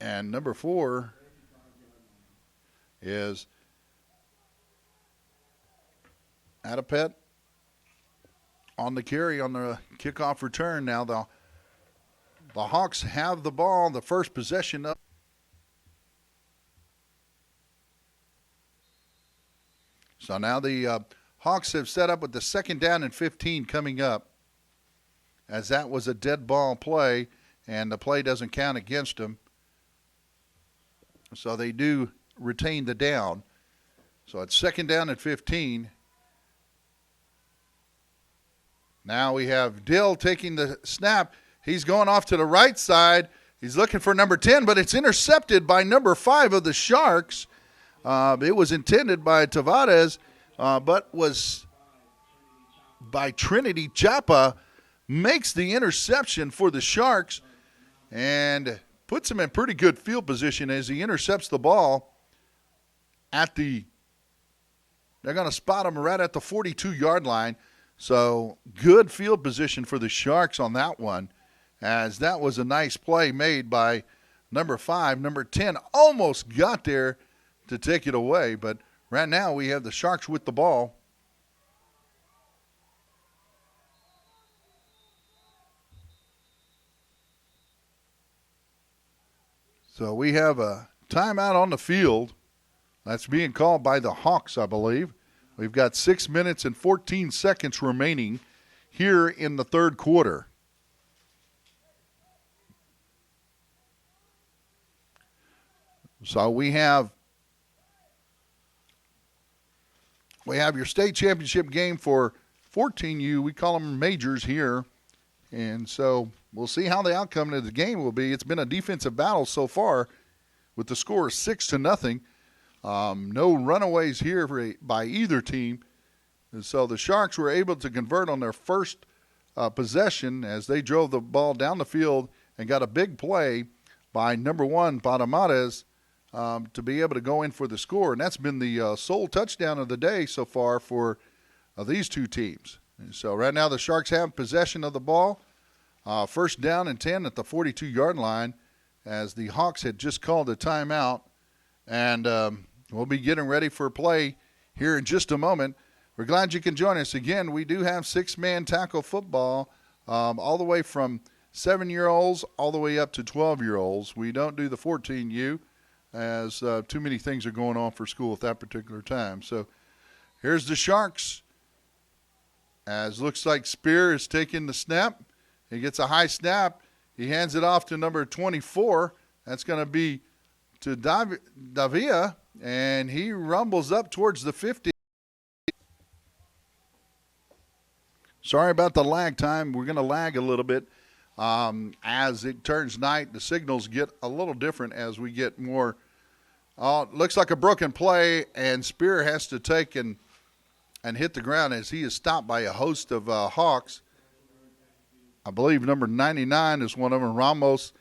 And number 4 is Adapet on the carry on the kickoff return. Now the Hawks have the ball, the first possession up. So now the Hawks have set up with the 2nd down and 15 coming up, as that was a dead ball play, and the play doesn't count against them. So they do retain the down. So it's 2nd down and 15. Now we have Dill taking the snap. He's going off to the right side. He's looking for number 10, but it's intercepted by number 5 of the Sharks. It was intended by Tavares, but was by Trinity Chapa. Makes the interception for the Sharks and puts him in pretty good field position as he intercepts the ball they're going to spot him right at the 42-yard line. So good field position for the Sharks on that one, as that was a nice play made by number 5. Number 10 almost got there to take it away, but right now we have the Sharks with the ball. So we have a timeout on the field. That's being called by the Hawks, I believe. We've got 6 minutes and 14 seconds remaining here in the third quarter. So we have your state championship game for 14U. We call them majors here. And so we'll see how the outcome of the game will be. It's been a defensive battle so far with the score 6-0. No runaways here by either team. And so the Sharks were able to convert on their first possession as they drove the ball down the field and got a big play by number 1, Padamares, to be able to go in for the score. And that's been the sole touchdown of the day so far for these two teams. And so right now the Sharks have possession of the ball. 1st down and 10 at the 42-yard line, as the Hawks had just called a timeout. And we'll be getting ready for play here in just a moment. We're glad you can join us. Again, we do have 6-man tackle football, all the way from 7-year-olds all the way up to 12-year-olds. We don't do the 14U, as too many things are going on for school at that particular time. So here's the Sharks, as looks like Spear is taking the snap. He gets a high snap. He hands it off to number 24. That's going to be to Davia, and he rumbles up towards the 50. Sorry about the lag time. We're going to lag a little bit. As it turns night, the signals get a little different as we get more. Looks like a broken play, and Spear has to take and and hit the ground as he is stopped by a host of Hawks. I believe number 99 is one of them, Ramos.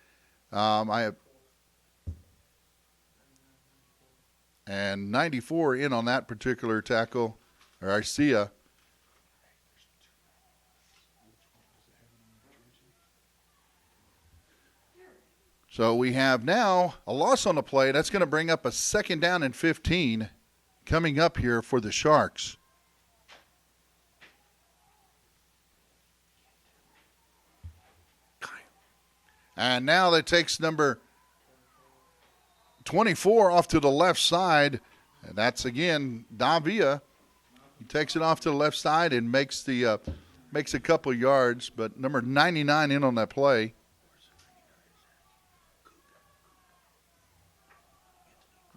And 94 in on that particular tackle, or Arcia. So we have now a loss on the play. That's going to bring up a 2nd down and 15 coming up here for the Sharks. And now that takes number 24 off to the left side. And that's, again, Davia. He takes it off to the left side and makes a couple yards. But number 99 in on that play.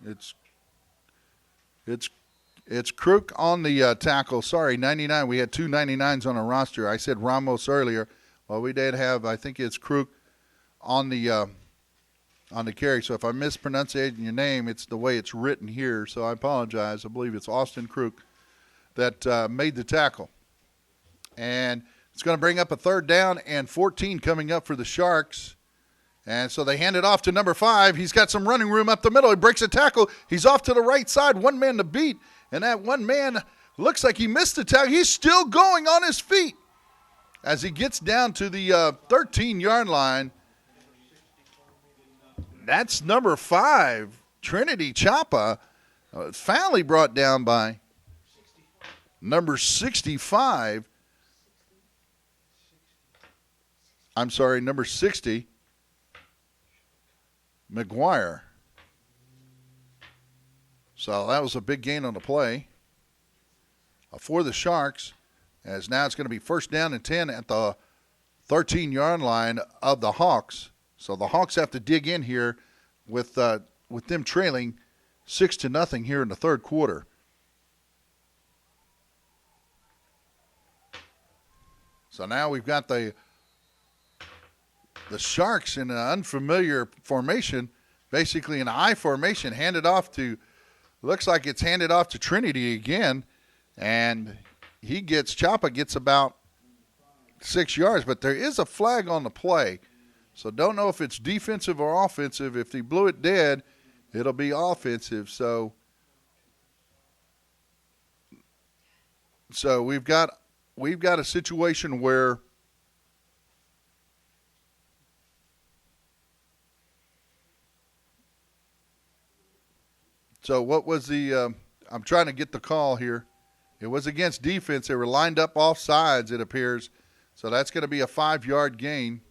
It's Crook on the tackle. Sorry, 99. We had 2 99s on our roster. I said Ramos earlier. Well, we did have, I think it's Crook on the carry. So if I mispronunciating your name, it's the way it's written here. So I apologize. I believe it's Austin Crook that made the tackle. And it's going to bring up a 3rd down and 14 coming up for the Sharks. And so they hand it off to number 5. He's got some running room up the middle. He breaks a tackle. He's off to the right side. One man to beat. And that one man looks like he missed the tackle. He's still going on his feet as he gets down to the 13-yard line. That's number 5, Trinity Chapa. Finally brought down by number 65. I'm sorry, number 60. McGuire. So that was a big gain on the play for the Sharks, as now it's going to be 1st down and 10 at the 13-yard line of the Hawks. So the Hawks have to dig in here with them trailing 6-0 here in the 3rd quarter. So now we've got the Sharks in an unfamiliar formation, basically an I formation, looks like it's handed off to Trinity again, and Chapa gets about 6 yards, but there is a flag on the play. So don't know if it's defensive or offensive. If he blew it dead, it'll be offensive. So we've got a situation where so what was the I'm trying to get the call here. It was against defense. They were lined up off sides, it appears. So that's going to be a 5-yard gain.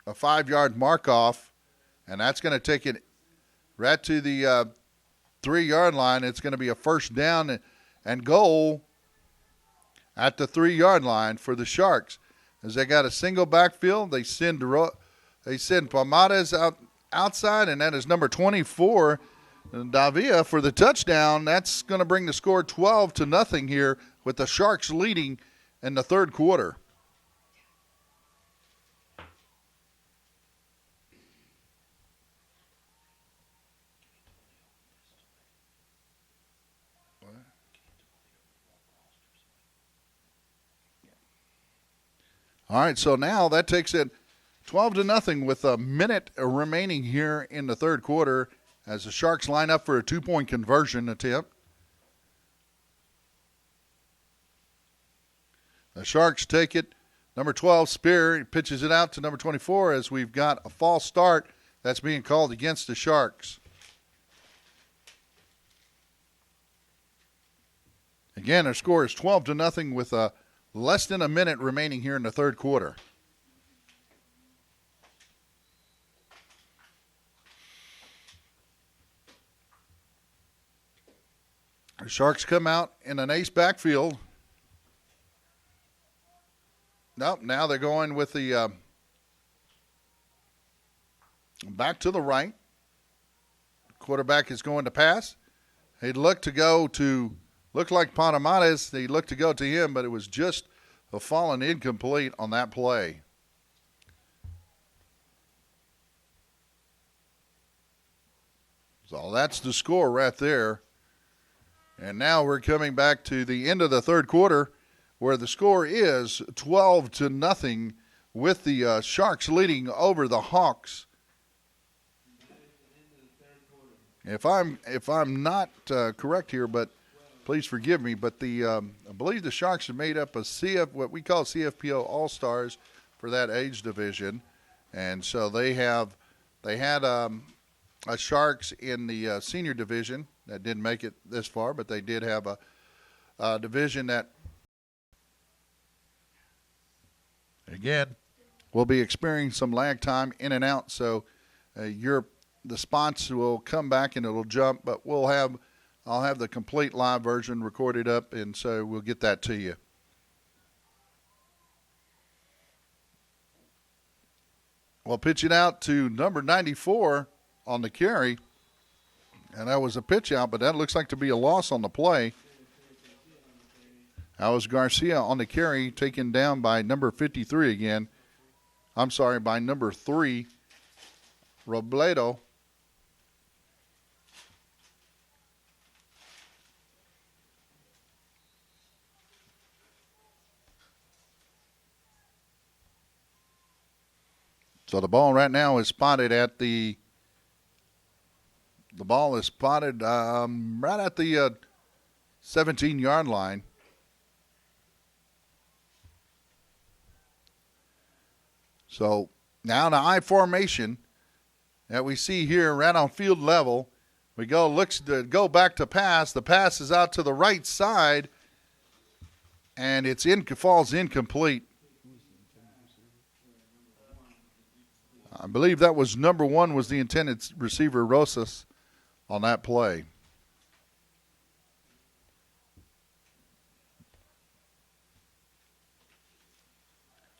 A 5-yard mark-off, and that's going to take it right to the 3-yard line. It's going to be a 1st down and goal at the 3-yard line for the Sharks. As they got a single backfield, they send Palmares outside, and that is number 24, Davia, for the touchdown. That's going to bring the score 12-0 here, with the Sharks leading in the 3rd quarter. All right, so now that takes it 12-0 with a minute remaining here in the 3rd quarter as the Sharks line up for a 2-point conversion attempt. The Sharks take it. Number 12, Spear, pitches it out to number 24 as we've got a false start that's being called against the Sharks. Again, our score is 12-0 with less than a minute remaining here in the 3rd quarter. The Sharks come out in an ace backfield. Nope, now they're going with the back to the right. Quarterback is going to pass. He'd look like Panamares. He looked to go to him, but it was just a fallen incomplete on that play. So that's the score right there. And now we're coming back to the end of the third quarter where the score is 12-0 with the Sharks leading over the Hawks. If I'm not correct here, but please forgive me, but I believe the Sharks are made up of what we call CFPO All-Stars for that age division. And so they had a Sharks in the senior division that didn't make it this far, but they did have a division that, again, will be experiencing some lag time in and out. So the spots will come back and it'll jump, but I'll have the complete live version recorded up, and so we'll get that to you. Well, pitching out to number 94 on the carry, and that was a pitch out, but that looks like to be a loss on the play. That was Garcia on the carry, taken down by number 53 again. I'm sorry, by number 3, Robledo. So the ball right now is spotted at the ball is spotted right at the 17-yard line. So now the I formation that we see here right on field level, looks to go back to pass. The pass is out to the right side, and falls incomplete. I believe that was number 1 was the intended receiver, Rosas, on that play.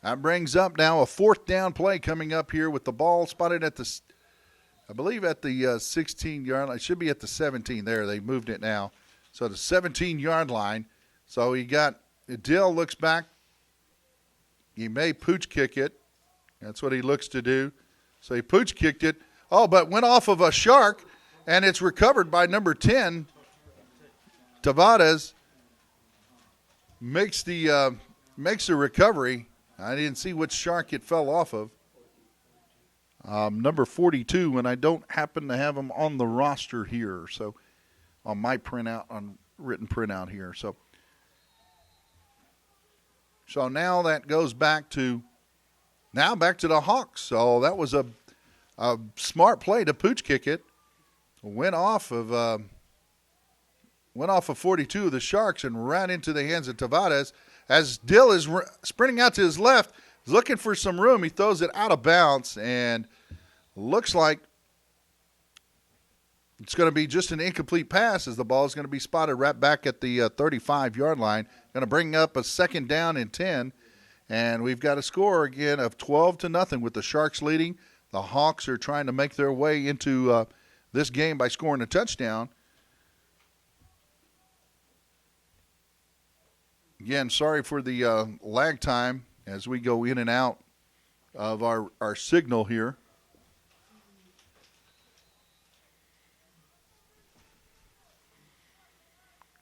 That brings up now a 4th down play coming up here with the ball spotted at I believe at the 16-yard line. It should be at the 17 there. They moved it now. So the 17-yard line. So Dill looks back. He may pooch kick it. That's what he looks to do. So he pooch kicked it. Oh, but went off of a Shark, and it's recovered by number 10. Tavares makes the recovery. I didn't see which Shark it fell off of. Number 42, and I don't happen to have him on the roster here. So on my printout, on written printout here. So now that goes back to the Hawks. So that was a smart play to pooch kick it. Went off of 42 of the Sharks and ran into the hands of Tavares. As Dill is sprinting out to his left, he's looking for some room. He throws it out of bounds, and looks like it's going to be just an incomplete pass as the ball is going to be spotted right back at the 35-yard line. Going to bring up a 2nd down and 10. And we've got a score again of 12-0 with the Sharks leading. The Hawks are trying to make their way into this game by scoring a touchdown. Again, sorry for the lag time as we go in and out of our signal here.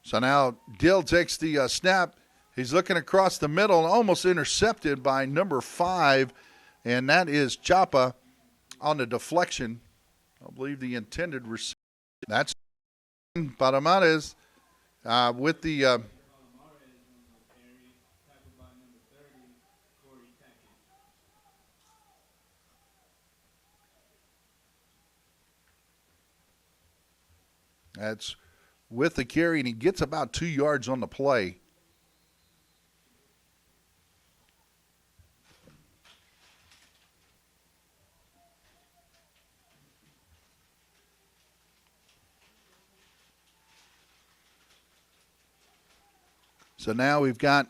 So now Dill takes the snap. He's looking across the middle and almost intercepted by number 5, and that is Chapa on the deflection. I believe the intended receiver. That's Palomares with the that's with the carry, and he gets about 2 yards on the play. So now we've got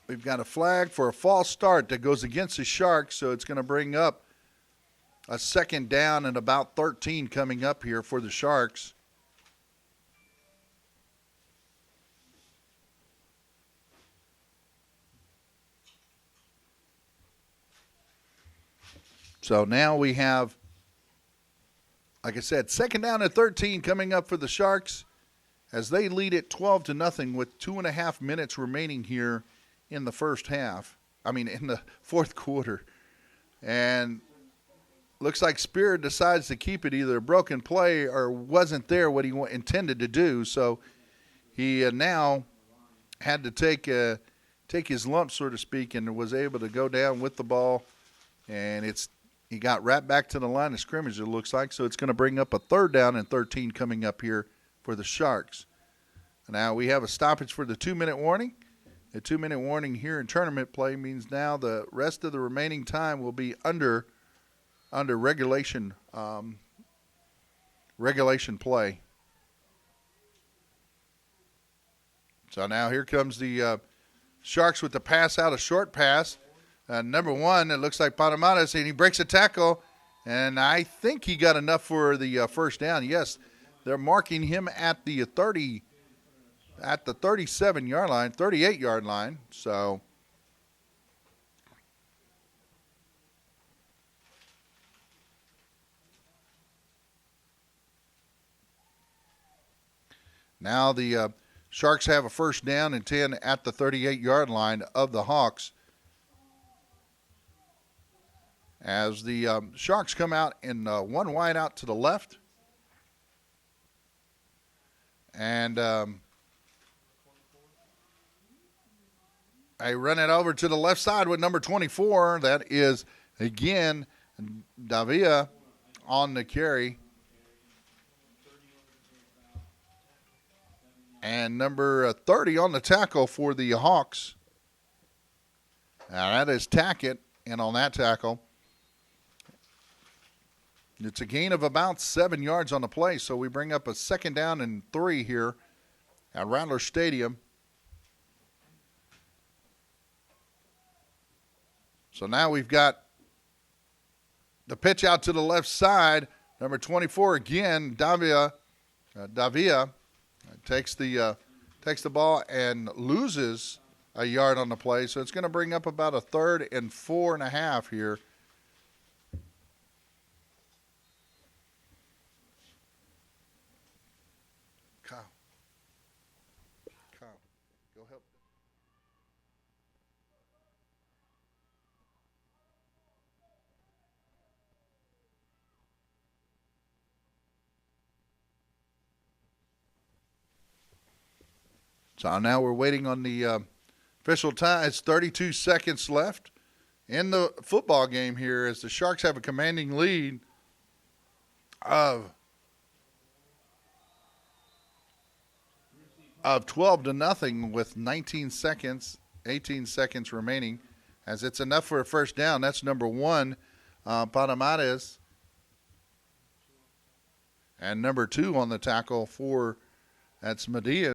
a flag for a false start that goes against the Sharks, so it's going to bring up a 2nd down and about 13 coming up here for the Sharks. So now we have like I said, second down and 13 coming up for the Sharks as they lead it 12-0 with 2.5 minutes remaining here in the first half. In the fourth quarter. And looks like Spear decides to keep it, either a broken play or wasn't there what he intended to do. So he now had to take his lump, so to speak, and was able to go down with the ball. And he got right back to the line of scrimmage, it looks like. So it's going to bring up a third down and 13 coming up here for the Sharks. Now we have a stoppage for the 2-minute warning. A 2-minute warning here in tournament play means now the rest of the remaining time will be under regulation play. So now here comes the Sharks with the pass out, a short pass. Number one, it looks like Panamadas, and he breaks a tackle, and I think he got enough for the first down. Yes, they're marking him at the 37-yard line, 38-yard line. So now the Sharks have a first down and 10 at the 38-yard line of the Hawks. As the Sharks come out in one wide out to the left. And I run it over to the left side with number 24. That is, again, Davia on the carry. And number 30 on the tackle for the Hawks. Now that is Tackett, and on that tackle, it's a gain of about 7 yards on the play. So we bring up a second down and 3 here at Rattler Stadium. So now we've got the pitch out to the left side. Number 24 again, Davia takes the ball and loses a yard on the play. So it's going to bring up about a 3rd and 4.5 here. Kyle, go help. So now we're waiting on the official time. It's 32 seconds left in the football game here as the Sharks have a commanding lead of 12-0 with 18 seconds remaining, as it's enough for a first down. That's number 1, Panamares, and number 2 on the tackle that's Medea.